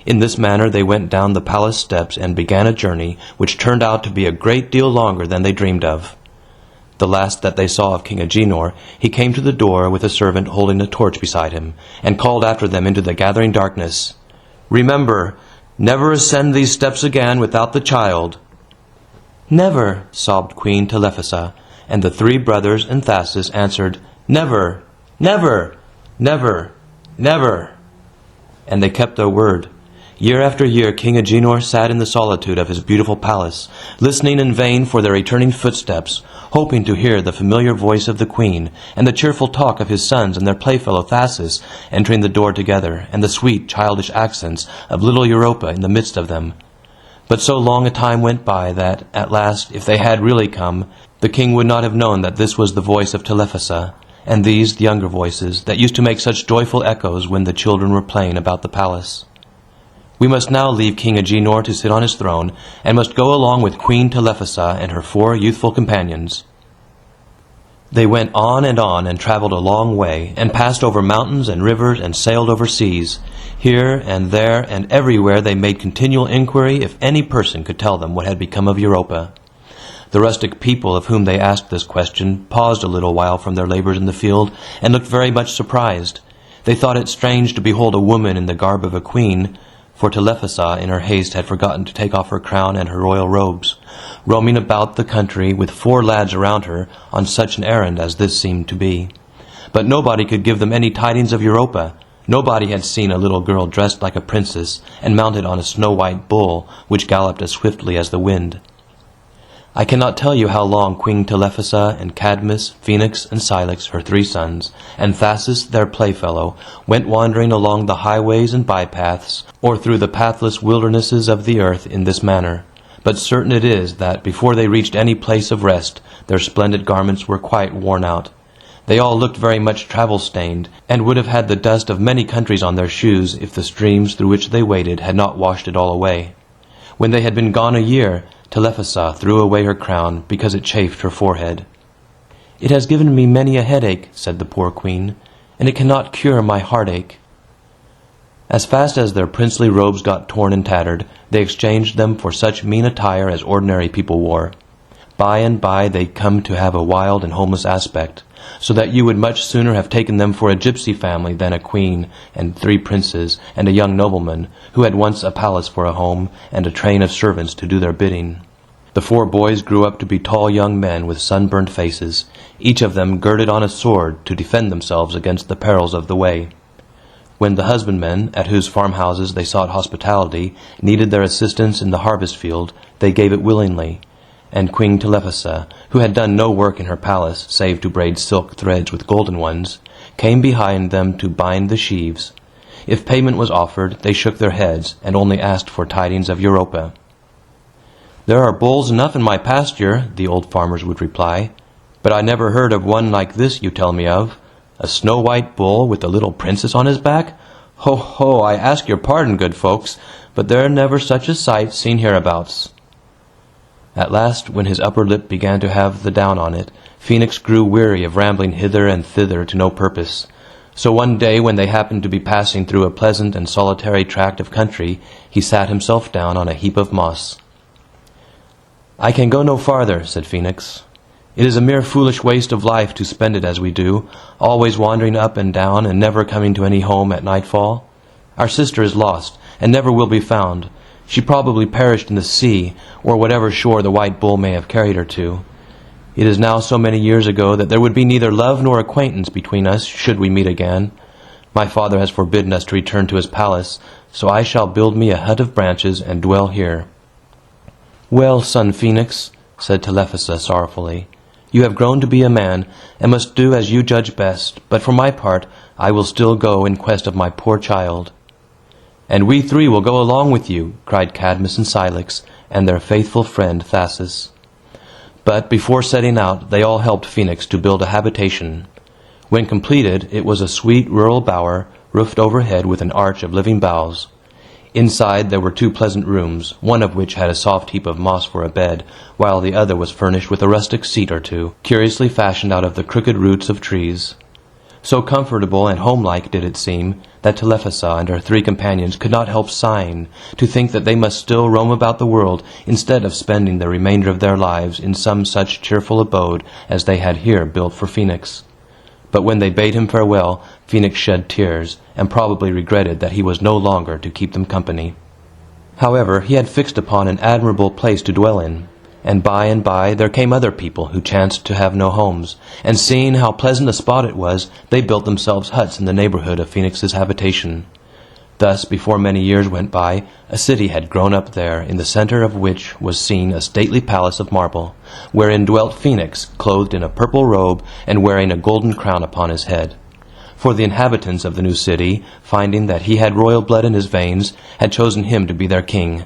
In this manner they went down the palace steps and began a journey which turned out to be a great deal longer than they dreamed of. The last that they saw of King Agenor, he came to the door with a servant holding a torch beside him, and called after them into the gathering darkness, "Remember, never ascend these steps again without the child." "Never," sobbed Queen Telephassa, and the three brothers and Thasus answered, "Never, never, never, never." And they kept their word. Year after year King Agenor sat in the solitude of his beautiful palace, listening in vain for their returning footsteps, hoping to hear the familiar voice of the queen, and the cheerful talk of his sons and their playfellow Thasus entering the door together, and the sweet childish accents of little Europa in the midst of them. But so long a time went by that, at last, if they had really come, the king would not have known that this was the voice of Telephassa, and these the younger voices that used to make such joyful echoes when the children were playing about the palace. We must now leave King Agenor to sit on his throne, and must go along with Queen Telephassa and her 4 youthful companions. They went on and traveled a long way, and passed over mountains and rivers, and sailed over seas. Here and there and everywhere they made continual inquiry if any person could tell them what had become of Europa. The rustic people of whom they asked this question paused a little while from their labors in the field, and looked very much surprised. They thought it strange to behold a woman in the garb of a queen, for Telephassa in her haste had forgotten to take off her crown and her royal robes, roaming about the country with 4 lads around her on such an errand as this seemed to be. But nobody could give them any tidings of Europa. Nobody had seen a little girl dressed like a princess and mounted on a snow-white bull which galloped as swiftly as the wind. I cannot tell you how long Queen Telephassa and Cadmus, Phoenix, and Cilix, her 3 sons, and Thasus, their playfellow, went wandering along the highways and bypaths, or through the pathless wildernesses of the earth in this manner. But certain it is that before they reached any place of rest, their splendid garments were quite worn out. They all looked very much travel-stained, and would have had the dust of many countries on their shoes if the streams through which they waded had not washed it all away. When they had been gone a year, Telephassa threw away her crown because it chafed her forehead. "It has given me many a headache," said the poor queen, "and it cannot cure my heartache." As fast as their princely robes got torn and tattered, they exchanged them for such mean attire as ordinary people wore. By and by they come to have a wild and homeless aspect, so that you would much sooner have taken them for a gypsy family than a queen and 3 princes and a young nobleman, who had once a palace for a home and a train of servants to do their bidding. The 4 boys grew up to be tall young men with sunburnt faces, each of them girded on a sword to defend themselves against the perils of the way. When the husbandmen, at whose farmhouses they sought hospitality, needed their assistance in the harvest field, they gave it willingly, and Queen Telephassa, who had done no work in her palace save to braid silk threads with golden ones, came behind them to bind the sheaves. If payment was offered, they shook their heads, and only asked for tidings of Europa. "There are bulls enough in my pasture," the old farmers would reply, "but I never heard of one like this you tell me of. A snow-white bull with a little princess on his back? Ho, ho, I ask your pardon, good folks, but there never such a sight seen hereabouts." At last, when his upper lip began to have the down on it, Phoenix grew weary of rambling hither and thither to no purpose. So one day, when they happened to be passing through a pleasant and solitary tract of country, he sat himself down on a heap of moss. "I can go no farther," said Phoenix. "It is a mere foolish waste of life to spend it as we do, always wandering up and down and never coming to any home at nightfall. Our sister is lost, and never will be found. She probably perished in the sea, or whatever shore the white bull may have carried her to. It is now so many years ago that there would be neither love nor acquaintance between us should we meet again. My father has forbidden us to return to his palace, so I shall build me a hut of branches and dwell here." "Well, son Phoenix," said Telephassa sorrowfully, "you have grown to be a man, and must do as you judge best, but for my part I will still go in quest of my poor child." "And we 3 will go along with you," cried Cadmus and Cilix, and their faithful friend Thasus. But before setting out, they all helped Phoenix to build a habitation. When completed, it was a sweet rural bower, roofed overhead with an arch of living boughs. Inside there were 2 pleasant rooms, one of which had a soft heap of moss for a bed, while the other was furnished with a rustic seat or two, curiously fashioned out of the crooked roots of trees. So comfortable and homelike did it seem, that Telephassa and her 3 companions could not help sighing, to think that they must still roam about the world, instead of spending the remainder of their lives in some such cheerful abode as they had here built for Phoenix. But when they bade him farewell, Phoenix shed tears, and probably regretted that he was no longer to keep them company. However, he had fixed upon an admirable place to dwell in, and by there came other people who chanced to have no homes, and seeing how pleasant a spot it was, they built themselves huts in the neighborhood of Phoenix's habitation. Thus, before many years went by, a city had grown up there, in the center of which was seen a stately palace of marble, wherein dwelt Phoenix, clothed in a purple robe, and wearing a golden crown upon his head. For the inhabitants of the new city, finding that he had royal blood in his veins, had chosen him to be their king.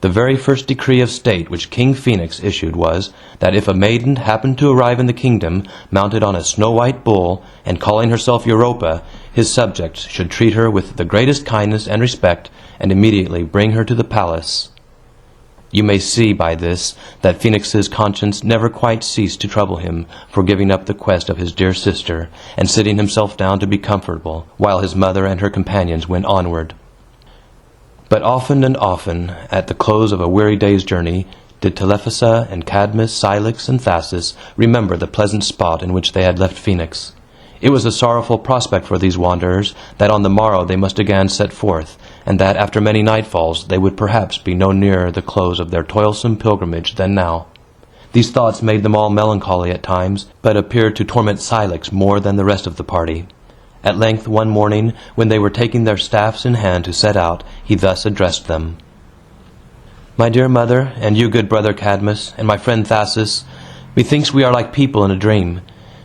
The very first decree of state which King Phoenix issued was, that if a maiden happened to arrive in the kingdom, mounted on a snow-white bull, and calling herself Europa, his subjects should treat her with the greatest kindness and respect, and immediately bring her to the palace. You may see by this that Phoenix's conscience never quite ceased to trouble him for giving up the quest of his dear sister, and sitting himself down to be comfortable, while his mother and her companions went onward. But often and often, at the close of a weary day's journey, did Telephassa and Cadmus, Cilix, and Thasus remember the pleasant spot in which they had left Phoenix. It was a sorrowful prospect for these wanderers, that on the morrow they must again set forth, and that after many nightfalls they would perhaps be no nearer the close of their toilsome pilgrimage than now. These thoughts made them all melancholy at times, but appeared to torment Cilix more than the rest of the party. At length, one morning, when they were taking their staffs in hand to set out, he thus addressed them. My dear mother, and you, good brother Cadmus, and my friend Thasus, methinks we are like people in a dream.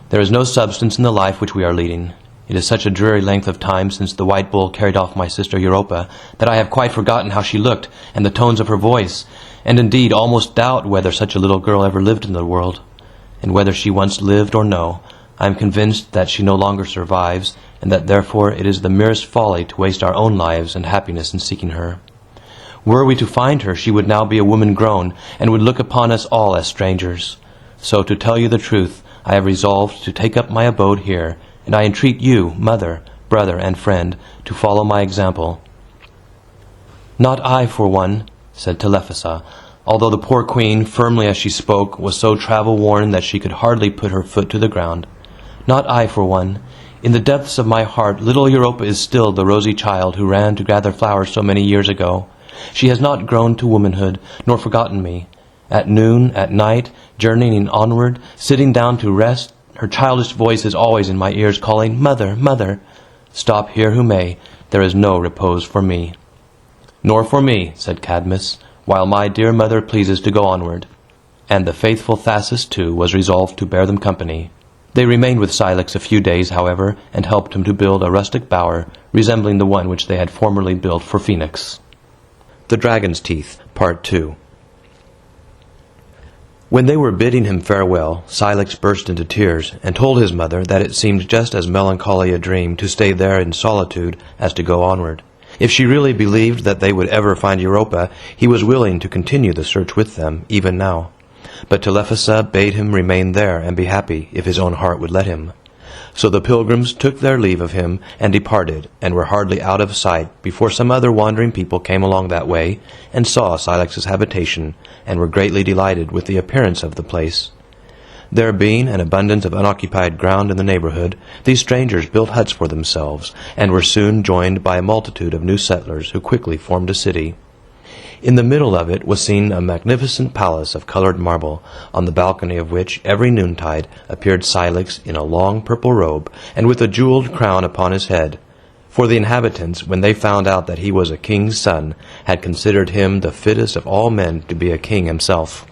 There is no substance in the life which we are leading. It is such a dreary length of time since the white bull carried off my sister Europa, that I have quite forgotten how she looked, and the tones of her voice, and indeed almost doubt whether such a little girl ever lived in the world. And whether she once lived or no, I am convinced that she no longer survives, and that therefore it is the merest folly to waste our own lives and happiness in seeking her. Were we to find her, she would now be a woman grown, and would look upon us all as strangers. So, to tell you the truth, I have resolved to take up my abode here, and I entreat you, mother, brother, and friend, to follow my example. Not I, for one, said Telephassa, although the poor queen, firmly as she spoke, was so travel-worn that she could hardly put her foot to the ground. Not I, for one. In the depths of my heart, little Europa is still the rosy child who ran to gather flowers so many years ago. She has not grown to womanhood, nor forgotten me. At noon, at night, journeying onward, sitting down to rest, her childish voice is always in my ears, calling, Mother, mother. Stop here who may, there is no repose for me. Nor for me, said Cadmus, while my dear mother pleases to go onward. And the faithful Thasus, too, was resolved to bear them company. They remained with Cilix a few days, however, and helped him to build a rustic bower, resembling the one which they had formerly built for Phoenix. The Dragon's Teeth, Part 2. When they were bidding him farewell, Cilix burst into tears, and told his mother that it seemed just as melancholy a dream to stay there in solitude as to go onward. If she really believed that they would ever find Europa, he was willing to continue the search with them, even now. But Telephassa bade him remain there and be happy, if his own heart would let him. So the pilgrims took their leave of him and departed, and were hardly out of sight before some other wandering people came along that way, and saw Cilix's habitation, and were greatly delighted with the appearance of the place. There being an abundance of unoccupied ground in the neighborhood, these strangers built huts for themselves, and were soon joined by a multitude of new settlers who quickly formed a city. In the middle of it was seen a magnificent palace of colored marble, on the balcony of which every noontide appeared Cilix in a long purple robe, and with a jeweled crown upon his head. For the inhabitants, when they found out that he was a king's son, had considered him the fittest of all men to be a king himself.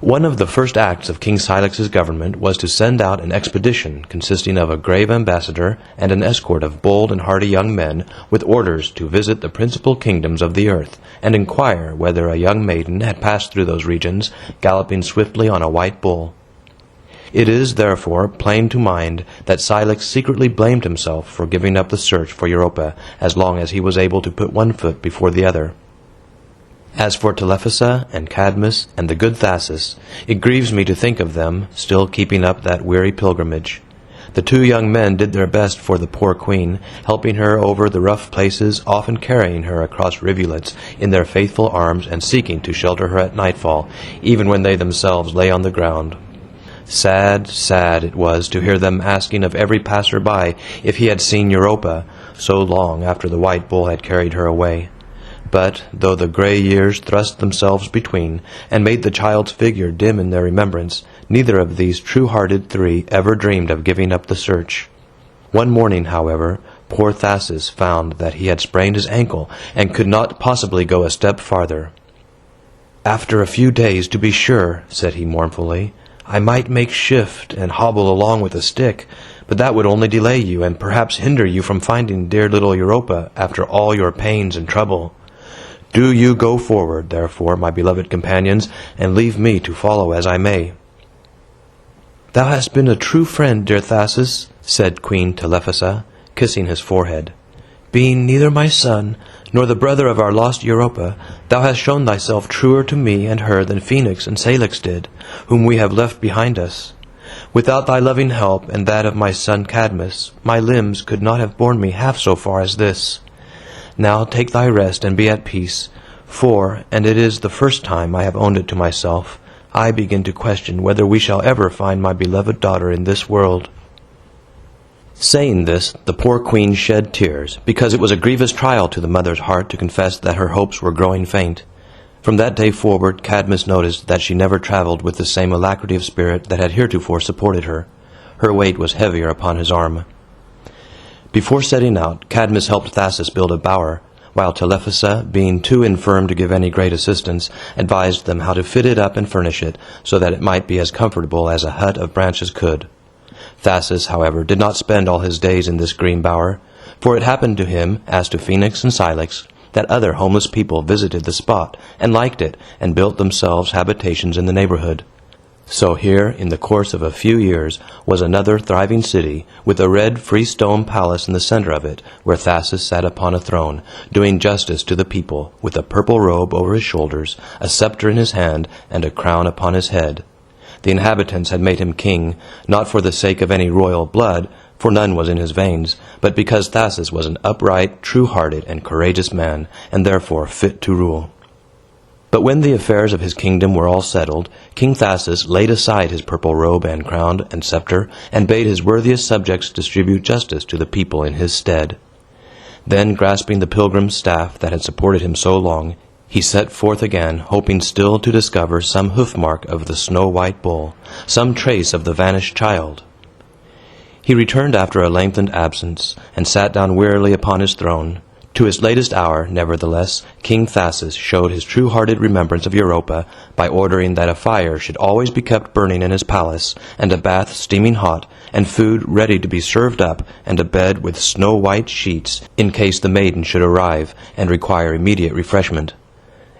One of the first acts of King Cilix's government was to send out an expedition consisting of a grave ambassador and an escort of bold and hardy young men, with orders to visit the principal kingdoms of the earth, and inquire whether a young maiden had passed through those regions, galloping swiftly on a white bull. It is, therefore, plain to mind that Cilix secretly blamed himself for giving up the search for Europa as long as he was able to put one foot before the other. As for Telephassa and Cadmus and the good Thasus, it grieves me to think of them still keeping up that weary pilgrimage. The two young men did their best for the poor queen, helping her over the rough places, often carrying her across rivulets in their faithful arms and seeking to shelter her at nightfall, even when they themselves lay on the ground. Sad, sad it was to hear them asking of every passer-by if he had seen Europa, so long after the white bull had carried her away. But, though the grey years thrust themselves between, and made the child's figure dim in their remembrance, neither of these true-hearted three ever dreamed of giving up the search. One morning, however, poor Thasus found that he had sprained his ankle, and could not possibly go a step farther. "After a few days, to be sure," said he mournfully, "I might make shift and hobble along with a stick, but that would only delay you, and perhaps hinder you from finding dear little Europa after all your pains and trouble. Do you go forward, therefore, my beloved companions, and leave me to follow as I may." "Thou hast been a true friend, dear Thasus," said Queen Telephassa, kissing his forehead. "Being neither my son, nor the brother of our lost Europa, thou hast shown thyself truer to me and her than Phoenix and Salix did, whom we have left behind us. Without thy loving help and that of my son Cadmus, my limbs could not have borne me half so far as this. Now take thy rest and be at peace, for, and it is the first time I have owned it to myself, I begin to question whether we shall ever find my beloved daughter in this world." Saying this, the poor queen shed tears, because it was a grievous trial to the mother's heart to confess that her hopes were growing faint. From that day forward, Cadmus noticed that she never traveled with the same alacrity of spirit that had heretofore supported her. Her weight was heavier upon his arm. Before setting out, Cadmus helped Thasus build a bower, while Telephassa, being too infirm to give any great assistance, advised them how to fit it up and furnish it, so that it might be as comfortable as a hut of branches could. Thasus, however, did not spend all his days in this green bower, for it happened to him, as to Phoenix and Cilix, that other homeless people visited the spot, and liked it, and built themselves habitations in the neighborhood. So here, in the course of a few years, was another thriving city, with a red freestone palace in the center of it, where Thasus sat upon a throne, doing justice to the people, with a purple robe over his shoulders, a scepter in his hand, and a crown upon his head. The inhabitants had made him king, not for the sake of any royal blood, for none was in his veins, but because Thasus was an upright, true-hearted, and courageous man, and therefore fit to rule. But when the affairs of his kingdom were all settled, King Thasus laid aside his purple robe and crown and scepter, and bade his worthiest subjects distribute justice to the people in his stead. Then, grasping the pilgrim's staff that had supported him so long, he set forth again, hoping still to discover some hoof-mark of the snow-white bull, some trace of the vanished child. He returned after a lengthened absence, and sat down wearily upon his throne. To his latest hour, nevertheless, King Thasus showed his true-hearted remembrance of Europa by ordering that a fire should always be kept burning in his palace, and a bath steaming hot, and food ready to be served up, and a bed with snow-white sheets, in case the maiden should arrive and require immediate refreshment.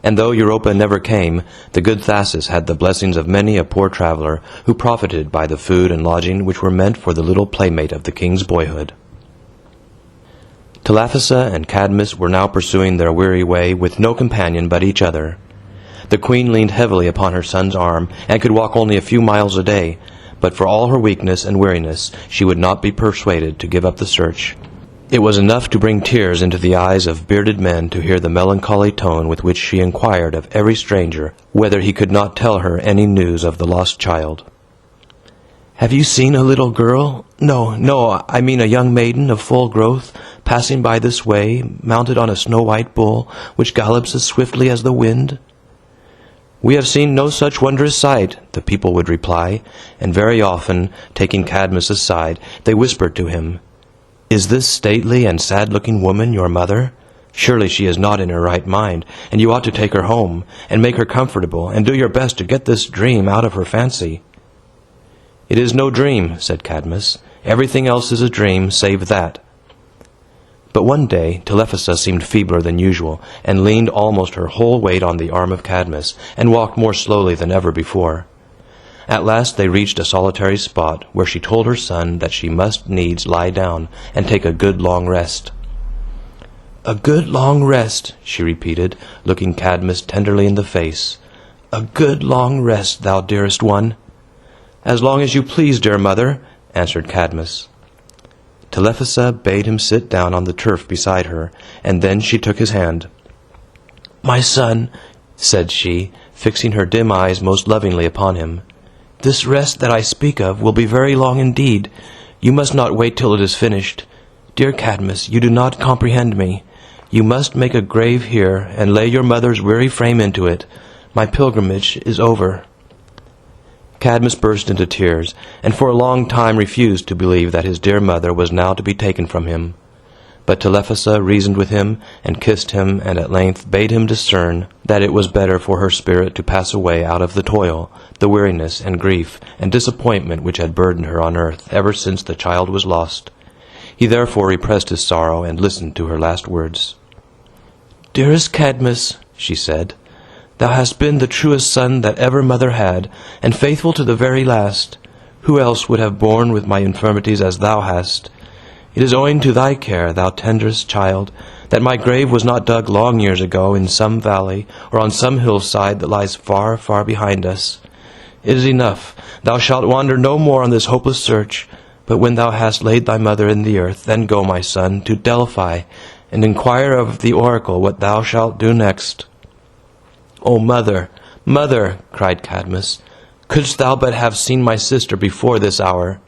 And though Europa never came, the good Thasus had the blessings of many a poor traveler, who profited by the food and lodging which were meant for the little playmate of the king's boyhood. Telephassa and Cadmus were now pursuing their weary way with no companion but each other. The queen leaned heavily upon her son's arm, and could walk only a few miles a day, but for all her weakness and weariness she would not be persuaded to give up the search. It was enough to bring tears into the eyes of bearded men to hear the melancholy tone with which she inquired of every stranger whether he could not tell her any news of the lost child. "Have you seen a little girl? No, I mean a young maiden of full growth, passing by this way, mounted on a snow-white bull, which gallops as swiftly as the wind?" "We have seen no such wondrous sight," the people would reply, and very often, taking Cadmus aside, they whispered to him, "Is this stately and sad-looking woman your mother? Surely she is not in her right mind, and you ought to take her home, and make her comfortable, and do your best to get this dream out of her fancy." "It is no dream," said Cadmus. "Everything else is a dream, save that." But one day Telephassa seemed feebler than usual, and leaned almost her whole weight on the arm of Cadmus, and walked more slowly than ever before. At last they reached a solitary spot, where she told her son that she must needs lie down and take a good long rest. "A good long rest," she repeated, looking Cadmus tenderly in the face. "A good long rest, thou dearest one." "As long as you please, dear mother," answered Cadmus. Telephassa bade him sit down on the turf beside her, and then she took his hand. "My son," said she, fixing her dim eyes most lovingly upon him, "this rest that I speak of will be very long indeed. You must not wait till it is finished. Dear Cadmus, you do not comprehend me. You must make a grave here, and lay your mother's weary frame into it. My pilgrimage is over." Cadmus burst into tears, and for a long time refused to believe that his dear mother was now to be taken from him. But Telephassa reasoned with him, and kissed him, and at length bade him discern that it was better for her spirit to pass away out of the toil, the weariness, and grief, and disappointment which had burdened her on earth ever since the child was lost. He therefore repressed his sorrow, and listened to her last words. "Dearest Cadmus," she said, "thou hast been the truest son that ever mother had, and faithful to the very last. Who else would have borne with my infirmities as thou hast? It is owing to thy care, thou tenderest child, that my grave was not dug long years ago in some valley, or on some hillside that lies far, far behind us. It is enough. Thou shalt wander no more on this hopeless search, but when thou hast laid thy mother in the earth, then go, my son, to Delphi, and inquire of the oracle what thou shalt do next." "O mother, mother," cried Cadmus, "couldst thou but have seen my sister before this hour!"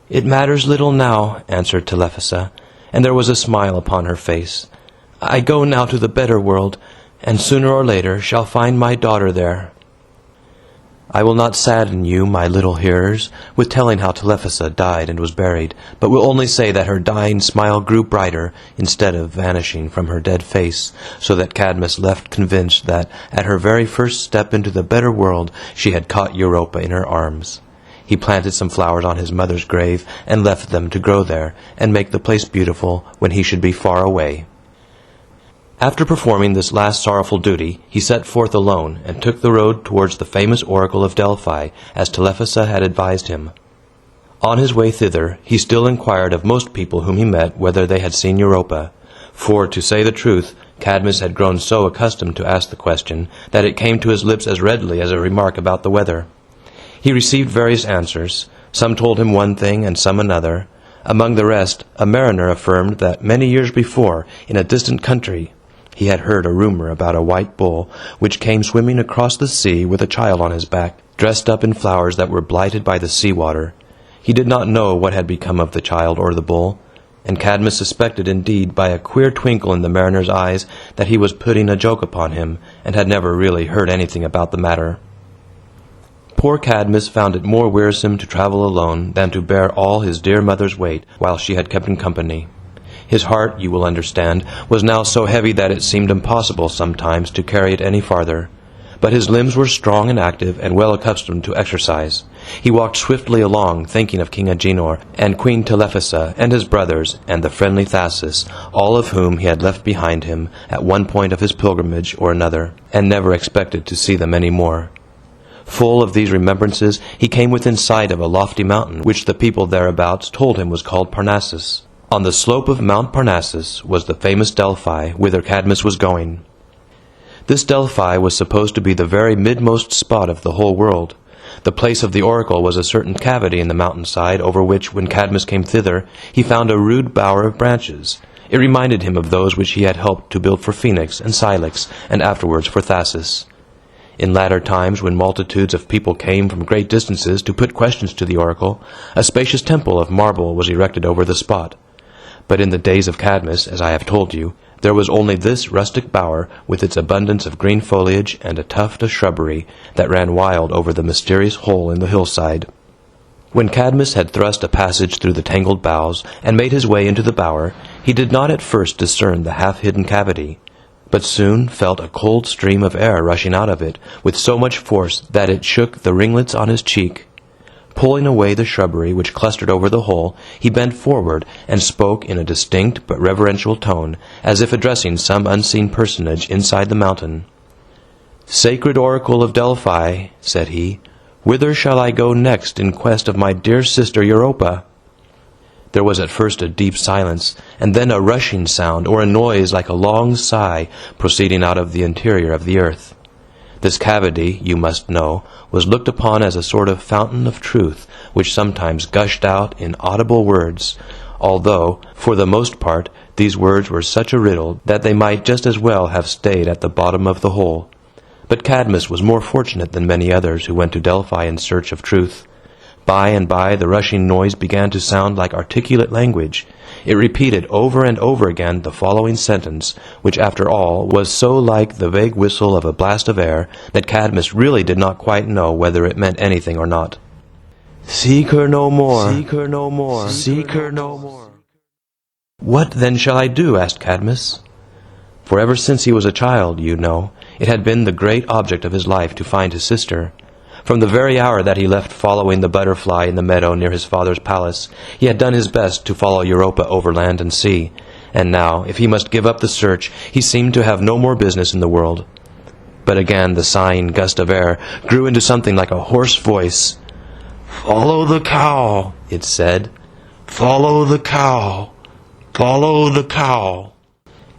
"It matters little now," answered Telephassa, and there was a smile upon her face. "I go now to the better world, and sooner or later shall find my daughter there." I will not sadden you, my little hearers, with telling how Telephassa died and was buried, but will only say that her dying smile grew brighter, instead of vanishing from her dead face, so that Cadmus left convinced that, at her very first step into the better world, she had caught Europa in her arms. He planted some flowers on his mother's grave, and left them to grow there, and make the place beautiful when he should be far away. After performing this last sorrowful duty, he set forth alone, and took the road towards the famous oracle of Delphi, as Telephassa had advised him. On his way thither, he still inquired of most people whom he met whether they had seen Europa, for, to say the truth, Cadmus had grown so accustomed to ask the question, that it came to his lips as readily as a remark about the weather. He received various answers. Some told him one thing, and some another. Among the rest, a mariner affirmed that many years before, in a distant country, he had heard a rumor about a white bull, which came swimming across the sea with a child on his back, dressed up in flowers that were blighted by the sea-water. He did not know what had become of the child or the bull, and Cadmus suspected indeed by a queer twinkle in the mariner's eyes that he was putting a joke upon him, and had never really heard anything about the matter. Poor Cadmus found it more wearisome to travel alone than to bear all his dear mother's weight while she had kept him company. His heart, you will understand, was now so heavy that it seemed impossible sometimes to carry it any farther. But his limbs were strong and active, and well accustomed to exercise. He walked swiftly along, thinking of King Agenor, and Queen Telephassa, and his brothers, and the friendly Thasus, all of whom he had left behind him at one point of his pilgrimage or another, and never expected to see them any more. Full of these remembrances, he came within sight of a lofty mountain, which the people thereabouts told him was called Parnassus. On the slope of Mount Parnassus was the famous Delphi, whither Cadmus was going. This Delphi was supposed to be the very midmost spot of the whole world. The place of the oracle was a certain cavity in the mountainside, over which, when Cadmus came thither, he found a rude bower of branches. It reminded him of those which he had helped to build for Phoenix and Cilix, and afterwards for Thasus. In latter times, when multitudes of people came from great distances to put questions to the oracle, a spacious temple of marble was erected over the spot. But in the days of Cadmus, as I have told you, there was only this rustic bower, with its abundance of green foliage and a tuft of shrubbery that ran wild over the mysterious hole in the hillside. When Cadmus had thrust a passage through the tangled boughs, and made his way into the bower, he did not at first discern the half-hidden cavity, but soon felt a cold stream of air rushing out of it, with so much force that it shook the ringlets on his cheek. Pulling away the shrubbery which clustered over the hole, he bent forward and spoke in a distinct but reverential tone, as if addressing some unseen personage inside the mountain. "Sacred oracle of Delphi," said he, Whither shall I go next in quest of my dear sister Europa?" There was at first a deep silence, and then a rushing sound, or a noise like a long sigh, proceeding out of the interior of the earth. This cavity, you must know, was looked upon as a sort of fountain of truth, which sometimes gushed out in audible words, although, for the most part, these words were such a riddle that they might just as well have stayed at the bottom of the hole. But Cadmus was more fortunate than many others who went to Delphi in search of truth. By and by the rushing noise began to sound like articulate language. It repeated over and over again the following sentence, which after all was so like the vague whistle of a blast of air that Cadmus really did not quite know whether it meant anything or not. "Seek her no more, seek her no more, seek her no more." "What then shall I do?" asked Cadmus. For ever since he was a child, you know, it had been the great object of his life to find his sister. From the very hour that he left following the butterfly in the meadow near his father's palace, he had done his best to follow Europa over land and sea, and now, if he must give up the search, he seemed to have no more business in the world. But again the sighing gust of air grew into something like a hoarse voice. "Follow the cow," it said. "Follow the cow. Follow the cow."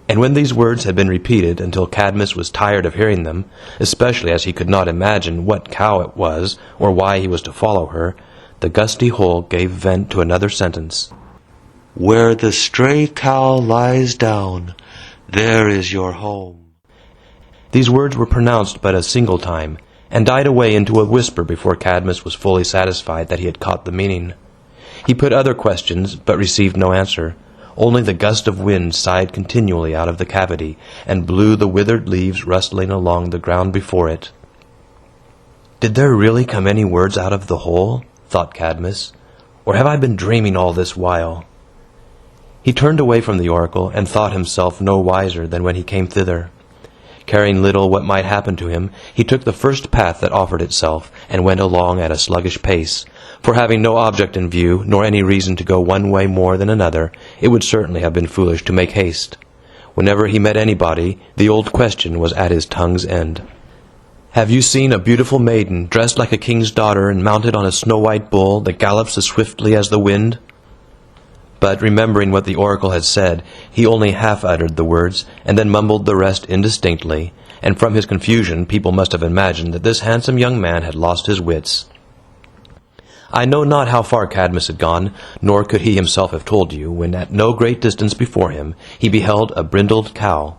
And when these words had been repeated until Cadmus was tired of hearing them, especially as he could not imagine what cow it was, or why he was to follow her, the gusty hole gave vent to another sentence. "Where the stray cow lies down, there is your home." These words were pronounced but a single time, and died away into a whisper before Cadmus was fully satisfied that he had caught the meaning. He put other questions, but received no answer. Only the gust of wind sighed continually out of the cavity, and blew the withered leaves rustling along the ground before it. "Did there really come any words out of the hole?" thought Cadmus, "or have I been dreaming all this while?" He turned away from the oracle, and thought himself no wiser than when he came thither. Caring little what might happen to him, he took the first path that offered itself, and went along at a sluggish pace, for having no object in view, nor any reason to go one way more than another, it would certainly have been foolish to make haste. Whenever he met anybody, the old question was at his tongue's end. "Have you seen a beautiful maiden, dressed like a king's daughter, and mounted on a snow-white bull that gallops as swiftly as the wind?" But remembering what the oracle had said, he only half uttered the words, and then mumbled the rest indistinctly, and from his confusion people must have imagined that this handsome young man had lost his wits. I know not how far Cadmus had gone, nor could he himself have told you, when at no great distance before him he beheld a brindled cow.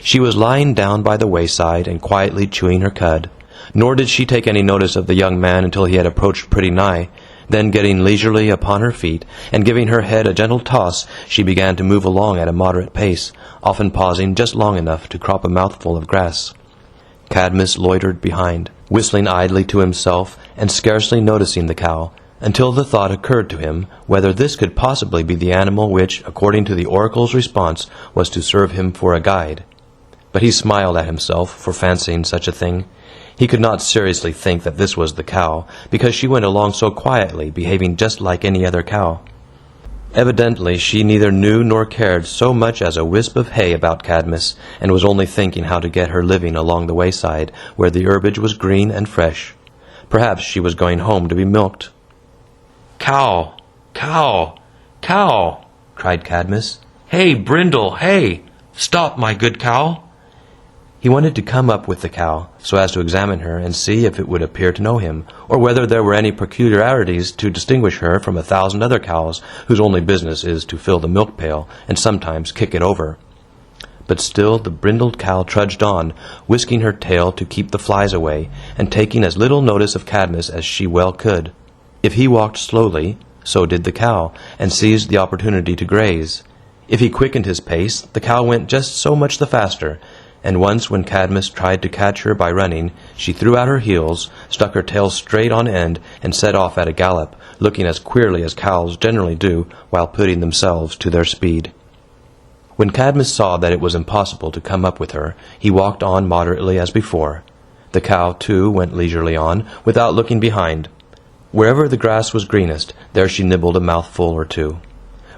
She was lying down by the wayside and quietly chewing her cud, nor did she take any notice of the young man until he had approached pretty nigh. Then, getting leisurely upon her feet, and giving her head a gentle toss, she began to move along at a moderate pace, often pausing just long enough to crop a mouthful of grass. Cadmus loitered behind, whistling idly to himself, and scarcely noticing the cow, until the thought occurred to him whether this could possibly be the animal which, according to the oracle's response, was to serve him for a guide. But he smiled at himself for fancying such a thing. He could not seriously think that this was the cow, because she went along so quietly, behaving just like any other cow. Evidently she neither knew nor cared so much as a wisp of hay about Cadmus, and was only thinking how to get her living along the wayside, where the herbage was green and fresh. Perhaps she was going home to be milked. "Cow! Cow! Cow!" cried Cadmus. "Hey, Brindle, hey! Stop, my good cow!" He wanted to come up with the cow, so as to examine her and see if it would appear to know him, or whether there were any peculiarities to distinguish her from 1,000 other cows, whose only business is to fill the milk pail, and sometimes kick it over. But still the brindled cow trudged on, whisking her tail to keep the flies away, and taking as little notice of Cadmus as she well could. If he walked slowly, so did the cow, and seized the opportunity to graze. If he quickened his pace, the cow went just so much the faster, and once when Cadmus tried to catch her by running, she threw out her heels, stuck her tail straight on end, and set off at a gallop, looking as queerly as cows generally do while putting themselves to their speed. When Cadmus saw that it was impossible to come up with her, he walked on moderately as before. The cow, too, went leisurely on, without looking behind. Wherever the grass was greenest, there she nibbled a mouthful or two.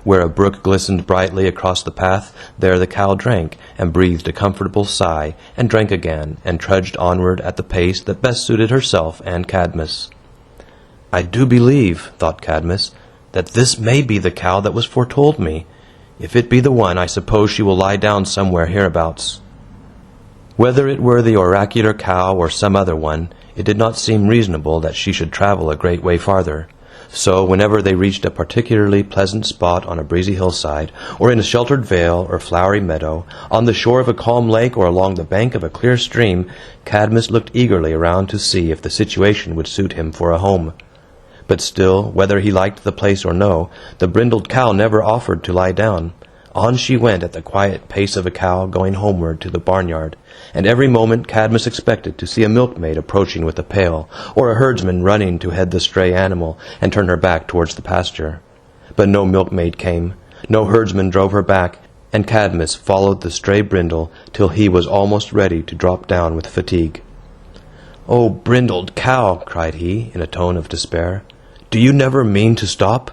Where a brook glistened brightly across the path, there the cow drank, and breathed a comfortable sigh, and drank again, and trudged onward at the pace that best suited herself and Cadmus. "I do believe," thought Cadmus, "that this may be the cow that was foretold me. If it be the one, I suppose she will lie down somewhere hereabouts." Whether it were the oracular cow or some other one, it did not seem reasonable that she should travel a great way farther. So, whenever they reached a particularly pleasant spot on a breezy hillside, or in a sheltered vale or flowery meadow, on the shore of a calm lake or along the bank of a clear stream, Cadmus looked eagerly around to see if the situation would suit him for a home. But still, whether he liked the place or no, the brindled cow never offered to lie down. On she went at the quiet pace of a cow going homeward to the barnyard, and every moment Cadmus expected to see a milkmaid approaching with a pail, or a herdsman running to head the stray animal and turn her back towards the pasture. But no milkmaid came, no herdsman drove her back, and Cadmus followed the stray brindle till he was almost ready to drop down with fatigue. "O brindled cow," cried he, in a tone of despair, "do you never mean to stop?"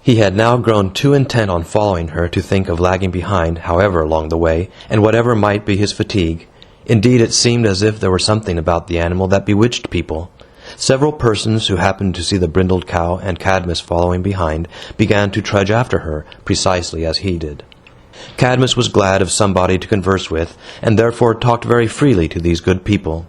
He had now grown too intent on following her to think of lagging behind, however along the way, and whatever might be his fatigue. Indeed, it seemed as if there were something about the animal that bewitched people. Several persons who happened to see the brindled cow and Cadmus following behind began to trudge after her, precisely as he did. Cadmus was glad of somebody to converse with, and therefore talked very freely to these good people.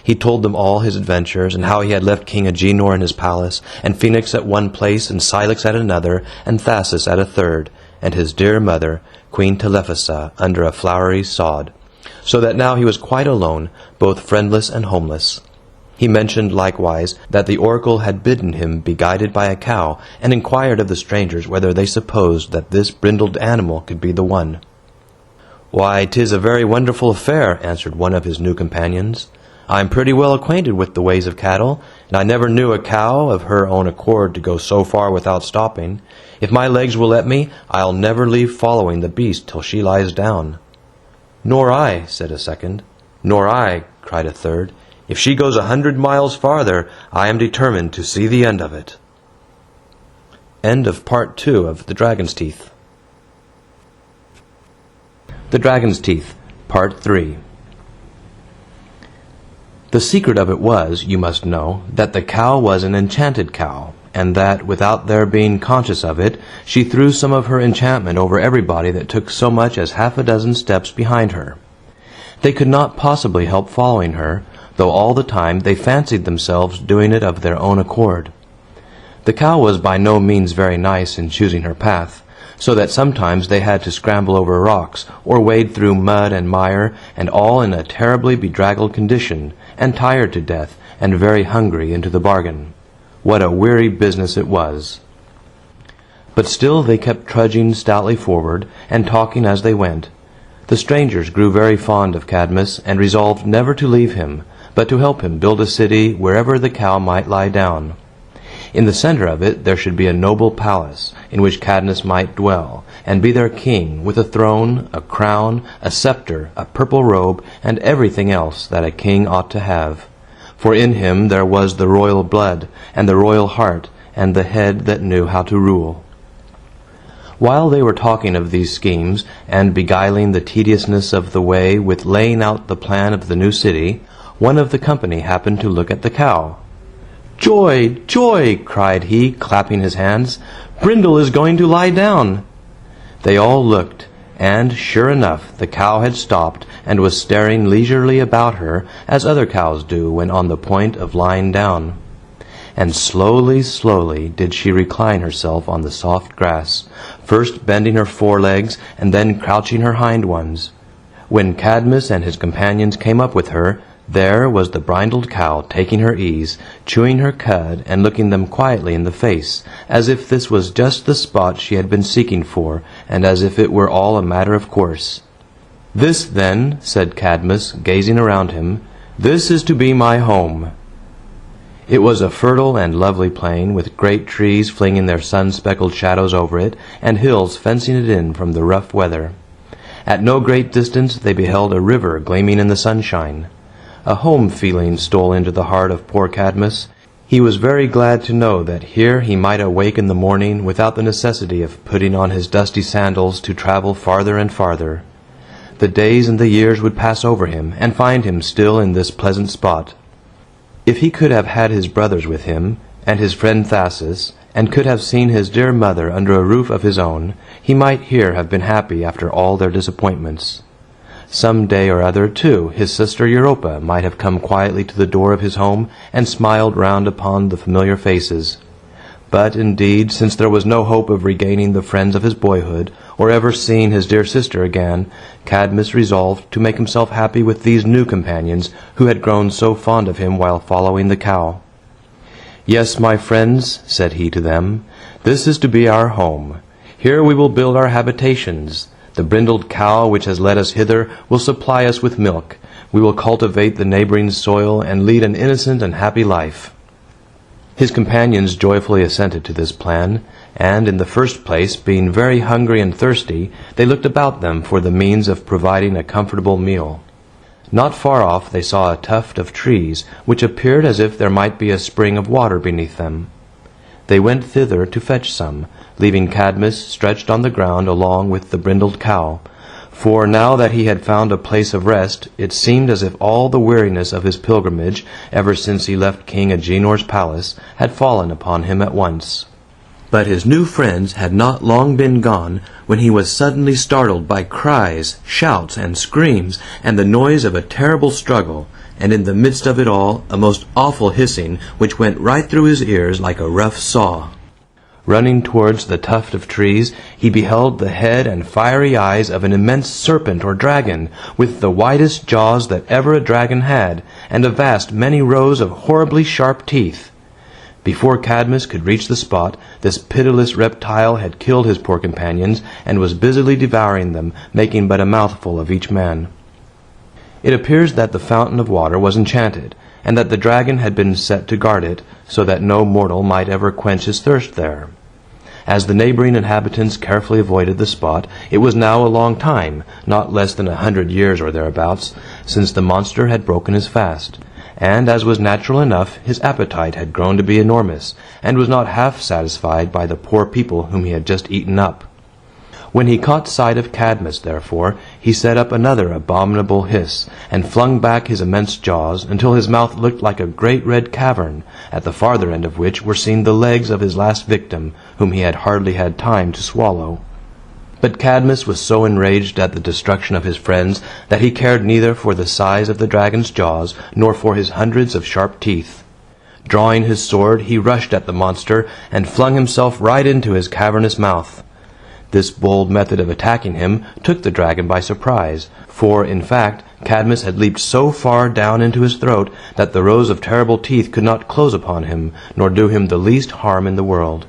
He told them all his adventures, and how he had left King Agenor in his palace, and Phoenix at one place, and Cilix at another, and Thasus at a third, and his dear mother, Queen Telephassa, under a flowery sod, so that now he was quite alone, both friendless and homeless. He mentioned likewise that the oracle had bidden him be guided by a cow, and inquired of the strangers whether they supposed that this brindled animal could be the one. "Why, 'tis a very wonderful affair," answered one of his new companions. "I am pretty well acquainted with the ways of cattle, and I never knew a cow of her own accord to go so far without stopping. If my legs will let me, I'll never leave following the beast till she lies down." "Nor I," said a second. "Nor I," cried a third. "If she goes 100 miles farther, I am determined to see the end of it." End of Part 2 of The Dragon's Teeth. The Dragon's Teeth, Part 3. The secret of it was, you must know, that the cow was an enchanted cow, and that, without their being conscious of it, she threw some of her enchantment over everybody that took so much as half a dozen steps behind her. They could not possibly help following her, though all the time they fancied themselves doing it of their own accord. The cow was by no means very nice in choosing her path, so that sometimes they had to scramble over rocks, or wade through mud and mire, and all in a terribly bedraggled condition, and tired to death, and very hungry into the bargain. What a weary business it was! But still they kept trudging stoutly forward, and talking as they went. The strangers grew very fond of Cadmus, and resolved never to leave him, but to help him build a city wherever the cow might lie down. In the center of it there should be a noble palace, in which Cadmus might dwell, and be their king, with a throne, a crown, a scepter, a purple robe, and everything else that a king ought to have. For in him there was the royal blood, and the royal heart, and the head that knew how to rule. While they were talking of these schemes, and beguiling the tediousness of the way with laying out the plan of the new city, one of the company happened to look at the cow. "Joy, joy!" cried he, clapping his hands. "Brindle is going to lie down." They all looked, and, sure enough, the cow had stopped, and was staring leisurely about her, as other cows do when on the point of lying down. And slowly, slowly did she recline herself on the soft grass, first bending her forelegs, and then crouching her hind ones. When Cadmus and his companions came up with her, there was the brindled cow taking her ease, chewing her cud, and looking them quietly in the face, as if this was just the spot she had been seeking for, and as if it were all a matter of course. "This, then," said Cadmus, gazing around him, "this is to be my home." It was a fertile and lovely plain, with great trees flinging their sun-speckled shadows over it, and hills fencing it in from the rough weather. At no great distance they beheld a river gleaming in the sunshine. A home feeling stole into the heart of poor Cadmus. He was very glad to know that here he might awake in the morning without the necessity of putting on his dusty sandals to travel farther and farther. The days and the years would pass over him, and find him still in this pleasant spot. If he could have had his brothers with him, and his friend Thasus, and could have seen his dear mother under a roof of his own, he might here have been happy after all their disappointments. Some day or other, too, his sister Europa might have come quietly to the door of his home and smiled round upon the familiar faces. But, indeed, since there was no hope of regaining the friends of his boyhood, or ever seeing his dear sister again, Cadmus resolved to make himself happy with these new companions who had grown so fond of him while following the cow. "Yes, my friends," said he to them, "this is to be our home. Here we will build our habitations. The brindled cow which has led us hither will supply us with milk. We will cultivate the neighboring soil and lead an innocent and happy life." His companions joyfully assented to this plan, and, in the first place, being very hungry and thirsty, they looked about them for the means of providing a comfortable meal. Not far off they saw a tuft of trees, which appeared as if there might be a spring of water beneath them. They went thither to fetch some, leaving Cadmus stretched on the ground along with the brindled cow, for now that he had found a place of rest, it seemed as if all the weariness of his pilgrimage, ever since he left King Agenor's palace, had fallen upon him at once. But his new friends had not long been gone when he was suddenly startled by cries, shouts, and screams, and the noise of a terrible struggle, and in the midst of it all a most awful hissing, which went right through his ears like a rough saw. Running towards the tuft of trees, he beheld the head and fiery eyes of an immense serpent or dragon, with the widest jaws that ever a dragon had, and a vast many rows of horribly sharp teeth. Before Cadmus could reach the spot, this pitiless reptile had killed his poor companions, and was busily devouring them, making but a mouthful of each man. It appears that the fountain of water was enchanted, and that the dragon had been set to guard it, so that no mortal might ever quench his thirst there. As the neighboring inhabitants carefully avoided the spot, it was now a long time, not less than 100 years or thereabouts, since the monster had broken his fast, and, as was natural enough, his appetite had grown to be enormous, and was not half satisfied by the poor people whom he had just eaten up. When he caught sight of Cadmus, therefore, he set up another abominable hiss, and flung back his immense jaws, until his mouth looked like a great red cavern, at the farther end of which were seen the legs of his last victim, whom he had hardly had time to swallow. But Cadmus was so enraged at the destruction of his friends that he cared neither for the size of the dragon's jaws, nor for his hundreds of sharp teeth. Drawing his sword, he rushed at the monster, and flung himself right into his cavernous mouth. This bold method of attacking him took the dragon by surprise, for, in fact, Cadmus had leaped so far down into his throat that the rows of terrible teeth could not close upon him, nor do him the least harm in the world.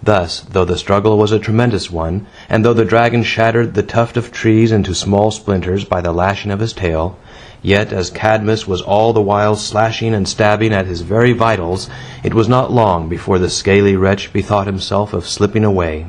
Thus, though the struggle was a tremendous one, and though the dragon shattered the tuft of trees into small splinters by the lashing of his tail, yet, as Cadmus was all the while slashing and stabbing at his very vitals, it was not long before the scaly wretch bethought himself of slipping away.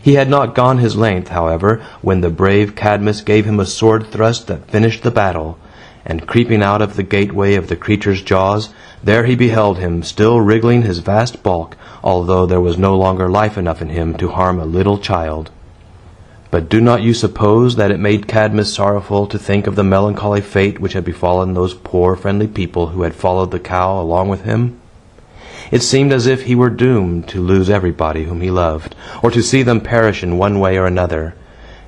He had not gone his length, however, when the brave Cadmus gave him a sword thrust that finished the battle, and creeping out of the gateway of the creature's jaws, there he beheld him, still wriggling his vast bulk, although there was no longer life enough in him to harm a little child. But do not you suppose that it made Cadmus sorrowful to think of the melancholy fate which had befallen those poor friendly people who had followed the cow along with him? It seemed as if he were doomed to lose everybody whom he loved, or to see them perish in one way or another.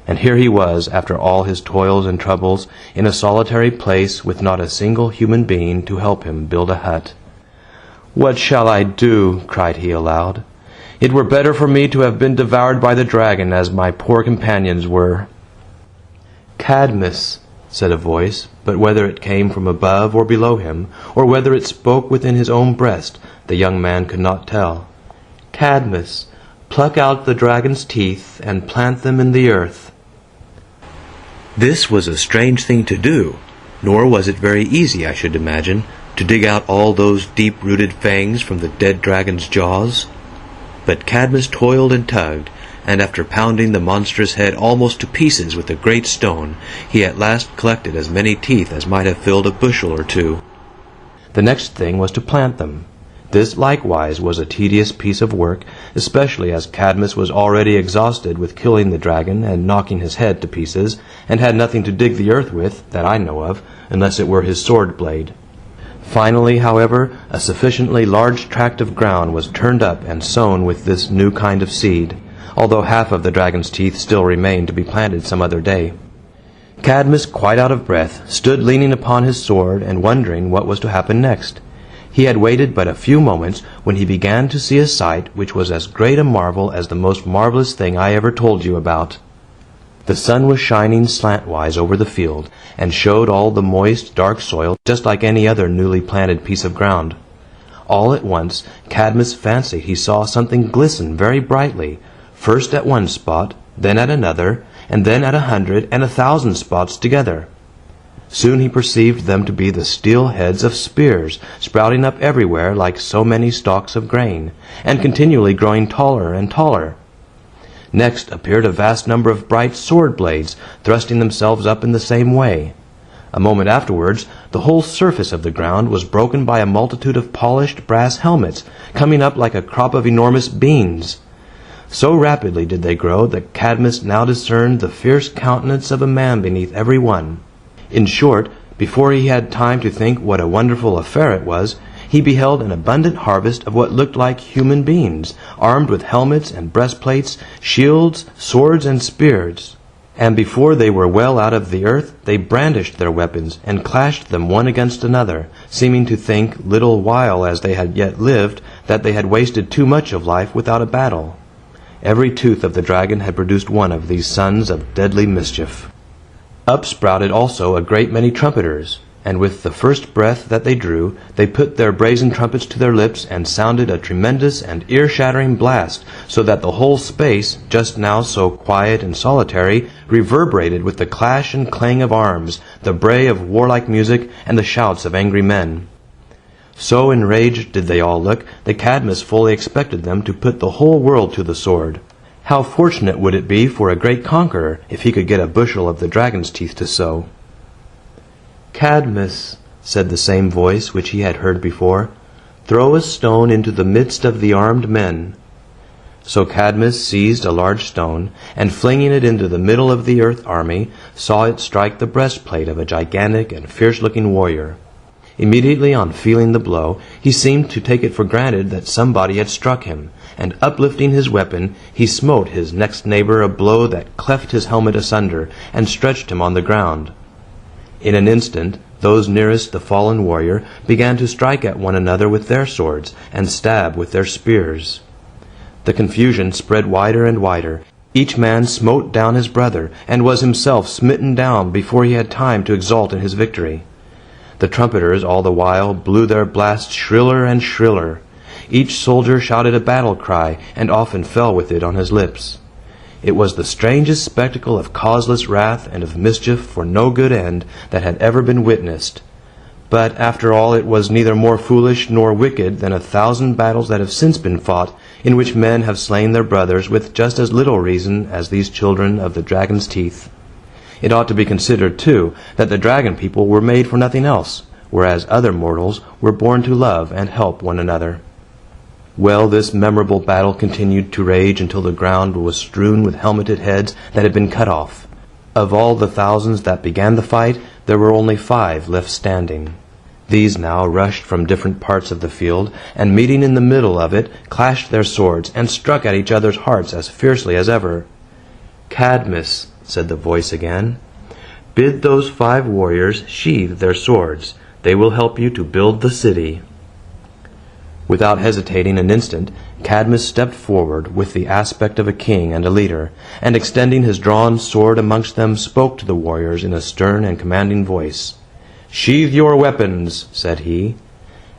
And here he was, after all his toils and troubles, in a solitary place with not a single human being to help him build a hut. "What shall I do?" cried he aloud. "It were better for me to have been devoured by the dragon, as my poor companions were." "Cadmus," said a voice, but whether it came from above or below him, or whether it spoke within his own breast, the young man could not tell. "Cadmus, pluck out the dragon's teeth and plant them in the earth." This was a strange thing to do, nor was it very easy, I should imagine, to dig out all those deep-rooted fangs from the dead dragon's jaws. But Cadmus toiled and tugged, and after pounding the monstrous head almost to pieces with a great stone, he at last collected as many teeth as might have filled a bushel or two. The next thing was to plant them. This likewise was a tedious piece of work, especially as Cadmus was already exhausted with killing the dragon and knocking his head to pieces, and had nothing to dig the earth with, that I know of, unless it were his sword blade. Finally, however, a sufficiently large tract of ground was turned up and sown with this new kind of seed, although half of the dragon's teeth still remained to be planted some other day. Cadmus, quite out of breath, stood leaning upon his sword and wondering what was to happen next. He had waited but a few moments when he began to see a sight which was as great a marvel as the most marvelous thing I ever told you about. The sun was shining slantwise over the field, and showed all the moist, dark soil just like any other newly planted piece of ground. All at once Cadmus fancied he saw something glisten very brightly, first at one spot, then at another, and then at 100 and 1,000 spots together. Soon he perceived them to be the steel heads of spears, sprouting up everywhere like so many stalks of grain, and continually growing taller and taller. Next appeared a vast number of bright sword blades, thrusting themselves up in the same way. A moment afterwards, the whole surface of the ground was broken by a multitude of polished brass helmets, coming up like a crop of enormous beans. So rapidly did they grow that Cadmus now discerned the fierce countenance of a man beneath every one. In short, before he had time to think what a wonderful affair it was, he beheld an abundant harvest of what looked like human beings, armed with helmets and breastplates, shields, swords, and spears. And before they were well out of the earth, they brandished their weapons, and clashed them one against another, seeming to think, little while as they had yet lived, that they had wasted too much of life without a battle. Every tooth of the dragon had produced one of these sons of deadly mischief. Up sprouted also a great many trumpeters, and with the first breath that they drew, they put their brazen trumpets to their lips and sounded a tremendous and ear-shattering blast, so that the whole space, just now so quiet and solitary, reverberated with the clash and clang of arms, the bray of warlike music, and the shouts of angry men. So enraged did they all look that Cadmus fully expected them to put the whole world to the sword. How fortunate would it be for a great conqueror if he could get a bushel of the dragon's teeth to sow! "Cadmus," said the same voice which he had heard before, "throw a stone into the midst of the armed men." So Cadmus seized a large stone, and flinging it into the middle of the earth army, saw it strike the breastplate of a gigantic and fierce-looking warrior. Immediately on feeling the blow, he seemed to take it for granted that somebody had struck him, and uplifting his weapon, he smote his next neighbor a blow that cleft his helmet asunder, and stretched him on the ground. In an instant, those nearest the fallen warrior began to strike at one another with their swords, and stab with their spears. The confusion spread wider and wider. Each man smote down his brother, and was himself smitten down before he had time to exult in his victory. The trumpeters all the while blew their blasts shriller and shriller. Each soldier shouted a battle cry, and often fell with it on his lips. It was the strangest spectacle of causeless wrath and of mischief for no good end that had ever been witnessed. But after all it was neither more foolish nor wicked than 1,000 battles that have since been fought, in which men have slain their brothers with just as little reason as these children of the dragon's teeth. It ought to be considered, too, that the dragon people were made for nothing else, whereas other mortals were born to love and help one another. Well, this memorable battle continued to rage until the ground was strewn with helmeted heads that had been cut off. Of all the thousands that began the fight, there were only 5 left standing. These now rushed from different parts of the field, and meeting in the middle of it, clashed their swords, and struck at each other's hearts as fiercely as ever. "Cadmus," said the voice again, "bid those 5 warriors sheathe their swords. They will help you to build the city." Without hesitating an instant, Cadmus stepped forward with the aspect of a king and a leader, and extending his drawn sword amongst them, spoke to the warriors in a stern and commanding voice. "Sheathe your weapons," said he.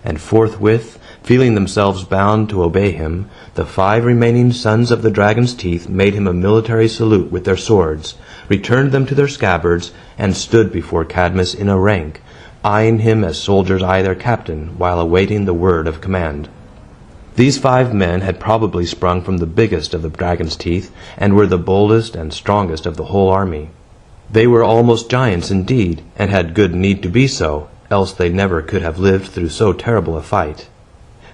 And forthwith, feeling themselves bound to obey him, the 5 remaining sons of the dragon's teeth made him a military salute with their swords, returned them to their scabbards, and stood before Cadmus in a rank, eyeing him as soldiers eye their captain while awaiting the word of command. These 5 men had probably sprung from the biggest of the dragon's teeth, and were the boldest and strongest of the whole army. They were almost giants indeed, and had good need to be so, else they never could have lived through so terrible a fight.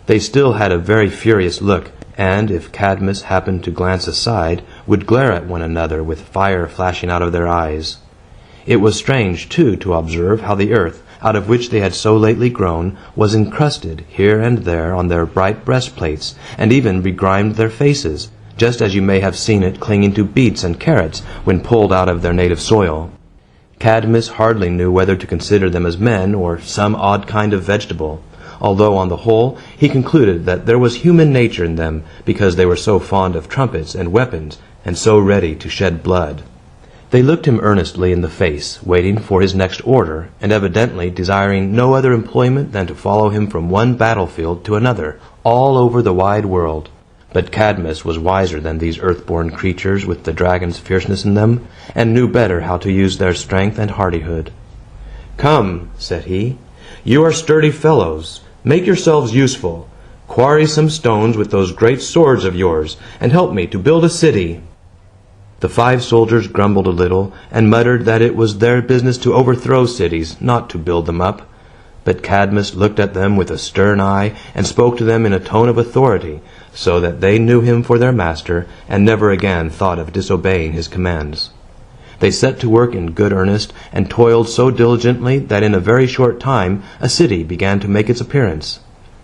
They still had a very furious look, and, if Cadmus happened to glance aside, would glare at one another with fire flashing out of their eyes. It was strange, too, to observe how the earth, out of which they had so lately grown, was encrusted here and there on their bright breastplates, and even begrimed their faces, just as you may have seen it clinging to beets and carrots when pulled out of their native soil. Cadmus hardly knew whether to consider them as men or some odd kind of vegetable, although on the whole he concluded that there was human nature in them, because they were so fond of trumpets and weapons, and so ready to shed blood. They looked him earnestly in the face, waiting for his next order, and evidently desiring no other employment than to follow him from one battlefield to another, all over the wide world. But Cadmus was wiser than these earth-born creatures with the dragon's fierceness in them, and knew better how to use their strength and hardihood. "Come," said he, "you are sturdy fellows. Make yourselves useful. Quarry some stones with those great swords of yours, and help me to build a city." The 5 soldiers grumbled a little, and muttered that it was their business to overthrow cities, not to build them up. But Cadmus looked at them with a stern eye, and spoke to them in a tone of authority, so that they knew him for their master, and never again thought of disobeying his commands. They set to work in good earnest, and toiled so diligently that in a very short time a city began to make its appearance.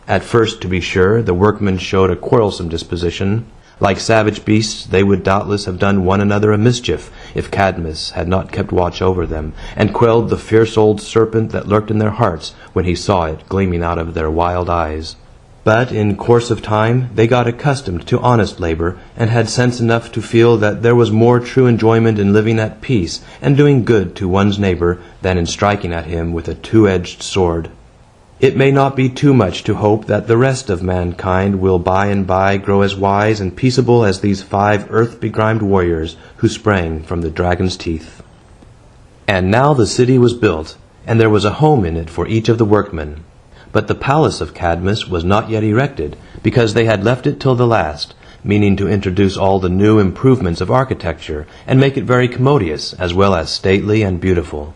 At first, to be sure, the workmen showed a quarrelsome disposition. Like savage beasts, they would doubtless have done one another a mischief, if Cadmus had not kept watch over them, and quelled the fierce old serpent that lurked in their hearts when he saw it gleaming out of their wild eyes. But in course of time they got accustomed to honest labor, and had sense enough to feel that there was more true enjoyment in living at peace and doing good to one's neighbor than in striking at him with a two-edged sword. It may not be too much to hope that the rest of mankind will by and by grow as wise and peaceable as these 5 earth-begrimed warriors who sprang from the dragon's teeth. And now the city was built, and there was a home in it for each of the workmen. But the palace of Cadmus was not yet erected, because they had left it till the last, meaning to introduce all the new improvements of architecture, and make it very commodious, as well as stately and beautiful.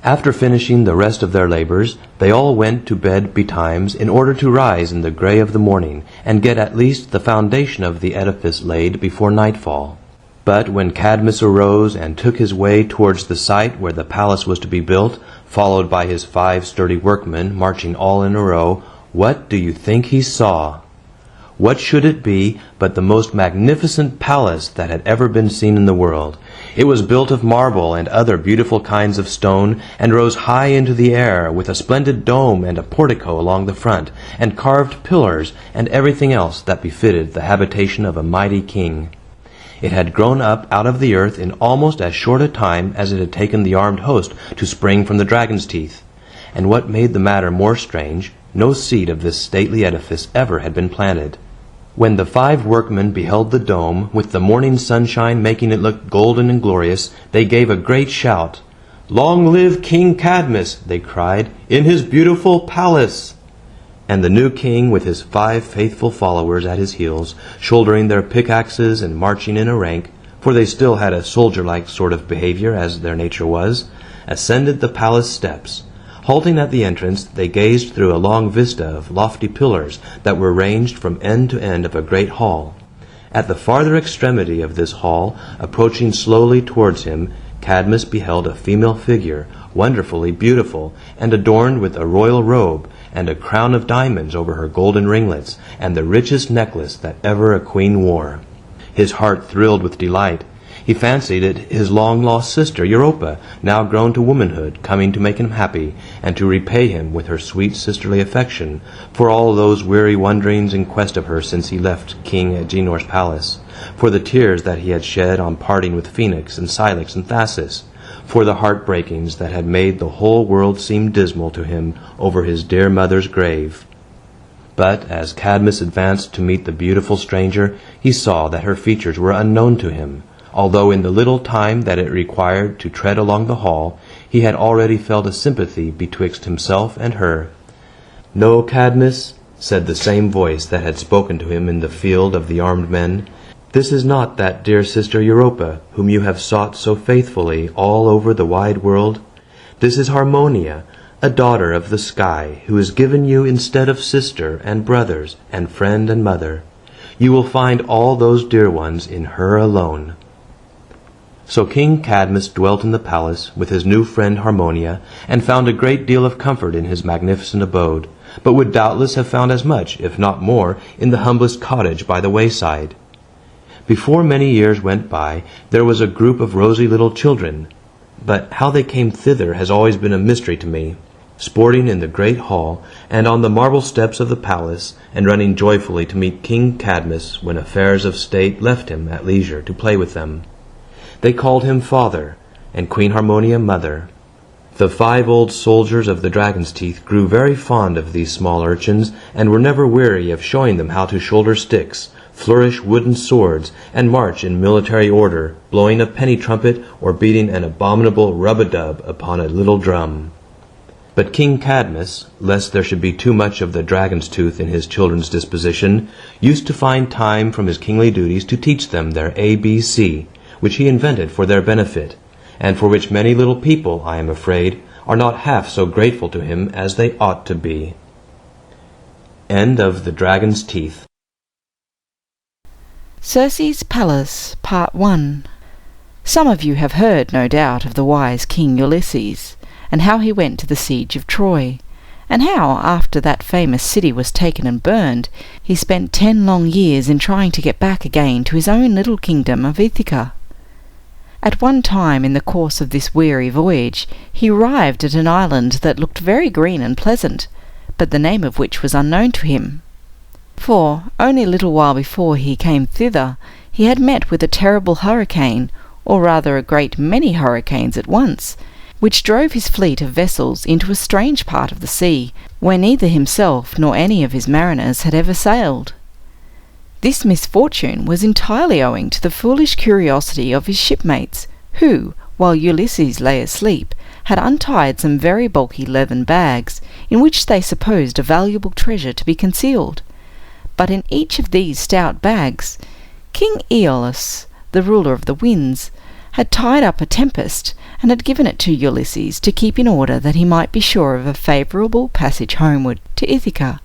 After finishing the rest of their labors, they all went to bed betimes, in order to rise in the gray of the morning, and get at least the foundation of the edifice laid before nightfall. But when Cadmus arose and took his way towards the site where the palace was to be built, followed by his 5 sturdy workmen marching all in a row, what do you think he saw? What should it be but the most magnificent palace that had ever been seen in the world? It was built of marble and other beautiful kinds of stone, and rose high into the air, with a splendid dome and a portico along the front, and carved pillars, and everything else that befitted the habitation of a mighty king. It had grown up out of the earth in almost as short a time as it had taken the armed host to spring from the dragon's teeth. And what made the matter more strange, no seed of this stately edifice ever had been planted. When the 5 workmen beheld the dome, with the morning sunshine making it look golden and glorious, they gave a great shout. "Long live King Cadmus!" they cried, "in his beautiful palace!" And the new king, with his 5 faithful followers at his heels, shouldering their pickaxes and marching in a rank, for they still had a soldier-like sort of behavior, as their nature was, ascended the palace steps. Halting at the entrance, they gazed through a long vista of lofty pillars that were ranged from end to end of a great hall. At the farther extremity of this hall, approaching slowly towards him, Cadmus beheld a female figure, wonderfully beautiful, and adorned with a royal robe, and a crown of diamonds over her golden ringlets, and the richest necklace that ever a queen wore. His heart thrilled with delight. He fancied it his long-lost sister Europa, now grown to womanhood, coming to make him happy, and to repay him with her sweet sisterly affection, for all those weary wanderings in quest of her since he left King Agenor's palace, for the tears that he had shed on parting with Phoenix and Cilix and Thasus, for the heartbreakings that had made the whole world seem dismal to him over his dear mother's grave. But as Cadmus advanced to meet the beautiful stranger, he saw that her features were unknown to him, although in the little time that it required to tread along the hall, he had already felt a sympathy betwixt himself and her. "No, Cadmus," said the same voice that had spoken to him in the field of the armed men, "this is not that dear sister Europa, whom you have sought so faithfully all over the wide world. This is Harmonia, a daughter of the sky, who is given you instead of sister and brothers and friend and mother. You will find all those dear ones in her alone." So King Cadmus dwelt in the palace with his new friend Harmonia, and found a great deal of comfort in his magnificent abode, but would doubtless have found as much, if not more, in the humblest cottage by the wayside. Before many years went by, there was a group of rosy little children, but how they came thither has always been a mystery to me, sporting in the great hall, and on the marble steps of the palace, and running joyfully to meet King Cadmus when affairs of state left him at leisure to play with them. They called him Father, and Queen Harmonia Mother. The 5 old soldiers of the dragon's teeth grew very fond of these small urchins, and were never weary of showing them how to shoulder sticks, flourish wooden swords, and march in military order, blowing a penny trumpet or beating an abominable rub-a-dub upon a little drum. But King Cadmus, lest there should be too much of the dragon's tooth in his children's disposition, used to find time from his kingly duties to teach them their ABC, which he invented for their benefit, and for which many little people, I am afraid, are not half so grateful to him as they ought to be. End of The Dragon's Teeth. CIRCE'S Palace, Part 1. Some of you have heard, no doubt, of the wise King Ulysses, and how he went to the siege of Troy, and how, after that famous city was taken and burned, he spent 10 long years in trying to get back again to his own little kingdom of Ithaca. At one time in the course of this weary voyage he arrived at an island that looked very green and pleasant, but the name of which was unknown to him. For, only a little while before he came thither, he had met with a terrible hurricane, or rather a great many hurricanes at once, which drove his fleet of vessels into a strange part of the sea, where neither himself nor any of his mariners had ever sailed. This misfortune was entirely owing to the foolish curiosity of his shipmates, who, while Ulysses lay asleep, had untied some very bulky leathern bags, in which they supposed a valuable treasure to be concealed. But in each of these stout bags, King Aeolus, the ruler of the winds, had tied up a tempest, and had given it to Ulysses to keep in order that he might be sure of a favourable passage homeward to Ithaca.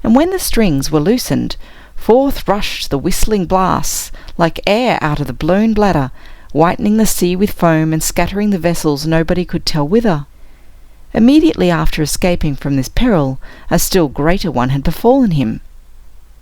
And when the strings were loosened, forth rushed the whistling blasts, like air out of the blown bladder, whitening the sea with foam and scattering the vessels nobody could tell whither. Immediately after escaping from this peril, a still greater one had befallen him.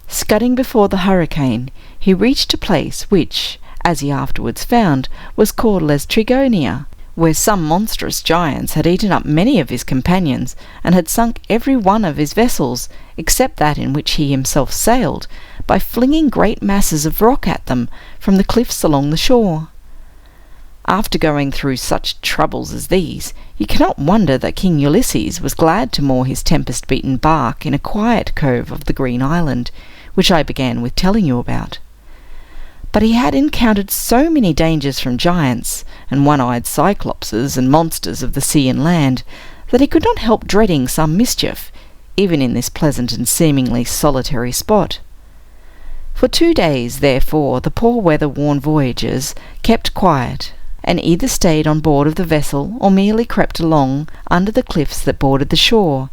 Scudding before the hurricane, he reached a place which, as he afterwards found, was called Les Trigonia, where some monstrous giants had eaten up many of his companions, and had sunk every one of his vessels, except that in which he himself sailed, by flinging great masses of rock at them from the cliffs along the shore. After going through such troubles as these, you cannot wonder that King Ulysses was glad to moor his tempest-beaten bark in a quiet cove of the Green Island, which I began with telling you about. But he had encountered so many dangers from giants, and one-eyed cyclopses, and monsters of the sea and land, that he could not help dreading some mischief, even in this pleasant and seemingly solitary spot. For 2 days, therefore, the poor weather-worn voyagers kept quiet, and either stayed on board of the vessel, or merely crept along under the cliffs that bordered the shore,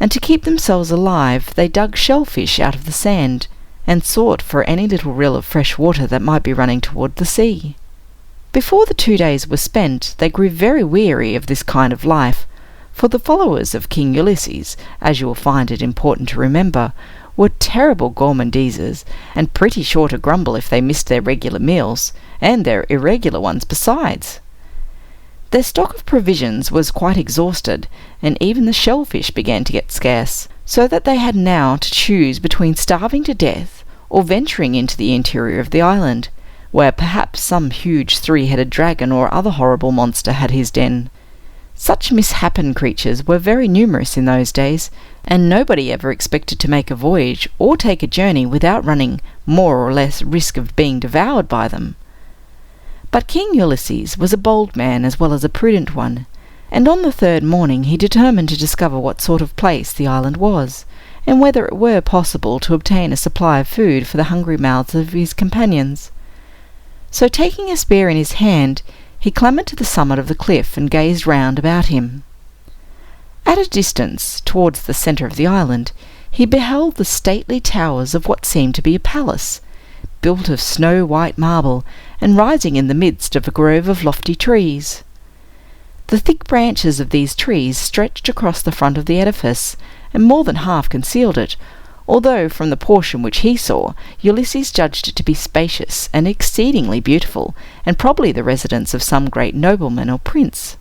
and to keep themselves alive they dug shellfish out of the sand, and sought for any little rill of fresh water that might be running toward the sea. Before the 2 days were spent, they grew very weary of this kind of life, for the followers of King Ulysses, as you will find it important to remember, were terrible gourmandizers, and pretty sure to grumble if they missed their regular meals, and their irregular ones besides. Their stock of provisions was quite exhausted, and even the shellfish began to get scarce, so that they had now to choose between starving to death or venturing into the interior of the island, where perhaps some huge 3-headed dragon or other horrible monster had his den. Such mishappen creatures were very numerous in those days, and nobody ever expected to make a voyage or take a journey without running more or less risk of being devoured by them. But King Ulysses was a bold man as well as a prudent one, and on the 3rd morning he determined to discover what sort of place the island was, and whether it were possible to obtain a supply of food for the hungry mouths of his companions. So taking a spear in his hand, he clambered to the summit of the cliff and gazed round about him. At a distance, towards the centre of the island, he beheld the stately towers of what seemed to be a palace, built of snow-white marble, and rising in the midst of a grove of lofty trees. The thick branches of these trees stretched across the front of the edifice, and more than half concealed it, although from the portion which he saw, Ulysses judged it to be spacious and exceedingly beautiful, and probably the residence of some great nobleman or prince.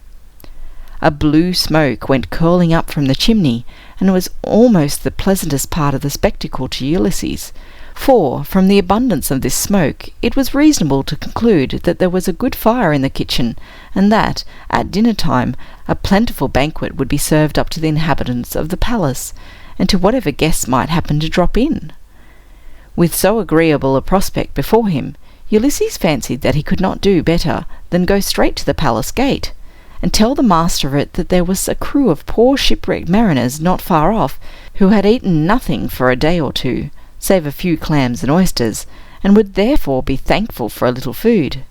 A blue smoke went curling up from the chimney, and was almost the pleasantest part of the spectacle to Ulysses, for, from the abundance of this smoke, it was reasonable to conclude that there was a good fire in the kitchen, and that, at dinner-time, a plentiful banquet would be served up to the inhabitants of the palace, and to whatever guests might happen to drop in. With so agreeable a prospect before him, Ulysses fancied that he could not do better than go straight to the palace gate, and tell the master of it that there was a crew of poor shipwrecked mariners not far off, who had eaten nothing for a day or two, save a few clams and oysters, and would therefore be thankful for a little food.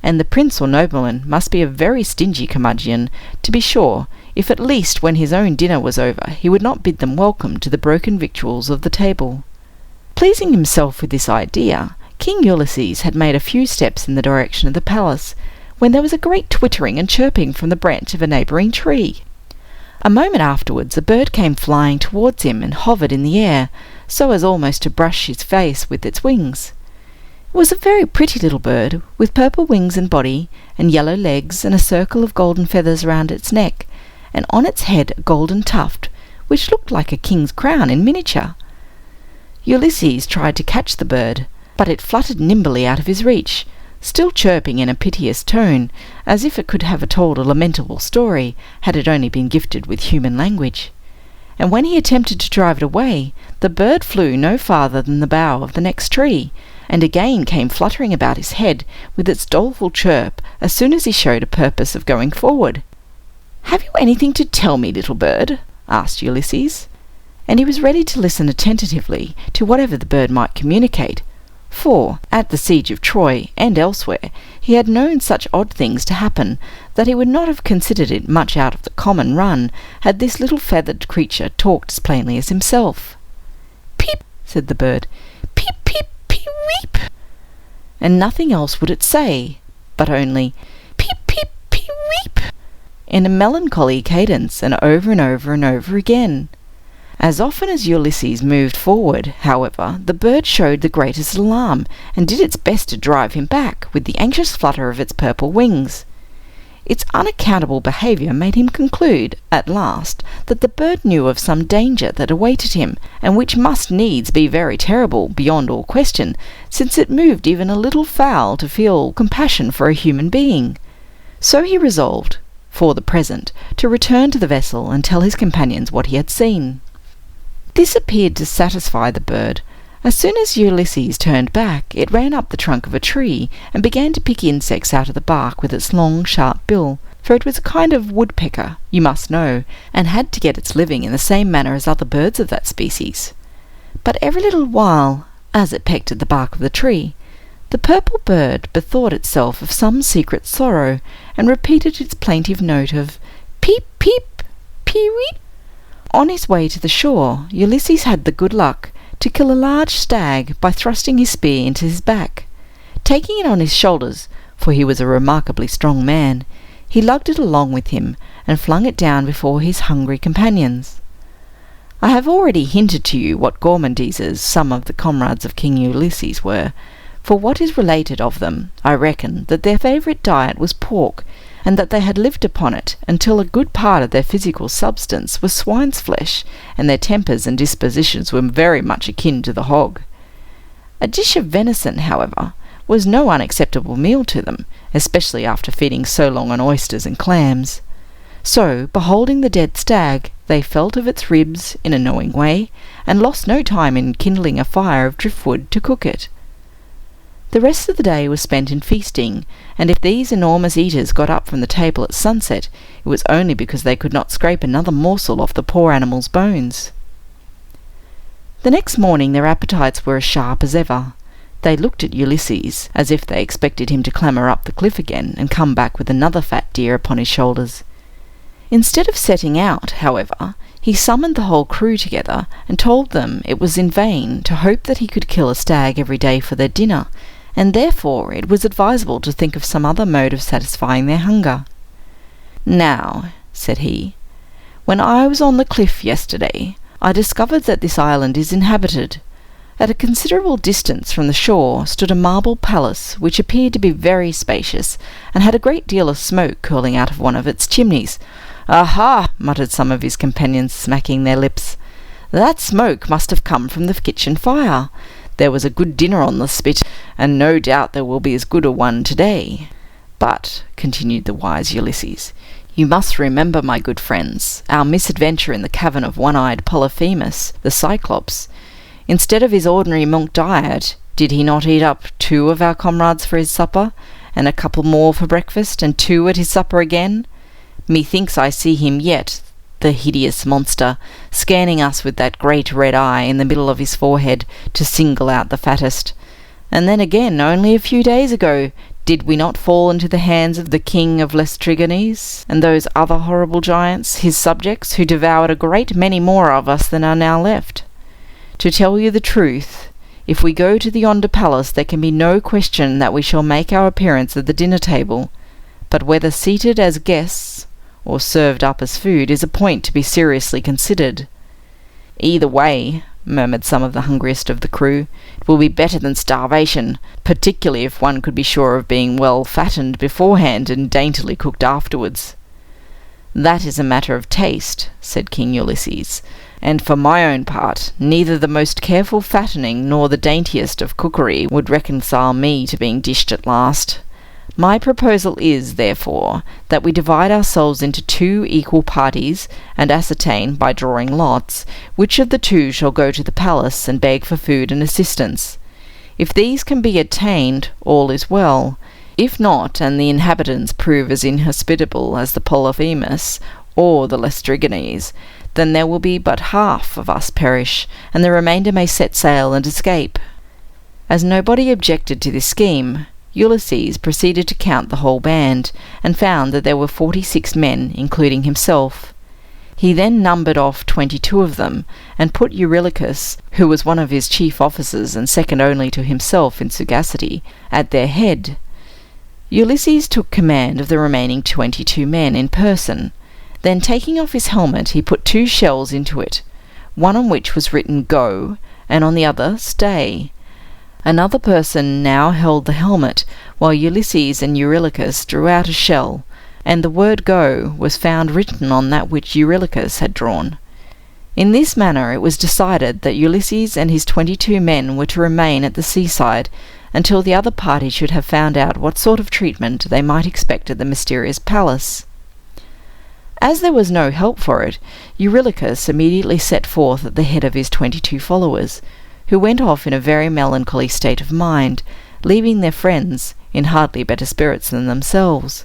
And the prince or nobleman must be a very stingy curmudgeon, to be sure, if at least when his own dinner was over he would not bid them welcome to the broken victuals of the table. Pleasing himself with this idea, King Ulysses had made a few steps in the direction of the palace, when there was a great twittering and chirping from the branch of a neighbouring tree. A moment afterwards a bird came flying towards him and hovered in the air, so as almost to brush his face with its wings. It was a very pretty little bird, with purple wings and body, and yellow legs, and a circle of golden feathers round its neck, and on its head a golden tuft, which looked like a king's crown in miniature. Ulysses tried to catch the bird, but it fluttered nimbly out of his reach, still chirping in a piteous tone, as if it could have told a lamentable story, had it only been gifted with human language. And when he attempted to drive it away, the bird flew no farther than the bough of the next tree, and again came fluttering about his head with its doleful chirp as soon as he showed a purpose of going forward. "Have you anything to tell me, little bird?" asked Ulysses, and he was ready to listen attentively to whatever the bird might communicate, for, at the siege of Troy and elsewhere, he had known such odd things to happen that he would not have considered it much out of the common run had this little feathered creature talked as plainly as himself. "Peep," said the bird, "peep, peep, pee-weep," and nothing else would it say, but only "peep, peep, pee-weep," in a melancholy cadence, and over and over and over again. As often as Ulysses moved forward, however, the bird showed the greatest alarm, and did its best to drive him back with the anxious flutter of its purple wings. Its unaccountable behaviour made him conclude, at last, that the bird knew of some danger that awaited him, and which must needs be very terrible, beyond all question, since it moved even a little fowl to feel compassion for a human being. So he resolved, for the present, to return to the vessel and tell his companions what he had seen. This appeared to satisfy the bird. As soon as Ulysses turned back, it ran up the trunk of a tree, and began to pick insects out of the bark with its long, sharp bill, for it was a kind of woodpecker, you must know, and had to get its living in the same manner as other birds of that species. But every little while, as it pecked at the bark of the tree, the purple bird bethought itself of some secret sorrow, and repeated its plaintive note of peep, peep, pee-wee. On his way to the shore, Ulysses had the good luck to kill a large stag by thrusting his spear into his back. Taking it on his shoulders, for he was a remarkably strong man, he lugged it along with him, and flung it down before his hungry companions. I have already hinted to you what gourmandizers some of the comrades of King Ulysses were. For what is related of them, I reckon that their favourite diet was pork, and that they had lived upon it until a good part of their physical substance was swine's flesh, and their tempers and dispositions were very much akin to the hog. A dish of venison, however, was no unacceptable meal to them, especially after feeding so long on oysters and clams. So, beholding the dead stag, they felt of its ribs in a knowing way, and lost no time in kindling a fire of driftwood to cook it. The rest of the day was spent in feasting, and if these enormous eaters got up from the table at sunset, it was only because they could not scrape another morsel off the poor animal's bones. The next morning their appetites were as sharp as ever. They looked at Ulysses, as if they expected him to clamber up the cliff again, and come back with another fat deer upon his shoulders. Instead of setting out, however, he summoned the whole crew together, and told them it was in vain to hope that he could kill a stag every day for their dinner, and therefore it was advisable to think of some other mode of satisfying their hunger. "Now," said he, "when I was on the cliff yesterday, I discovered that this island is inhabited. At a considerable distance from the shore stood a marble palace, which appeared to be very spacious, and had a great deal of smoke curling out of one of its chimneys." "Aha!" muttered some of his companions, smacking their lips. "That smoke must have come from the kitchen fire. There was a good dinner on the spit, and no doubt there will be as good a one to-day. But," continued the wise Ulysses, "you must remember, my good friends, our misadventure in the cavern of one-eyed Polyphemus, the Cyclops. Instead of his ordinary monk diet, did he not eat up 2 of our comrades for his supper, and a couple more for breakfast, and 2 at his supper again? Methinks I see him yet, the hideous monster, scanning us with that great red eye in the middle of his forehead to single out the fattest. And then again, only a few days ago, did we not fall into the hands of the king of Sterrett, and those other horrible giants, his subjects, who devoured a great many more of us than are now left? To tell you the truth, if we go to the yonder palace, there can be no question that we shall make our appearance at the dinner-table, but whether seated as guests or served up as food is a point to be seriously considered." "Either way," murmured some of the hungriest of the crew, "it will be better than starvation, particularly if one could be sure of being well fattened beforehand and daintily cooked afterwards." "That is a matter of taste," said King Ulysses, "and for my own part, neither the most careful fattening nor the daintiest of cookery would reconcile me to being dished at last. My proposal is, therefore, that we divide ourselves into 2 equal parties, and ascertain, by drawing lots, which of the 2 shall go to the palace and beg for food and assistance. If these can be attained, all is well. If not, and the inhabitants prove as inhospitable as the Polyphemus or the Sterrett, then there will be but half of us perish, and the remainder may set sail and escape." As nobody objected to this scheme, Ulysses proceeded to count the whole band, and found that there were 46 men, including himself. He then numbered off 22 of them, and put Eurylochus, who was one of his chief officers and second only to himself in sagacity, at their head. Ulysses took command of the remaining 22 men in person. Then, taking off his helmet, he put 2 shells into it, one on which was written "Go," and on the other "Stay." Another person now held the helmet, while Ulysses and Eurylochus drew out a shell, and the word "Go" was found written on that which Eurylochus had drawn. In this manner it was decided that Ulysses and his 22 men were to remain at the seaside until the other party should have found out what sort of treatment they might expect at the mysterious palace. As there was no help for it, Eurylochus immediately set forth at the head of his 22 followers, who went off in a very melancholy state of mind, leaving their friends in hardly better spirits than themselves.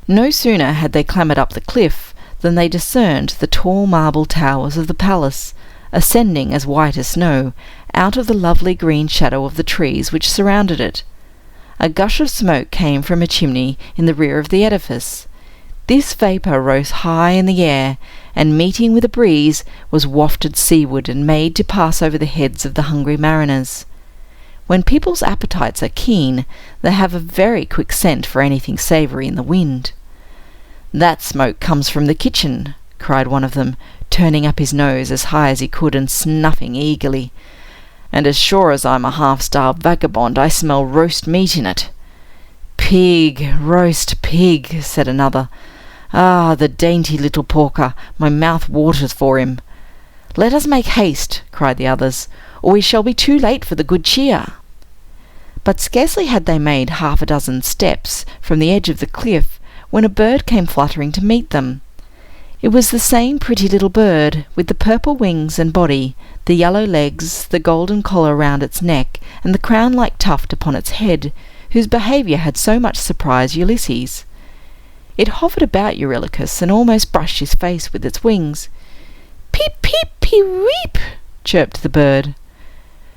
No sooner had they clambered up the cliff than they discerned the tall marble towers of the palace, ascending as white as snow, out of the lovely green shadow of the trees which surrounded it. A gush of smoke came from a chimney in the rear of the edifice. This vapour rose high in the air, and meeting with a breeze, was wafted seaward and made to pass over the heads of the hungry mariners. When people's appetites are keen, they have a very quick scent for anything savoury in the wind. "That smoke comes from the kitchen," cried one of them, turning up his nose as high as he could and snuffing eagerly. "And as sure as I'm a half-starved vagabond, I smell roast meat in it." "Pig, roast pig," said another. "Ah, the dainty little porker, my mouth waters for him." "Let us make haste," cried the others, "or we shall be too late for the good cheer." But scarcely had they made 6 steps from the edge of the cliff when a bird came fluttering to meet them. It was the same pretty little bird, with the purple wings and body, the yellow legs, the golden collar round its neck, and the crown-like tuft upon its head, whose behaviour had so much surprised Ulysses. It hovered about Eurylochus and almost brushed his face with its wings. "Peep, peep, peep-weep," chirped the bird.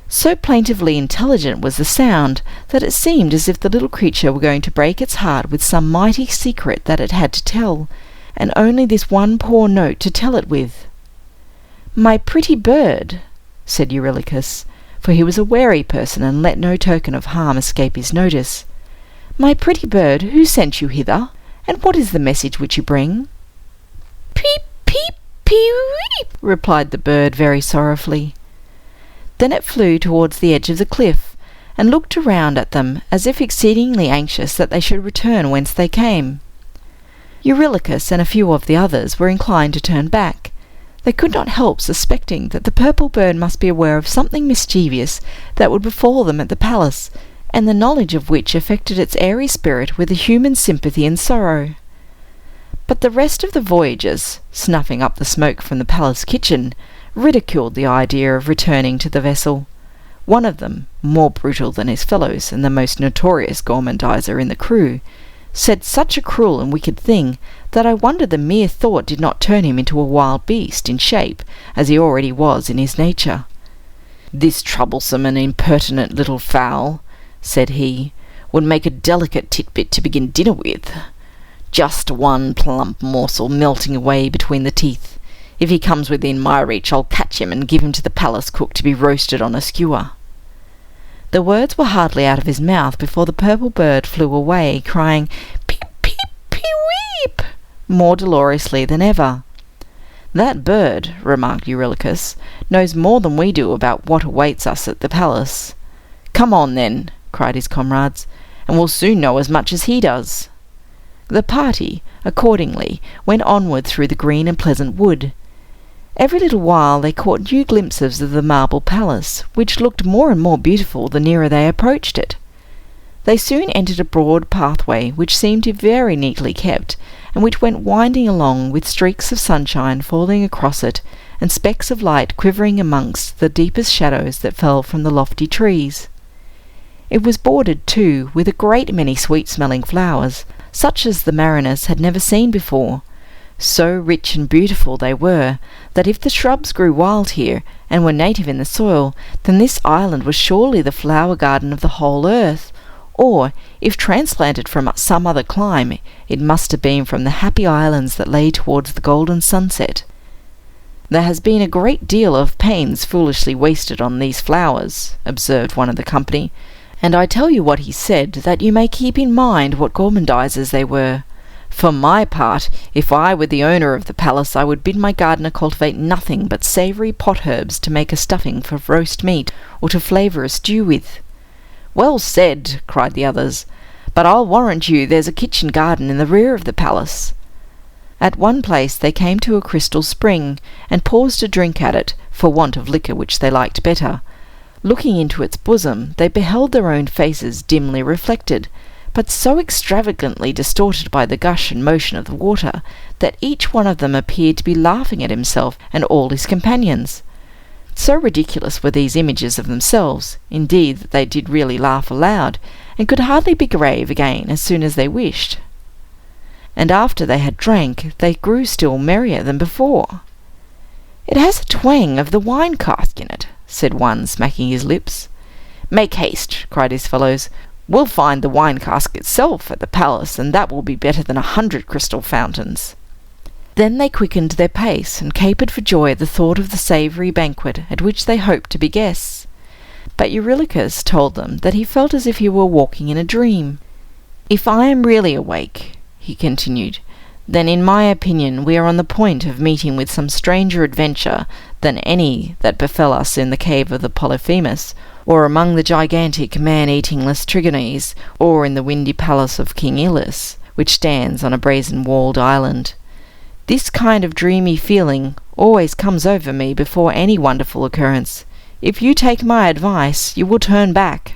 So plaintively intelligent was the sound that it seemed as if the little creature were going to break its heart with some mighty secret that it had to tell, and only this one poor note to tell it with. "My pretty bird," said Eurylochus, for he was a wary person and let no token of harm escape his notice. "My pretty bird, who sent you hither, and what is the message which you bring?" "Peep, peep, peep," replied the bird very sorrowfully. Then it flew towards the edge of the cliff, and looked around at them as if exceedingly anxious that they should return whence they came. Eurylochus and a few of the others were inclined to turn back. They could not help suspecting that the purple bird must be aware of something mischievous that would befall them at the palace, and the knowledge of which affected its airy spirit with a human sympathy and sorrow. But the rest of the voyagers, snuffing up the smoke from the palace kitchen, ridiculed the idea of returning to the vessel. One of them, more brutal than his fellows and the most notorious gormandizer in the crew, said such a cruel and wicked thing that I wonder the mere thought did not turn him into a wild beast in shape, as he already was in his nature. "This troublesome and impertinent little fowl," said he, "would make a delicate titbit to begin dinner with. Just one plump morsel melting away between the teeth. If he comes within my reach, I'll catch him and give him to the palace cook to be roasted on a skewer." The words were hardly out of his mouth before the purple bird flew away, crying "Peep, peep, peep," more dolorously than ever. "That bird," remarked Eurylochus, "knows more than we do about what awaits us at the palace." "Come on, then," cried his comrades, "and we'll soon know as much as he does." The party, accordingly, went onward through the green and pleasant wood. Every little while they caught new glimpses of the marble palace, which looked more and more beautiful the nearer they approached it. They soon entered a broad pathway which seemed very neatly kept, and which went winding along with streaks of sunshine falling across it, and specks of light quivering amongst the deepest shadows that fell from the lofty trees. It was bordered, too, with a great many sweet-smelling flowers, such as the mariners had never seen before. So rich and beautiful they were, that if the shrubs grew wild here, and were native in the soil, then this island was surely the flower garden of the whole earth, or, if transplanted from some other clime, it must have been from the happy islands that lay towards the golden sunset. "There has been a great deal of pains foolishly wasted on these flowers," observed one of the company, "and I tell you what he said, that you may keep in mind what gormandizers they were. For my part, if I were the owner of the palace, I would bid my gardener cultivate nothing but savoury pot-herbs to make a stuffing for roast meat, or to flavour a stew with." "Well said," cried the others, "but I'll warrant you there's a kitchen garden in the rear of the palace." At one place they came to a crystal spring, and paused to drink at it, for want of liquor which they liked better. Looking into its bosom, they beheld their own faces dimly reflected, but so extravagantly distorted by the gush and motion of the water, that each one of them appeared to be laughing at himself and all his companions. So ridiculous were these images of themselves, indeed, that they did really laugh aloud, and could hardly be grave again as soon as they wished. And after they had drank, they grew still merrier than before. "It has a twang of the wine cask in it," said one, smacking his lips. "Make haste," cried his fellows. "We'll find the wine cask itself at the palace, and that will be better than 100 crystal fountains." Then they quickened their pace, and capered for joy at the thought of the savoury banquet at which they hoped to be guests. But Eurylochus told them that he felt as if he were walking in a dream. "If I am really awake," he continued, "then in my opinion we are on the point of meeting with some stranger adventure than any that befell us in the cave of the Polyphemus, or among the gigantic man-eating Laestrygons, or in the windy palace of King Ulysses, which stands on a brazen-walled island. This kind of dreamy feeling always comes over me before any wonderful occurrence. If you take my advice, you will turn back."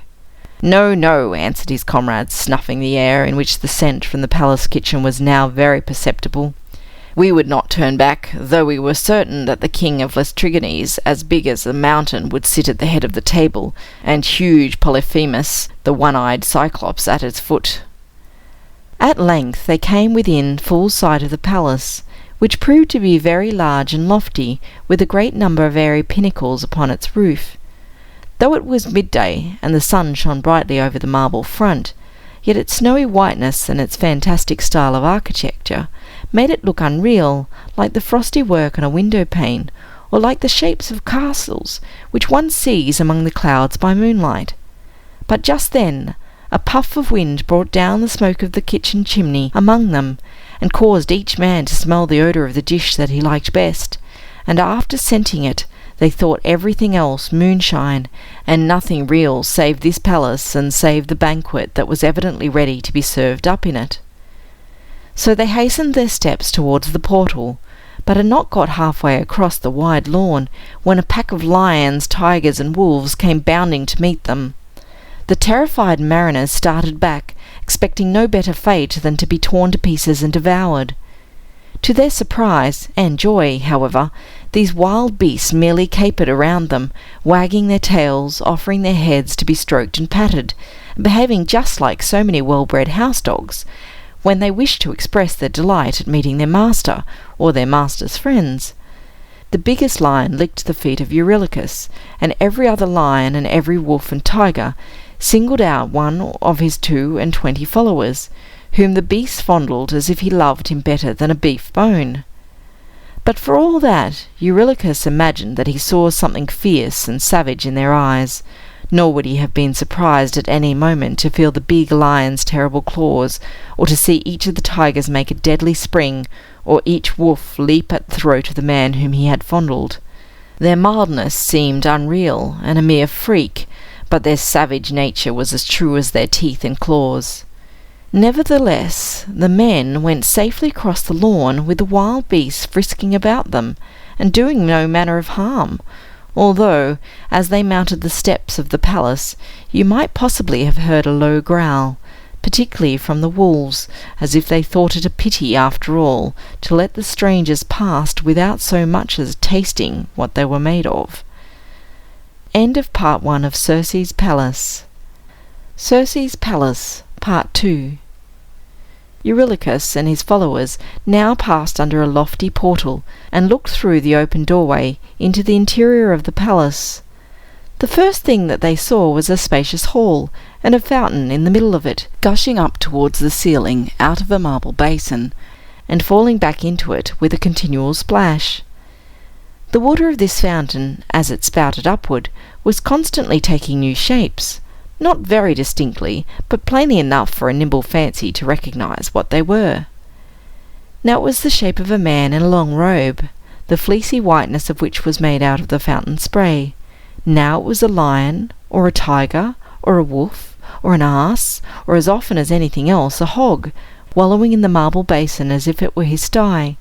"No, no," answered his comrades, snuffing the air, in which the scent from the palace kitchen was now very perceptible. "We would not turn back, though we were certain that the king of Laestrygons, as big as a mountain, would sit at the head of the table, and huge Polyphemus, the one-eyed Cyclops, at its foot." At length they came within full sight of the palace, which proved to be very large and lofty, with a great number of airy pinnacles upon its roof. Though it was midday, and the sun shone brightly over the marble front, yet its snowy whiteness and its fantastic style of architecture made it look unreal, like the frosty work on a window-pane, or like the shapes of castles which one sees among the clouds by moonlight. But just then a puff of wind brought down the smoke of the kitchen chimney among them, and caused each man to smell the odour of the dish that he liked best, and after scenting it, they thought everything else moonshine, and nothing real save this palace and save the banquet that was evidently ready to be served up in it. So they hastened their steps towards the portal, but had not got halfway across the wide lawn when a pack of lions, tigers, and wolves came bounding to meet them. The terrified mariners started back, expecting no better fate than to be torn to pieces and devoured. To their surprise and joy, however, these wild beasts merely capered around them, wagging their tails, offering their heads to be stroked and patted, and behaving just like so many well-bred house dogs, when they wished to express their delight at meeting their master, or their master's friends. The biggest lion licked the feet of Eurylochus, and every other lion and every wolf and tiger singled out one of his 22 followers, whom the beast fondled as if he loved him better than a beef bone. But for all that, Eurylochus imagined that he saw something fierce and savage in their eyes, nor would he have been surprised at any moment to feel the big lion's terrible claws, or to see each of the tigers make a deadly spring, or each wolf leap at the throat of the man whom he had fondled. Their mildness seemed unreal and a mere freak, but their savage nature was as true as their teeth and claws. Nevertheless, the men went safely across the lawn with the wild beasts frisking about them, and doing no manner of harm, although, as they mounted the steps of the palace, you might possibly have heard a low growl, particularly from the wolves, as if they thought it a pity, after all, to let the strangers pass without so much as tasting what they were made of. End of Part 1 of CIRCE'S Palace. CIRCE'S Palace, Part 2. Eurylochus and his followers now passed under a lofty portal, and looked through the open doorway into the interior of the palace. The first thing that they saw was a spacious hall, and a fountain in the middle of it, gushing up towards the ceiling out of a marble basin, and falling back into it with a continual splash. The water of this fountain, as it spouted upward, was constantly taking new shapes, not very distinctly, but plainly enough for a nimble fancy to recognize what they were. Now it was the shape of a man in a long robe, the fleecy whiteness of which was made out of the fountain spray. Now it was a lion, or a tiger, or a wolf, or an ass, or as often as anything else, a hog, wallowing in the marble basin as if it were his sty.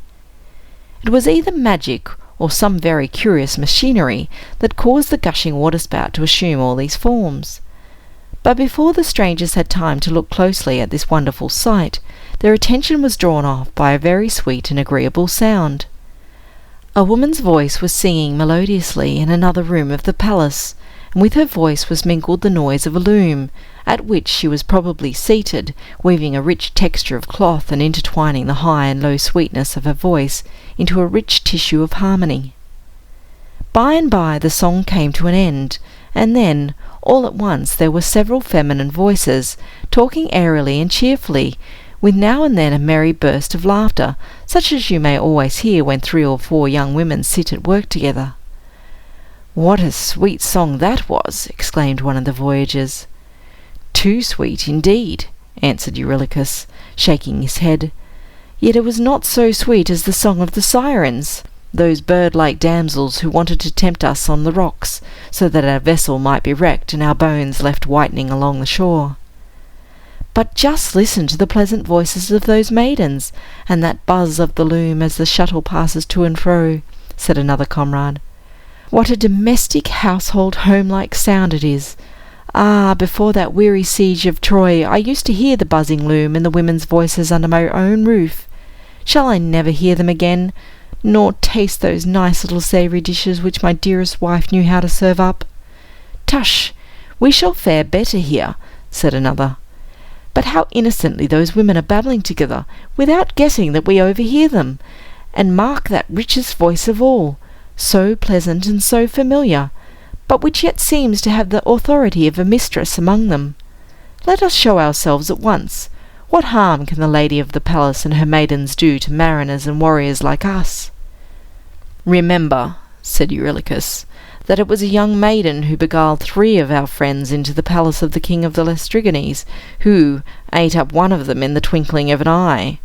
It was either magic or some very curious machinery that caused the gushing waterspout to assume all these forms. But before the strangers had time to look closely at this wonderful sight, their attention was drawn off by a very sweet and agreeable sound. A woman's voice was singing melodiously in another room of the palace, and with her voice was mingled the noise of a loom, at which she was probably seated, weaving a rich texture of cloth and intertwining the high and low sweetness of her voice into a rich tissue of harmony. By and by the song came to an end, and then, all at once, there were several feminine voices, talking airily and cheerfully, with now and then a merry burst of laughter, such as you may always hear when 3 or 4 young women sit at work together. "What a sweet song that was!" exclaimed one of the voyagers. "Too sweet, indeed," answered Eurylochus, shaking his head. "Yet it was not so sweet as the song of the sirens, those bird-like damsels who wanted to tempt us on the rocks, so that our vessel might be wrecked and our bones left whitening along the shore. But just listen to the pleasant voices of those maidens, and that buzz of the loom as the shuttle passes to and fro," said another comrade. "What a domestic, household, home-like sound it is! Ah, before that weary siege of Troy, I used to hear the buzzing loom and the women's voices under my own roof. Shall I never hear them again, nor taste those nice little savoury dishes which my dearest wife knew how to serve up?" "Tush! We shall fare better here," said another. "But how innocently those women are babbling together, without guessing that we overhear them! And mark that richest voice of all, so pleasant and so familiar, but which yet seems to have the authority of a mistress among them. Let us show ourselves at once. What harm can the lady of the palace and her maidens do to mariners and warriors like us?" "Remember," said Eurylochus, "that it was a young maiden who beguiled 3 of our friends into the palace of the king of the Laestrygons, who ate up one of them in the twinkling of an eye."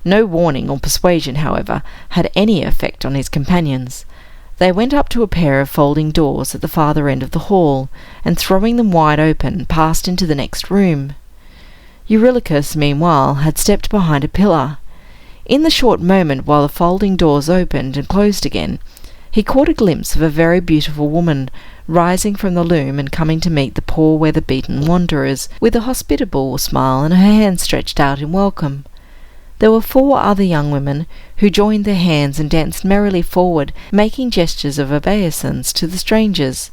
No warning or persuasion, however, had any effect on his companions. They went up to a pair of folding doors at the farther end of the hall, and throwing them wide open, passed into the next room. Eurylochus, meanwhile, had stepped behind a pillar. In the short moment while the folding doors opened and closed again, he caught a glimpse of a very beautiful woman rising from the loom and coming to meet the poor weather-beaten wanderers with a hospitable smile and her hand stretched out in welcome. There were 4 other young women, who joined their hands and danced merrily forward, making gestures of obeisance to the strangers.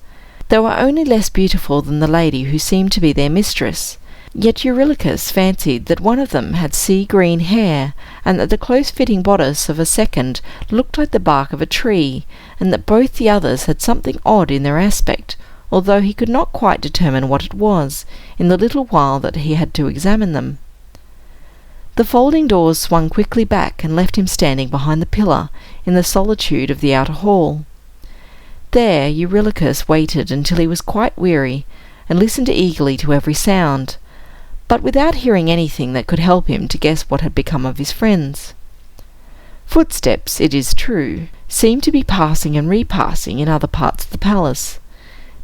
They were only less beautiful than the lady who seemed to be their mistress, yet Eurylochus fancied that one of them had sea-green hair, and that the close-fitting bodice of a second looked like the bark of a tree, and that both the others had something odd in their aspect, although he could not quite determine what it was, in the little while that he had to examine them. The folding doors swung quickly back and left him standing behind the pillar in the solitude of the outer hall. There Eurylochus waited until he was quite weary, and listened eagerly to every sound, but without hearing anything that could help him to guess what had become of his friends. Footsteps, it is true, seemed to be passing and repassing in other parts of the palace.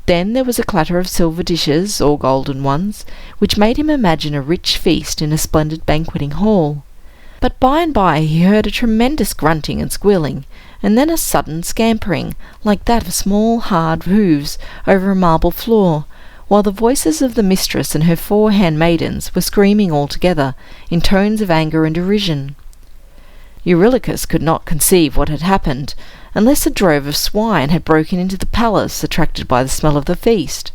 Then there was a clatter of silver dishes, or golden ones, which made him imagine a rich feast in a splendid banqueting hall. But by and by he heard a tremendous grunting and squealing, and then a sudden scampering, like that of small hard hoofs over a marble floor, while the voices of the mistress and her 4 handmaidens were screaming all together, in tones of anger and derision. Eurylochus could not conceive what had happened, unless a drove of swine had broken into the palace, attracted by the smell of the feast.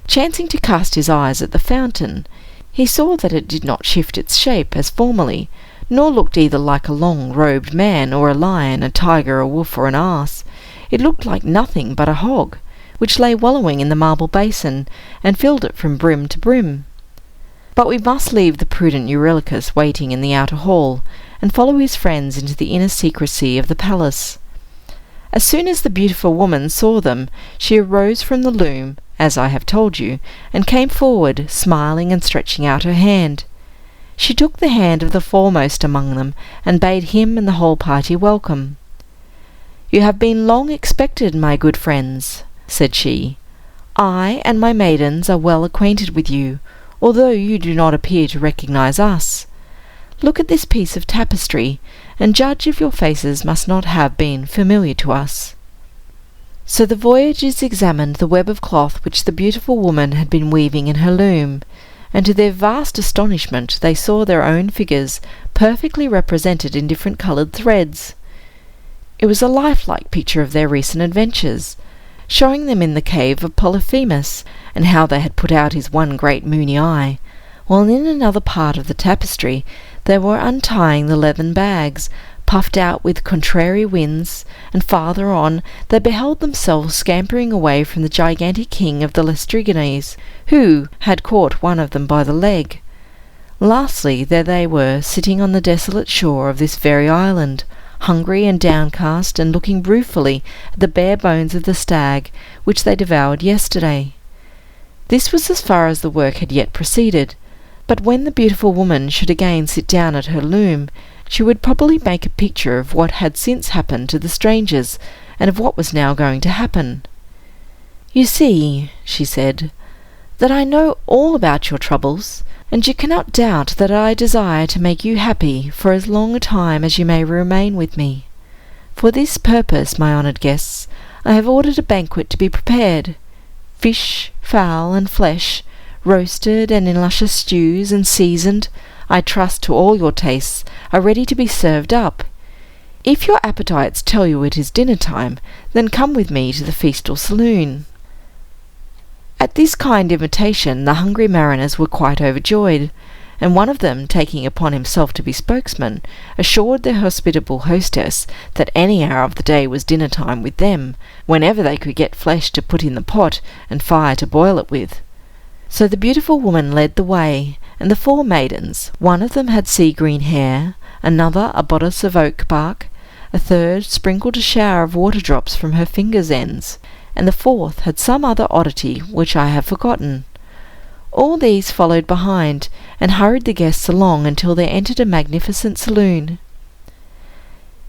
Chancing to cast his eyes at the fountain, he saw that it did not shift its shape as formerly, nor looked either like a long-robed man, or a lion, a tiger, a wolf, or an ass. It looked like nothing but a hog, which lay wallowing in the marble basin, and filled it from brim to brim. But we must leave the prudent Eurylochus waiting in the outer hall, and follow his friends into the inner secrecy of the palace. As soon as the beautiful woman saw them, she arose from the loom, as I have told you, and came forward, smiling and stretching out her hand. She took the hand of the foremost among them, and bade him and the whole party welcome. "You have been long expected, my good friends," said she. "I and my maidens are well acquainted with you, although you do not appear to recognize us. Look at this piece of tapestry, and judge if your faces must not have been familiar to us." So the voyagers examined the web of cloth which the beautiful woman had been weaving in her loom, and to their vast astonishment they saw their own figures perfectly represented in different coloured threads. It was a lifelike picture of their recent adventures, showing them in the cave of Polyphemus, and how they had put out his one great moony eye, while in another part of the tapestry they were untying the leathern bags, puffed out with contrary winds, and farther on they beheld themselves scampering away from the gigantic king of the Laestrygons, who had caught one of them by the leg. Lastly, there they were, sitting on the desolate shore of this very island, hungry and downcast, and looking ruefully at the bare bones of the stag which they devoured yesterday. This was as far as the work had yet proceeded, but when the beautiful woman should again sit down at her loom, she would probably make a picture of what had since happened to the strangers, and of what was now going to happen. "You see," she said, "that I know all about your troubles, and you cannot doubt that I desire to make you happy for as long a time as you may remain with me. For this purpose, my honoured guests, I have ordered a banquet to be prepared. Fish, fowl, and flesh, roasted and in luscious stews, and seasoned, I trust to all your tastes, are ready to be served up. If your appetites tell you it is dinner time, then come with me to the feast or saloon." At this kind invitation the hungry mariners were quite overjoyed, and one of them, taking upon himself to be spokesman, assured their hospitable hostess that any hour of the day was dinner time with them, whenever they could get flesh to put in the pot and fire to boil it with. So the beautiful woman led the way, and the 4 maidens, one of them had sea-green hair, another a bodice of oak bark, a third sprinkled a shower of water drops from her fingers' ends, and the fourth had some other oddity which I have forgotten. All these followed behind, and hurried the guests along until they entered a magnificent saloon.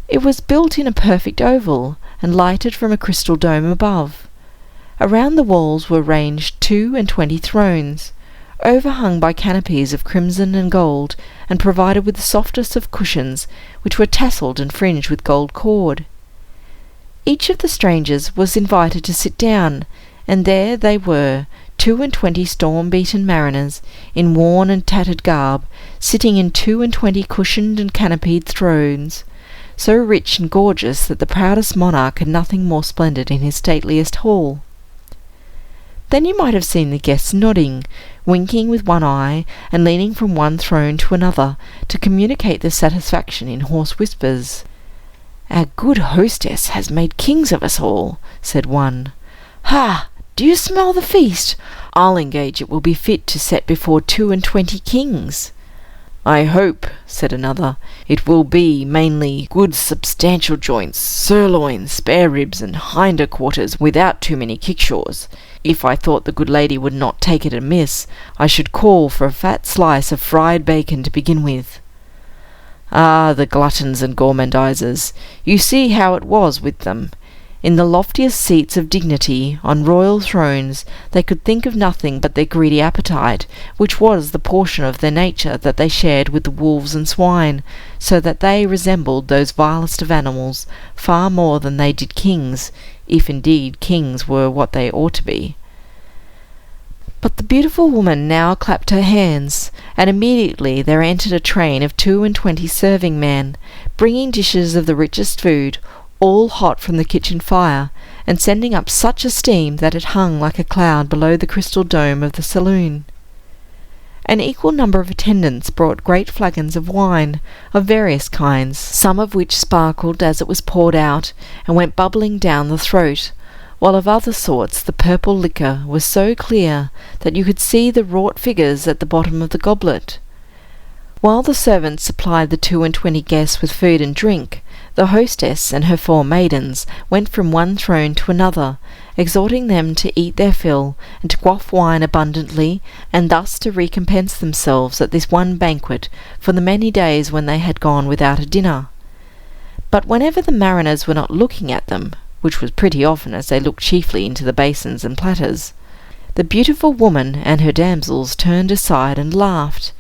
It was built in a perfect oval, and lighted from a crystal dome above. Around the walls were ranged 22 thrones, overhung by canopies of crimson and gold, and provided with the softest of cushions, which were tasselled and fringed with gold cord. Each of the strangers was invited to sit down, and there they were, 22 storm-beaten mariners, in worn and tattered garb, sitting in 22 cushioned and canopied thrones, so rich and gorgeous that the proudest monarch had nothing more splendid in his stateliest hall. Then you might have seen the guests nodding, winking with one eye, and leaning from one throne to another, to communicate their satisfaction in hoarse whispers. "Our good hostess has made kings of us all," said one. "Ha! Do you smell the feast? I'll engage it will be fit to set before 22 kings." "I hope," said another, "it will be mainly good substantial joints, sirloins, spare ribs, and hinder quarters, without too many kickshaws. If I thought the good lady would not take it amiss, I should call for a fat slice of fried bacon to begin with." Ah, the gluttons and gormandizers! You see how it was with them. In the loftiest seats of dignity, on royal thrones, they could think of nothing but their greedy appetite, which was the portion of their nature that they shared with the wolves and swine, so that they resembled those vilest of animals far more than they did kings, if indeed kings were what they ought to be. But the beautiful woman now clapped her hands, and immediately there entered a train of 22 serving men, bringing dishes of the richest food, all hot from the kitchen fire, and sending up such a steam that it hung like a cloud below the crystal dome of the saloon. An equal number of attendants brought great flagons of wine, of various kinds, some of which sparkled as it was poured out, and went bubbling down the throat, while of other sorts the purple liquor was so clear that you could see the wrought figures at the bottom of the goblet. While the servants supplied the 22 guests with food and drink, the hostess and her 4 maidens went from one throne to another, exhorting them to eat their fill, and to quaff wine abundantly, and thus to recompense themselves at this one banquet for the many days when they had gone without a dinner. But whenever the mariners were not looking at them, which was pretty often, as they looked chiefly into the basins and platters, the beautiful woman and her damsels turned aside and laughed.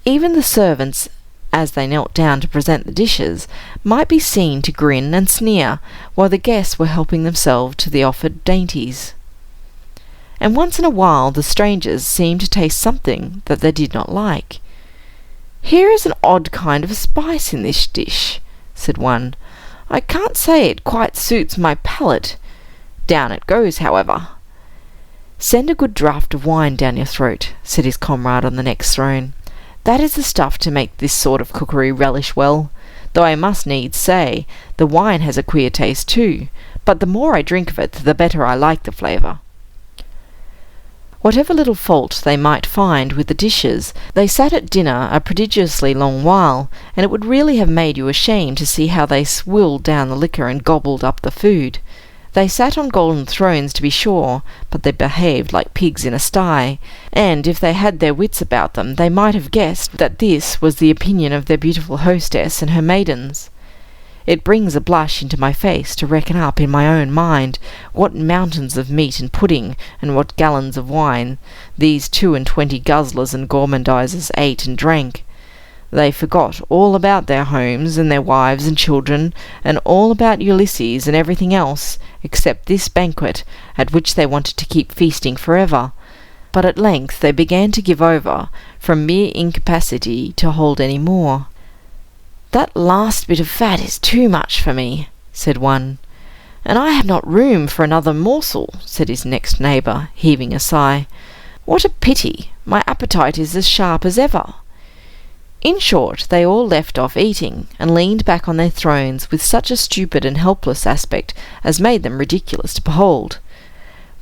Even the servants, as they knelt down to present the dishes, might be seen to grin and sneer, while the guests were helping themselves to the offered dainties. And once in a while the strangers seemed to taste something that they did not like. "Here is an odd kind of spice in this dish," said one. "I can't say it quite suits my palate. Down it goes, however." "Send a good draught of wine down your throat," said his comrade on the next throne. "That is the stuff to make this sort of cookery relish well, though I must needs say the wine has a queer taste too, but the more I drink of it, the better I like the flavour." Whatever little fault they might find with the dishes, they sat at dinner a prodigiously long while, and it would really have made you ashamed to see how they swilled down the liquor and gobbled up the food. They sat on golden thrones, to be sure, but they behaved like pigs in a sty, and if they had their wits about them, they might have guessed that this was the opinion of their beautiful hostess and her maidens. It brings a blush into my face to reckon up in my own mind what mountains of meat and pudding, and what gallons of wine, these 22 guzzlers and gormandizers ate and drank. They forgot all about their homes and their wives and children, and all about Ulysses and everything else, except this banquet, at which they wanted to keep feasting forever. But at length they began to give over, from mere incapacity to hold any more. "That last bit of fat is too much for me," said one. "And I have not room for another morsel," said his next neighbour, heaving a sigh. "What a pity! My appetite is as sharp as ever." In short, they all left off eating, and leaned back on their thrones with such a stupid and helpless aspect as made them ridiculous to behold.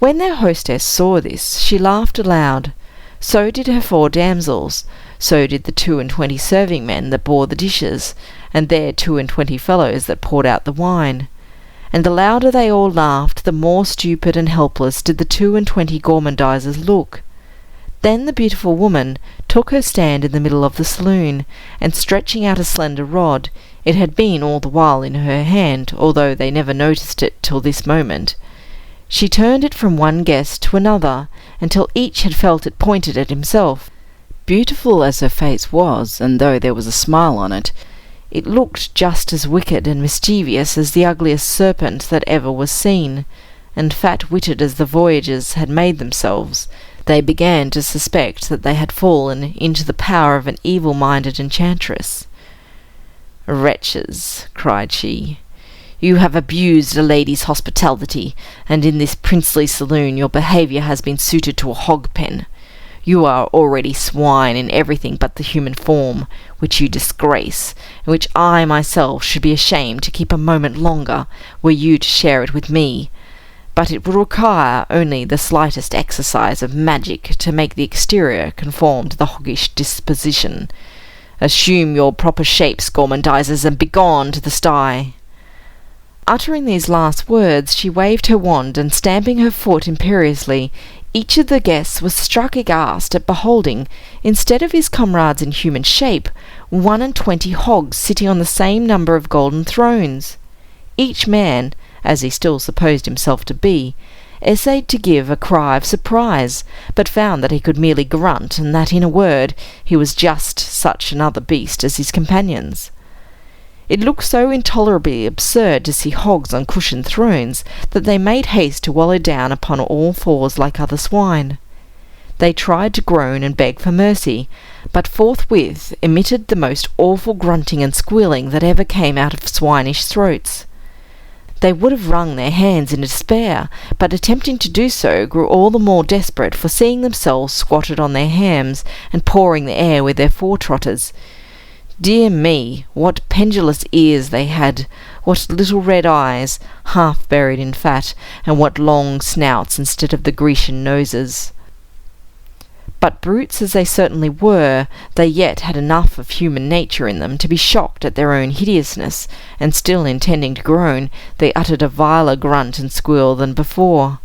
When their hostess saw this, she laughed aloud. So did her 4 damsels, so did the 22 serving men that bore the dishes, and their 22 fellows that poured out the wine. And the louder they all laughed, the more stupid and helpless did the 22 gormandizers look. Then the beautiful woman took her stand in the middle of the saloon, and stretching out a slender rod, it had been all the while in her hand, although they never noticed it till this moment, she turned it from one guest to another, until each had felt it pointed at himself. Beautiful as her face was, and though there was a smile on it, it looked just as wicked and mischievous as the ugliest serpent that ever was seen, and fat-witted as the voyagers had made themselves, they began to suspect that they had fallen into the power of an evil-minded enchantress. "Wretches," cried she, "you have abused a lady's hospitality, and in this princely saloon your behaviour has been suited to a hog-pen. You are already swine in everything but the human form, which you disgrace, and which I myself should be ashamed to keep a moment longer, were you to share it with me. But it would require only the slightest exercise of magic to make the exterior conform to the hoggish disposition. Assume your proper shapes, gormandizers, and begone to the sty." Uttering these last words, she waved her wand, and stamping her foot imperiously, each of the guests was struck aghast at beholding, instead of his comrades in human shape, 21 hogs sitting on the same number of golden thrones. Each man, as he still supposed himself to be, essayed to give a cry of surprise, but found that he could merely grunt, and that, in a word, he was just such another beast as his companions. It looked so intolerably absurd to see hogs on cushioned thrones that they made haste to wallow down upon all fours like other swine. They tried to groan and beg for mercy, but forthwith emitted the most awful grunting and squealing that ever came out of swinish throats. They would have wrung their hands in despair, but attempting to do so grew all the more desperate for seeing themselves squatted on their hams and pawing the air with their foretrotters. Dear me, what pendulous ears they had, what little red eyes, half buried in fat, and what long snouts instead of the Grecian noses. But brutes as they certainly were, they yet had enough of human nature in them to be shocked at their own hideousness, and still intending to groan, they uttered a viler grunt and squeal than before.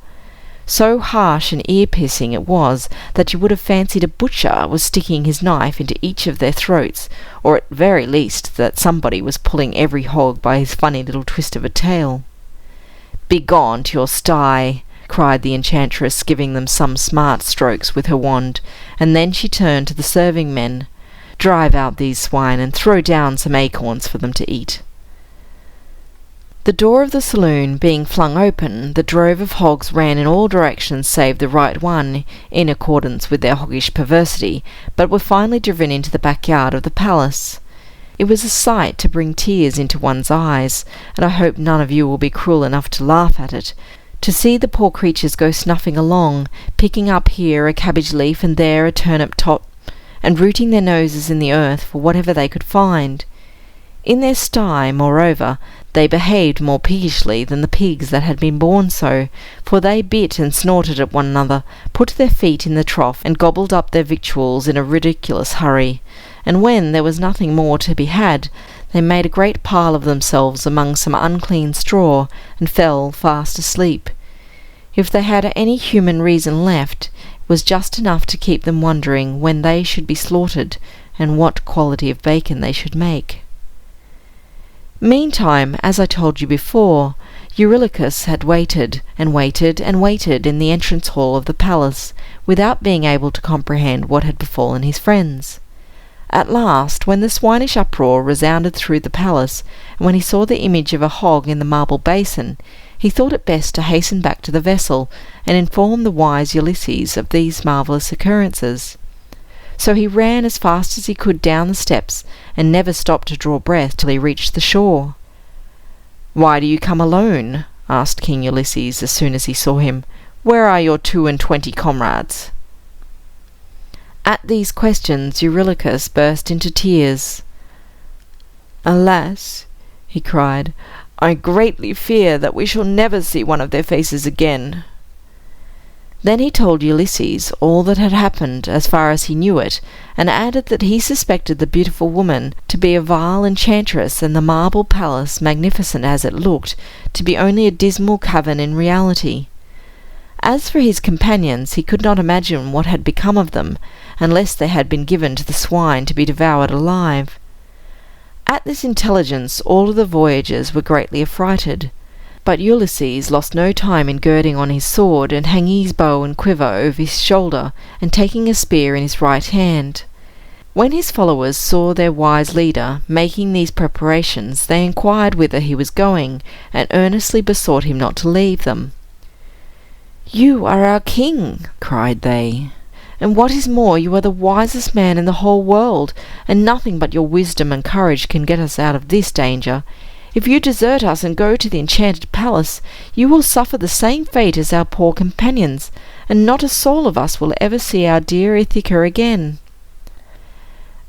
So harsh and ear-piercing it was that you would have fancied a butcher was sticking his knife into each of their throats, or at very least that somebody was pulling every hog by his funny little twist of a tail. "Begone to your sty," cried the enchantress, giving them some smart strokes with her wand, and then she turned to the serving men. "Drive out these swine, and throw down some acorns for them to eat." The door of the saloon being flung open, the drove of hogs ran in all directions save the right one, in accordance with their hoggish perversity, but were finally driven into the backyard of the palace. It was a sight to bring tears into one's eyes, and I hope none of you will be cruel enough to laugh at it, to see the poor creatures go snuffing along, picking up here a cabbage leaf and there a turnip top, and rooting their noses in the earth for whatever they could find. In their sty, moreover, they behaved more piggishly than the pigs that had been born so, for they bit and snorted at one another, put their feet in the trough, and gobbled up their victuals in a ridiculous hurry, and when there was nothing more to be had, they made a great pile of themselves among some unclean straw, and fell fast asleep. If they had any human reason left, it was just enough to keep them wondering when they should be slaughtered, and what quality of bacon they should make. Meantime, as I told you before, Eurylochus had waited, and waited, and waited in the entrance hall of the palace, without being able to comprehend what had befallen his friends. At last, when the swinish uproar resounded through the palace, and when he saw the image of a hog in the marble basin, he thought it best to hasten back to the vessel, and inform the wise Ulysses of these marvellous occurrences. So he ran as fast as he could down the steps, and never stopped to draw breath till he reached the shore. "Why do you come alone?" asked King Ulysses as soon as he saw him. "Where are your 22 comrades?" At these questions Eurylochus burst into tears. "Alas," he cried, "I greatly fear that we shall never see one of their faces again." Then he told Ulysses all that had happened as far as he knew it, and added that he suspected the beautiful woman to be a vile enchantress, and the marble palace, magnificent as it looked, to be only a dismal cavern in reality. As for his companions, he could not imagine what had become of them, unless they had been given to the swine to be devoured alive. At this intelligence all of the voyagers were greatly affrighted. But Ulysses lost no time in girding on his sword, and hanging his bow and quiver over his shoulder, and taking a spear in his right hand. When his followers saw their wise leader making these preparations, they inquired whither he was going, and earnestly besought him not to leave them. "You are our king," cried they, "and what is more, you are the wisest man in the whole world, and nothing but your wisdom and courage can get us out of this danger. If you desert us and go to the enchanted palace, you will suffer the same fate as our poor companions, and not a soul of us will ever see our dear Ithaca again."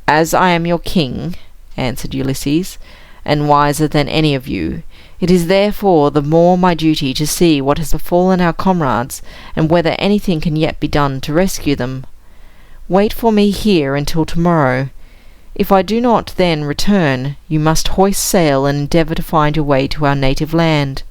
"As I am your king," answered Ulysses, "and wiser than any of you, it is therefore the more my duty to see what has befallen our comrades, and whether anything can yet be done to rescue them. Wait for me here until tomorrow. If I do not then return, you must hoist sail and endeavour to find your way to our native land.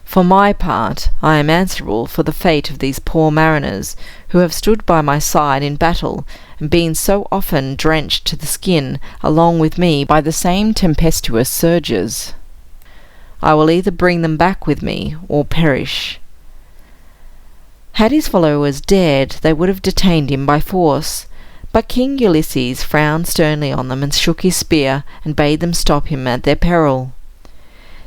For my part, I am answerable for the fate of these poor mariners, who have stood by my side in battle, and been so often drenched to the skin, along with me, by the same tempestuous surges. I will either bring them back with me, or perish." Had his followers dared, they would have detained him by force. But King Ulysses frowned sternly on them, and shook his spear, and bade them stop him at their peril.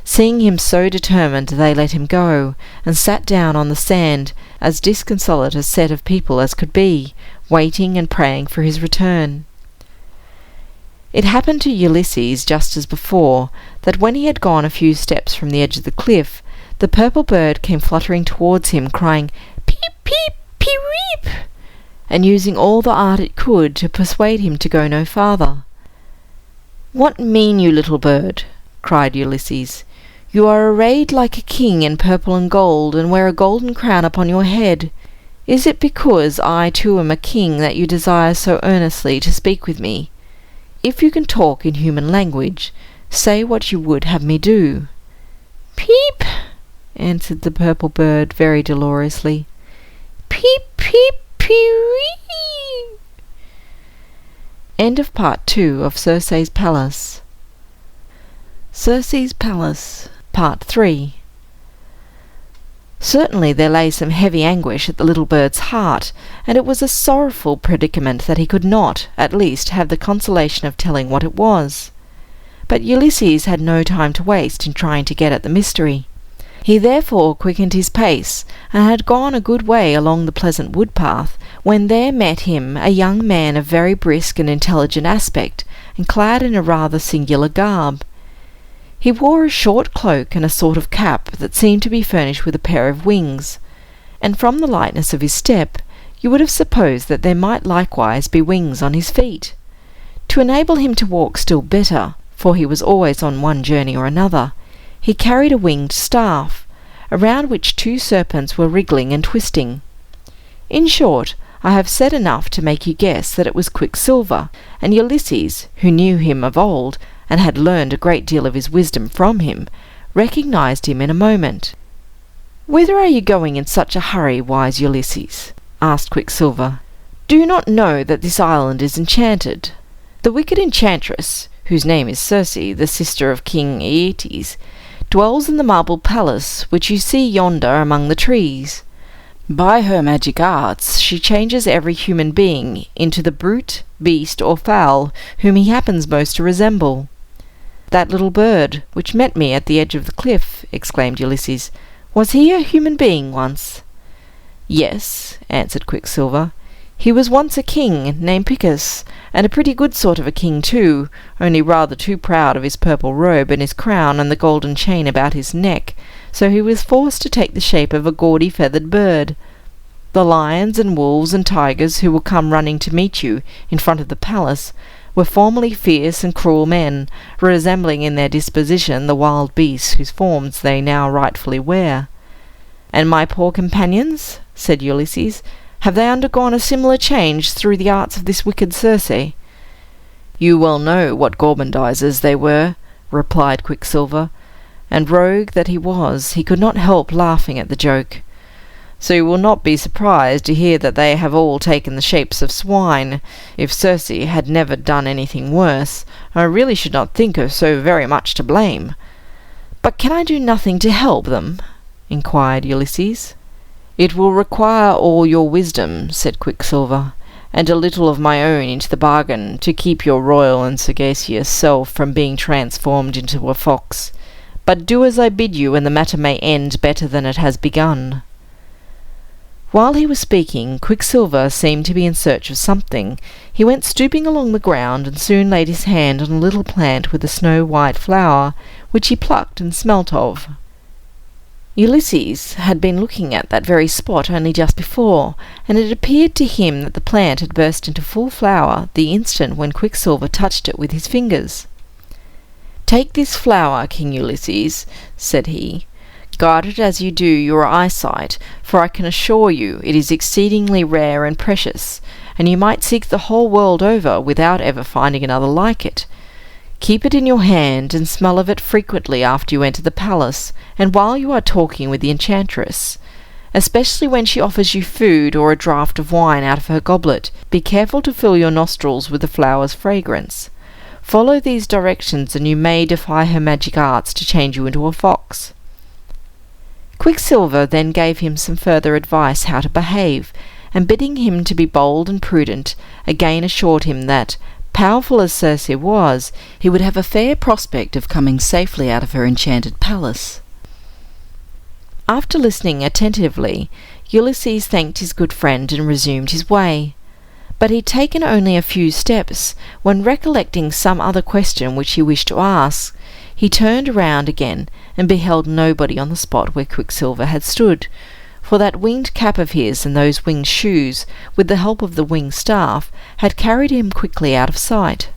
Seeing him so determined, they let him go, and sat down on the sand, as disconsolate a set of people as could be, waiting and praying for his return. It happened to Ulysses just as before, that when he had gone a few steps from the edge of the cliff, the purple bird came fluttering towards him, crying, "Peep, peep, peep-weep," and using all the art it could to persuade him to go no farther. "What mean you, little bird?" cried Ulysses. "You are arrayed like a king in purple and gold, and wear a golden crown upon your head. Is it because I too am a king that you desire so earnestly to speak with me? If you can talk in human language, say what you would have me do." "Peep," answered the purple bird very dolorously. "Peep, peep, peep." End of Part 2 of Circe's Palace. Circe's Palace, Part 3. Certainly there lay some heavy anguish at the little bird's heart, and it was a sorrowful predicament that he could not, at least, have the consolation of telling what it was. But Ulysses had no time to waste in trying to get at the mystery. He therefore quickened his pace, and had gone a good way along the pleasant wood path, when there met him a young man of very brisk and intelligent aspect, and clad in a rather singular garb. He wore a short cloak and a sort of cap that seemed to be furnished with a pair of wings, and from the lightness of his step you would have supposed that there might likewise be wings on his feet. To enable him to walk still better, for he was always on one journey or another, he carried a winged staff, around which two serpents were wriggling and twisting. In short, I have said enough to make you guess that it was Quicksilver, and Ulysses, who knew him of old, and had learned a great deal of his wisdom from him, recognized him in a moment. "Whither are you going in such a hurry, wise Ulysses?" asked Quicksilver. "Do you not know that this island is enchanted? The wicked enchantress, whose name is Circe, the sister of King Aeetes, dwells in the marble palace which you see yonder among the trees. By her magic arts she changes every human being into the brute, beast, or fowl whom he happens most to resemble." "That little bird which met me at the edge of the cliff," exclaimed Ulysses, "was he a human being once?" "Yes," answered Quicksilver. "He was once a king named Picus, and a pretty good sort of a king too, only rather too proud of his purple robe and his crown and the golden chain about his neck, so he was forced to take the shape of a gaudy feathered bird. The lions and wolves and tigers who will come running to meet you in front of the palace were formerly fierce and cruel men, resembling in their disposition the wild beasts whose forms they now rightfully wear." "And my poor companions?" said Ulysses. "Have they undergone a similar change through the arts of this wicked Circe?" "You well know what gormandizers they were," replied Quicksilver, and rogue that he was, he could not help laughing at the joke. "So you will not be surprised to hear that they have all taken the shapes of swine. If Circe had never done anything worse, I really should not think her so very much to blame." "But can I do nothing to help them?" inquired Ulysses. "It will require all your wisdom," said Quicksilver, "and a little of my own into the bargain, to keep your royal and sagacious self from being transformed into a fox. But do as I bid you, and the matter may end better than it has begun." While he was speaking, Quicksilver seemed to be in search of something. He went stooping along the ground, and soon laid his hand on a little plant with a snow-white flower, which he plucked and smelt of. Ulysses had been looking at that very spot only just before, and it appeared to him that the plant had burst into full flower the instant when Quicksilver touched it with his fingers. "Take this flower, King Ulysses," said he. "Guard it as you do your eyesight, for I can assure you it is exceedingly rare and precious, and you might seek the whole world over without ever finding another like it. Keep it in your hand, and smell of it frequently after you enter the palace, and while you are talking with the enchantress. Especially when she offers you food or a draught of wine out of her goblet, be careful to fill your nostrils with the flower's fragrance. Follow these directions, and you may defy her magic arts to change you into a fox." Quicksilver then gave him some further advice how to behave, and bidding him to be bold and prudent, again assured him that, powerful as Circe was, he would have a fair prospect of coming safely out of her enchanted palace. After listening attentively, Ulysses thanked his good friend and resumed his way. But he had taken only a few steps, when recollecting some other question which he wished to ask, he turned round again, and beheld nobody on the spot where Quicksilver had stood, for that winged cap of his and those winged shoes, with the help of the winged staff, had carried him quickly out of sight.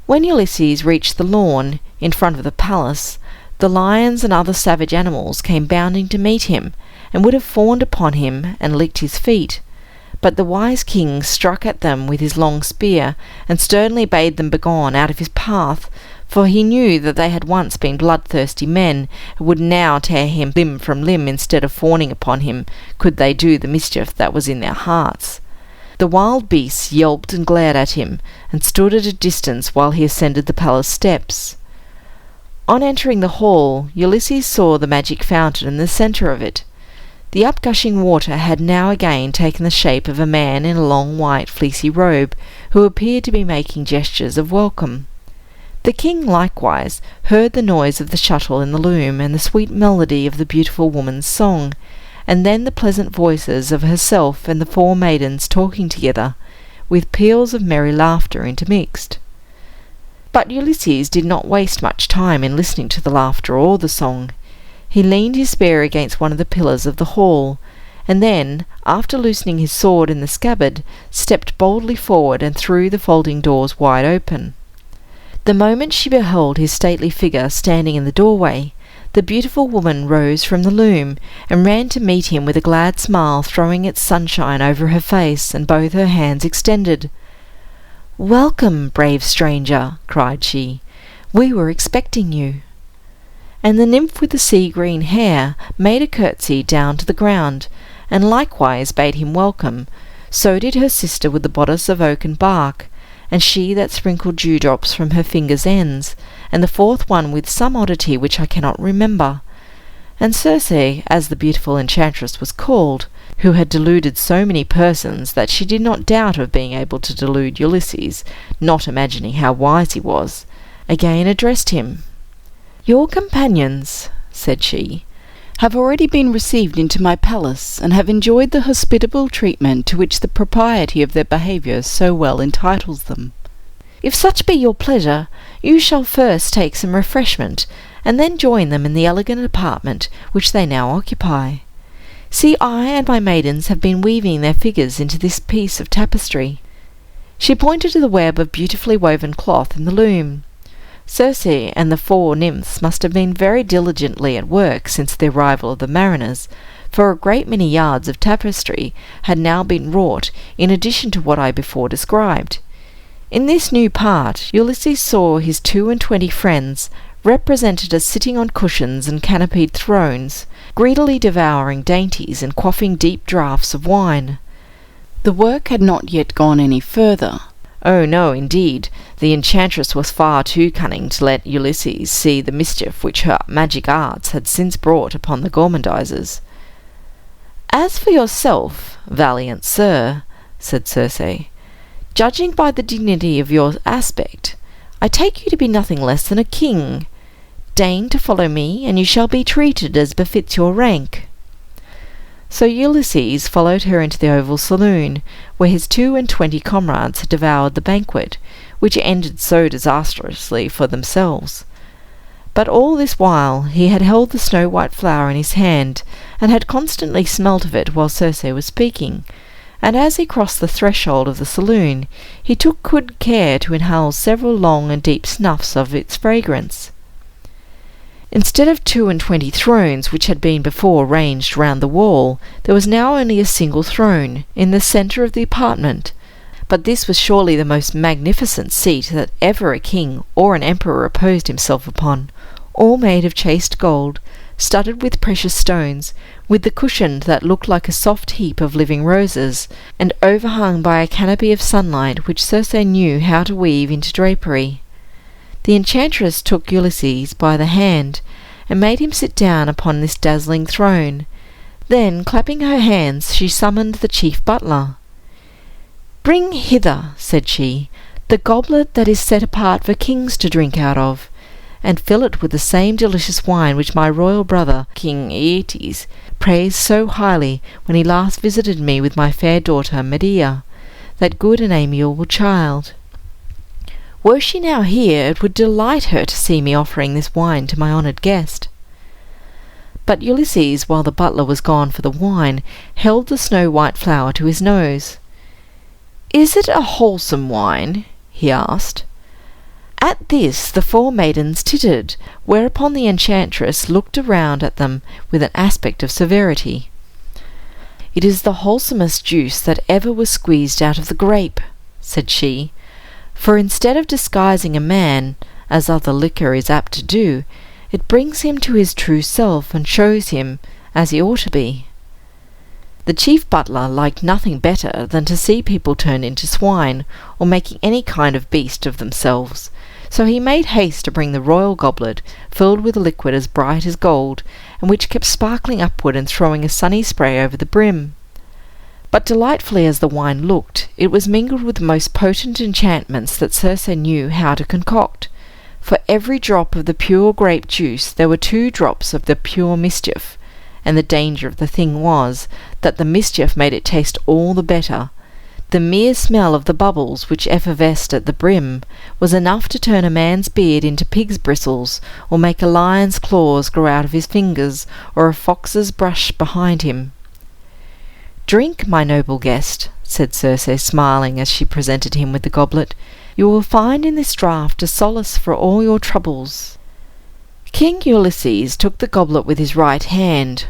When Ulysses reached the lawn in front of the palace, the lions and other savage animals came bounding to meet him, and would have fawned upon him and licked his feet. But the wise king struck at them with his long spear, and sternly bade them begone out of his path, for he knew that they had once been bloodthirsty men, who would now tear him limb from limb instead of fawning upon him, could they do the mischief that was in their hearts. The wild beasts yelped and glared at him, and stood at a distance while he ascended the palace steps. On entering the hall, Ulysses saw the magic fountain in the centre of it. The upgushing water had now again taken the shape of a man in a long white fleecy robe, who appeared to be making gestures of welcome. The king likewise heard the noise of the shuttle in the loom, and the sweet melody of the beautiful woman's song, and then the pleasant voices of herself and the four maidens talking together, with peals of merry laughter intermixed. But Ulysses did not waste much time in listening to the laughter or the song. He leaned his spear against one of the pillars of the hall, and then, after loosening his sword in the scabbard, stepped boldly forward and threw the folding doors wide open. The moment she beheld his stately figure standing in the doorway, the beautiful woman rose from the loom, and ran to meet him with a glad smile throwing its sunshine over her face, and both her hands extended. "Welcome, brave stranger," cried she. "We were expecting you." And the nymph with the sea-green hair made a curtsy down to the ground, and likewise bade him welcome. So did her sister with the bodice of oak and bark, and she that sprinkled dewdrops from her fingers' ends, and the fourth one with some oddity which I cannot remember. And Circe, as the beautiful enchantress was called, who had deluded so many persons that she did not doubt of being able to delude Ulysses, not imagining how wise he was, again addressed him. "Your companions," said she, "have already been received into my palace, and have enjoyed the hospitable treatment to which the propriety of their behaviour so well entitles them. If such be your pleasure, you shall first take some refreshment, and then join them in the elegant apartment which they now occupy. See, I and my maidens have been weaving their figures into this piece of tapestry." She pointed to the web of beautifully woven cloth in the loom. Circe and the four nymphs must have been very diligently at work since the arrival of the mariners, for a great many yards of tapestry had now been wrought in addition to what I before described. In this new part, Ulysses saw his 22 friends represented as sitting on cushions and canopied thrones, greedily devouring dainties and quaffing deep draughts of wine. The work had not yet gone any further. Oh no, indeed, the enchantress was far too cunning to let Ulysses see the mischief which her magic arts had since brought upon the gormandizers. "As for yourself, valiant sir," said Circe, "judging by the dignity of your aspect, I take you to be nothing less than a king. Deign to follow me, and you shall be treated as befits your rank." So Ulysses followed her into the oval saloon, where his 22 comrades had devoured the banquet, which ended so disastrously for themselves. But all this while he had held the snow-white flower in his hand, and had constantly smelt of it while Circe was speaking, and as he crossed the threshold of the saloon, he took good care to inhale several long and deep snuffs of its fragrance. Instead of 22 thrones, which had been before ranged round the wall, there was now only a single throne, in the centre of the apartment. But this was surely the most magnificent seat that ever a king or an emperor reposed himself upon, all made of chased gold, studded with precious stones, with the cushion that looked like a soft heap of living roses, and overhung by a canopy of sunlight which Circe knew how to weave into drapery. The enchantress took Ulysses by the hand, and made him sit down upon this dazzling throne. Then, clapping her hands, she summoned the chief butler. "Bring hither," said she, "the goblet that is set apart for kings to drink out of, and fill it with the same delicious wine which my royal brother, King Aeetes, praised so highly when he last visited me with my fair daughter Medea, that good and amiable child. Were she now here, it would delight her to see me offering this wine to my honoured guest." But Ulysses, while the butler was gone for the wine, held the snow-white flower to his nose. "Is it a wholesome wine?" he asked. At this the 4 maidens tittered, whereupon the enchantress looked around at them with an aspect of severity. "It is the wholesomest juice that ever was squeezed out of the grape," said she, "for instead of disguising a man, as other liquor is apt to do, it brings him to his true self, and shows him as he ought to be." The chief butler liked nothing better than to see people turned into swine, or making any kind of beast of themselves, so he made haste to bring the royal goblet, filled with a liquid as bright as gold, and which kept sparkling upward and throwing a sunny spray over the brim. But delightfully as the wine looked, it was mingled with the most potent enchantments that Circe knew how to concoct. For every drop of the pure grape juice there were 2 drops of the pure mischief, and the danger of the thing was that the mischief made it taste all the better. The mere smell of the bubbles which effervesced at the brim was enough to turn a man's beard into pig's bristles, or make a lion's claws grow out of his fingers, or a fox's brush behind him. "Drink, my noble guest," said Circe, smiling as she presented him with the goblet. "You will find in this draught a solace for all your troubles." King Ulysses took the goblet with his right hand,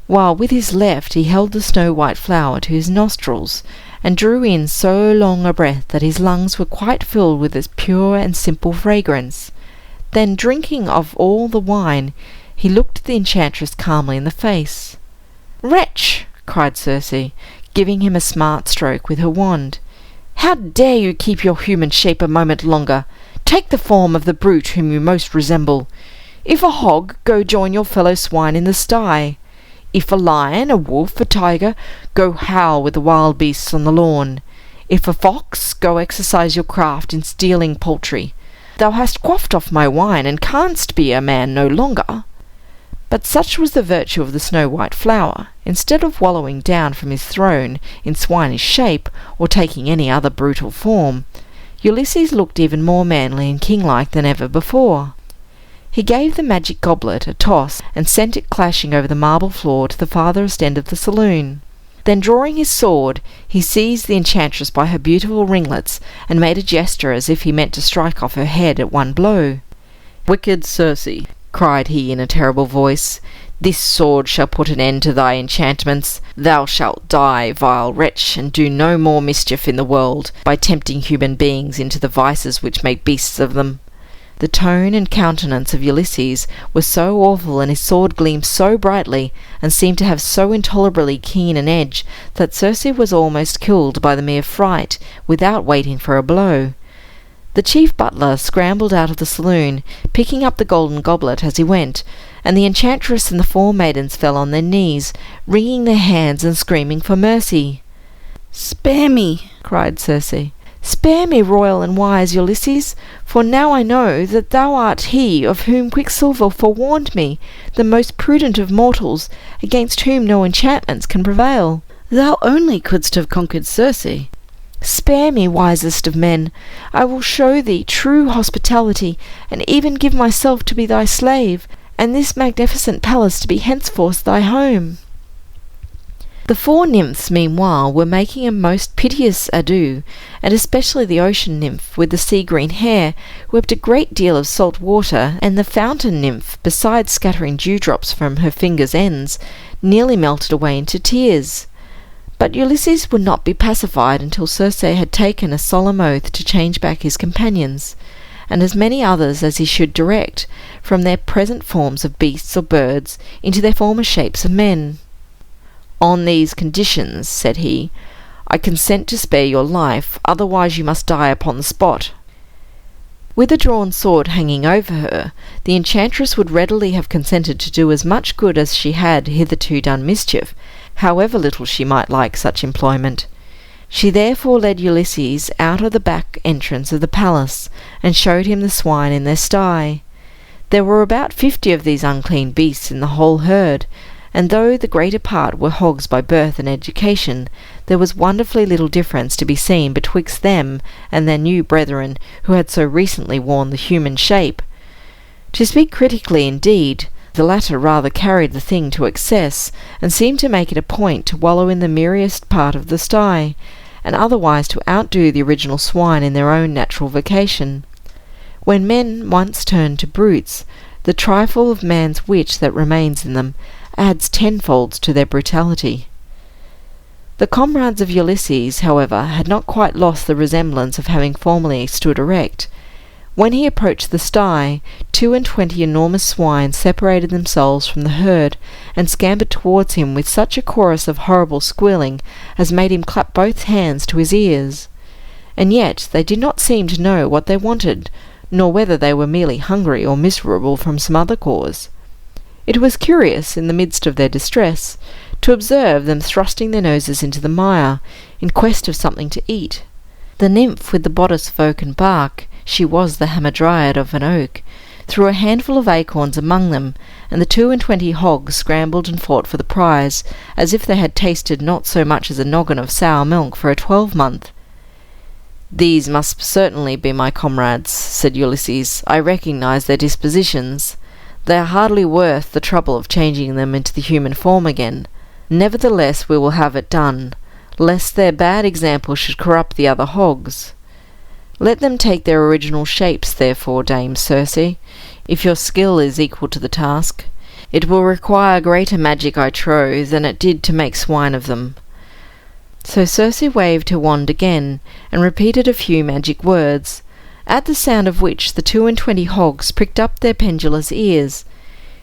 while with his left he held the snow-white flower to his nostrils, and drew in so long a breath that his lungs were quite filled with its pure and simple fragrance. Then, drinking of all the wine, he looked the enchantress calmly in the face. "Wretch!" cried Circe, giving him a smart stroke with her wand. "How dare you keep your human shape a moment longer? Take the form of the brute whom you most resemble. If a hog, go join your fellow swine in the sty. If a lion, a wolf, a tiger, go howl with the wild beasts on the lawn. If a fox, go exercise your craft in stealing poultry. Thou hast quaffed off my wine, and canst be a man no longer." But such was the virtue of the snow-white flower, instead of wallowing down from his throne in swinish shape, or taking any other brutal form, Ulysses looked even more manly and king-like than ever before. He gave the magic goblet a toss, and sent it clashing over the marble floor to the farthest end of the saloon. Then, drawing his sword, he seized the enchantress by her beautiful ringlets, and made a gesture as if he meant to strike off her head at one blow. "Wicked Circe," cried he in a terrible voice, This sword shall put an end to thy enchantments. Thou shalt die, vile wretch, and do no more mischief in the world, by tempting human beings into the vices which make beasts of them." The tone and countenance of Ulysses were so awful, and his sword gleamed so brightly, and seemed to have so intolerably keen an edge, that Circe was almost killed by the mere fright, without waiting for a blow. The chief butler scrambled out of the saloon, picking up the golden goblet as he went, and the enchantress and the 4 maidens fell on their knees, wringing their hands and screaming for mercy. "Spare me!" cried Circe. "Spare me, royal and wise Ulysses, for now I know that thou art he of whom Quicksilver forewarned me, the most prudent of mortals, against whom no enchantments can prevail." "Thou only couldst have conquered Circe." "Spare me, wisest of men. I will show thee true hospitality, and even give myself to be thy slave, and this magnificent palace to be henceforth thy home." The 4 nymphs, meanwhile, were making a most piteous ado, and especially the ocean nymph with the sea-green hair wept a great deal of salt water, and the fountain nymph, besides scattering dewdrops from her fingers' ends, nearly melted away into tears. But Ulysses would not be pacified until Circe had taken a solemn oath to change back his companions, and as many others as he should direct, from their present forms of beasts or birds into their former shapes of men. "On these conditions," said he, "I consent to spare your life, otherwise you must die upon the spot." With a drawn sword hanging over her, the enchantress would readily have consented to do as much good as she had hitherto done mischief, however little she might like such employment. She therefore led Ulysses out of the back entrance of the palace, and showed him the swine in their sty. There were about 50 of these unclean beasts in the whole herd, and though the greater part were hogs by birth and education, there was wonderfully little difference to be seen betwixt them and their new brethren who had so recently worn the human shape. To speak critically indeed, the latter rather carried the thing to excess, and seemed to make it a point to wallow in the merriest part of the sty, and otherwise to outdo the original swine in their own natural vocation. When men once turn to brutes, the trifle of man's wit that remains in them adds tenfolds to their brutality. The comrades of Ulysses, however, had not quite lost the resemblance of having formerly stood erect. When he approached the sty, 22 enormous swine separated themselves from the herd, and scampered towards him with such a chorus of horrible squealing as made him clap both hands to his ears. And yet they did not seem to know what they wanted, nor whether they were merely hungry or miserable from some other cause. It was curious, in the midst of their distress, to observe them thrusting their noses into the mire, in quest of something to eat. The nymph with the bodice of oaken bark, she was the hamadryad of an oak, threw a handful of acorns among them, and the 22 hogs scrambled and fought for the prize, as if they had tasted not so much as a noggin of sour milk for a 12-month. "These must certainly be my comrades," said Ulysses. "I recognize their dispositions. They are hardly worth the trouble of changing them into the human form again. Nevertheless we will have it done, lest their bad example should corrupt the other hogs. Let them take their original shapes, therefore, Dame Circe, if your skill is equal to the task. It will require greater magic, I trow, than it did to make swine of them." So Circe waved her wand again, and repeated a few magic words, at the sound of which the 22 hogs pricked up their pendulous ears.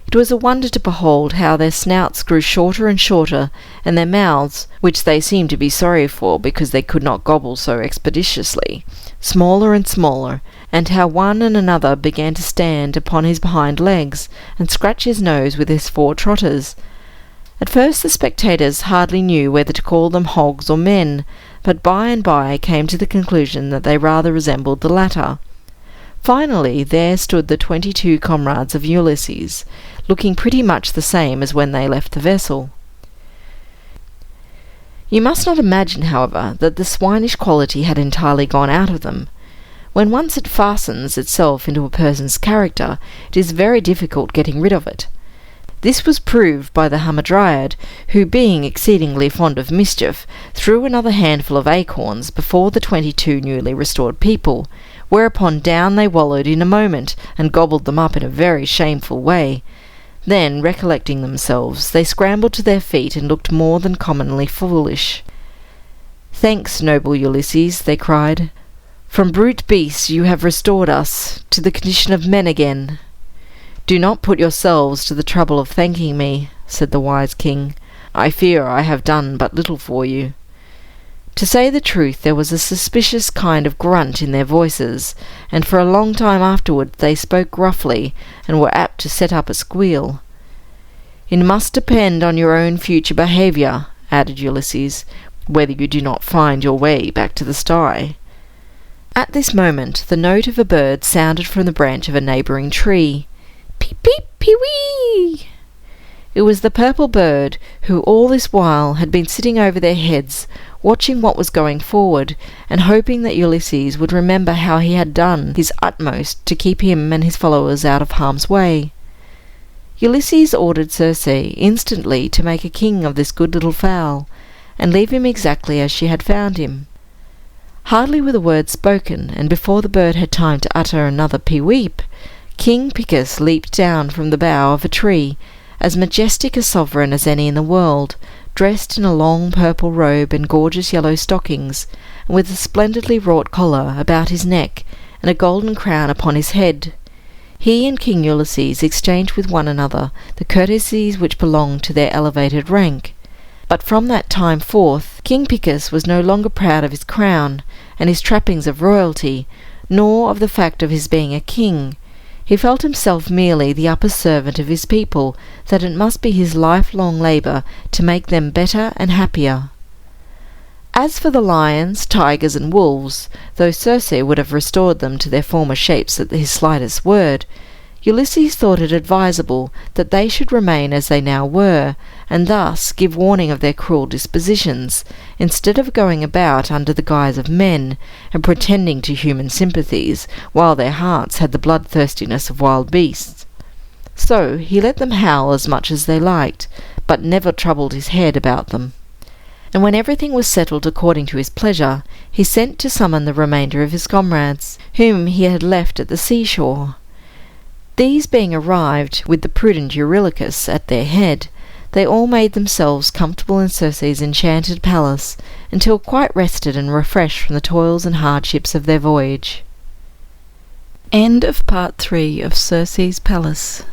It was a wonder to behold how their snouts grew shorter and shorter, and their mouths, which they seemed to be sorry for because they could not gobble so expeditiously, smaller and smaller, and how one and another began to stand upon his hind legs, and scratch his nose with his 4 trotters. At first the spectators hardly knew whether to call them hogs or men, but by and by came to the conclusion that they rather resembled the latter. Finally there stood the 22 comrades of Ulysses, looking pretty much the same as when they left the vessel. You must not imagine, however, that the swinish quality had entirely gone out of them. When once it fastens itself into a person's character, it is very difficult getting rid of it. This was proved by the hamadryad, who, being exceedingly fond of mischief, threw another handful of acorns before the 22 newly restored people, whereupon down they wallowed in a moment, and gobbled them up in a very shameful way. Then, recollecting themselves, they scrambled to their feet and looked more than commonly foolish. "Thanks, noble Ulysses," they cried. "From brute beasts you have restored us to the condition of men again." "Do not put yourselves to the trouble of thanking me," said the wise king. "I fear I have done but little for you." To say the truth, there was a suspicious kind of grunt in their voices, and for a long time afterward they spoke gruffly, and were apt to set up a squeal. "It must depend on your own future behaviour," added Ulysses, "whether you do not find your way back to the sty." At this moment the note of a bird sounded from the branch of a neighbouring tree. "Peep, peep, pee-wee!" It was the purple bird, who all this while had been sitting over their heads, watching what was going forward, and hoping that Ulysses would remember how he had done his utmost to keep him and his followers out of harm's way. Ulysses ordered Circe instantly to make a king of this good little fowl, and leave him exactly as she had found him. Hardly were the words spoken, and before the bird had time to utter another pee-weep, King Picus leaped down from the bough of a tree, as majestic a sovereign as any in the world, dressed in a long purple robe and gorgeous yellow stockings, and with a splendidly wrought collar about his neck, and a golden crown upon his head. He and King Ulysses exchanged with one another the courtesies which belonged to their elevated rank. But from that time forth, King Picus was no longer proud of his crown, and his trappings of royalty, nor of the fact of his being a king. He felt himself merely the upper servant of his people, that it must be his lifelong labour to make them better and happier. As for the lions, tigers, and wolves, though Circe would have restored them to their former shapes at his slightest word, Ulysses thought it advisable that they should remain as they now were, and thus give warning of their cruel dispositions, instead of going about under the guise of men, and pretending to human sympathies, while their hearts had the bloodthirstiness of wild beasts. So he let them howl as much as they liked, but never troubled his head about them. And when everything was settled according to his pleasure, he sent to summon the remainder of his comrades, whom he had left at the seashore. These being arrived, with the prudent Eurylochus at their head, they all made themselves comfortable in Circe's enchanted palace, until quite rested and refreshed from the toils and hardships of their voyage. End of Part 3 of Circe's Palace.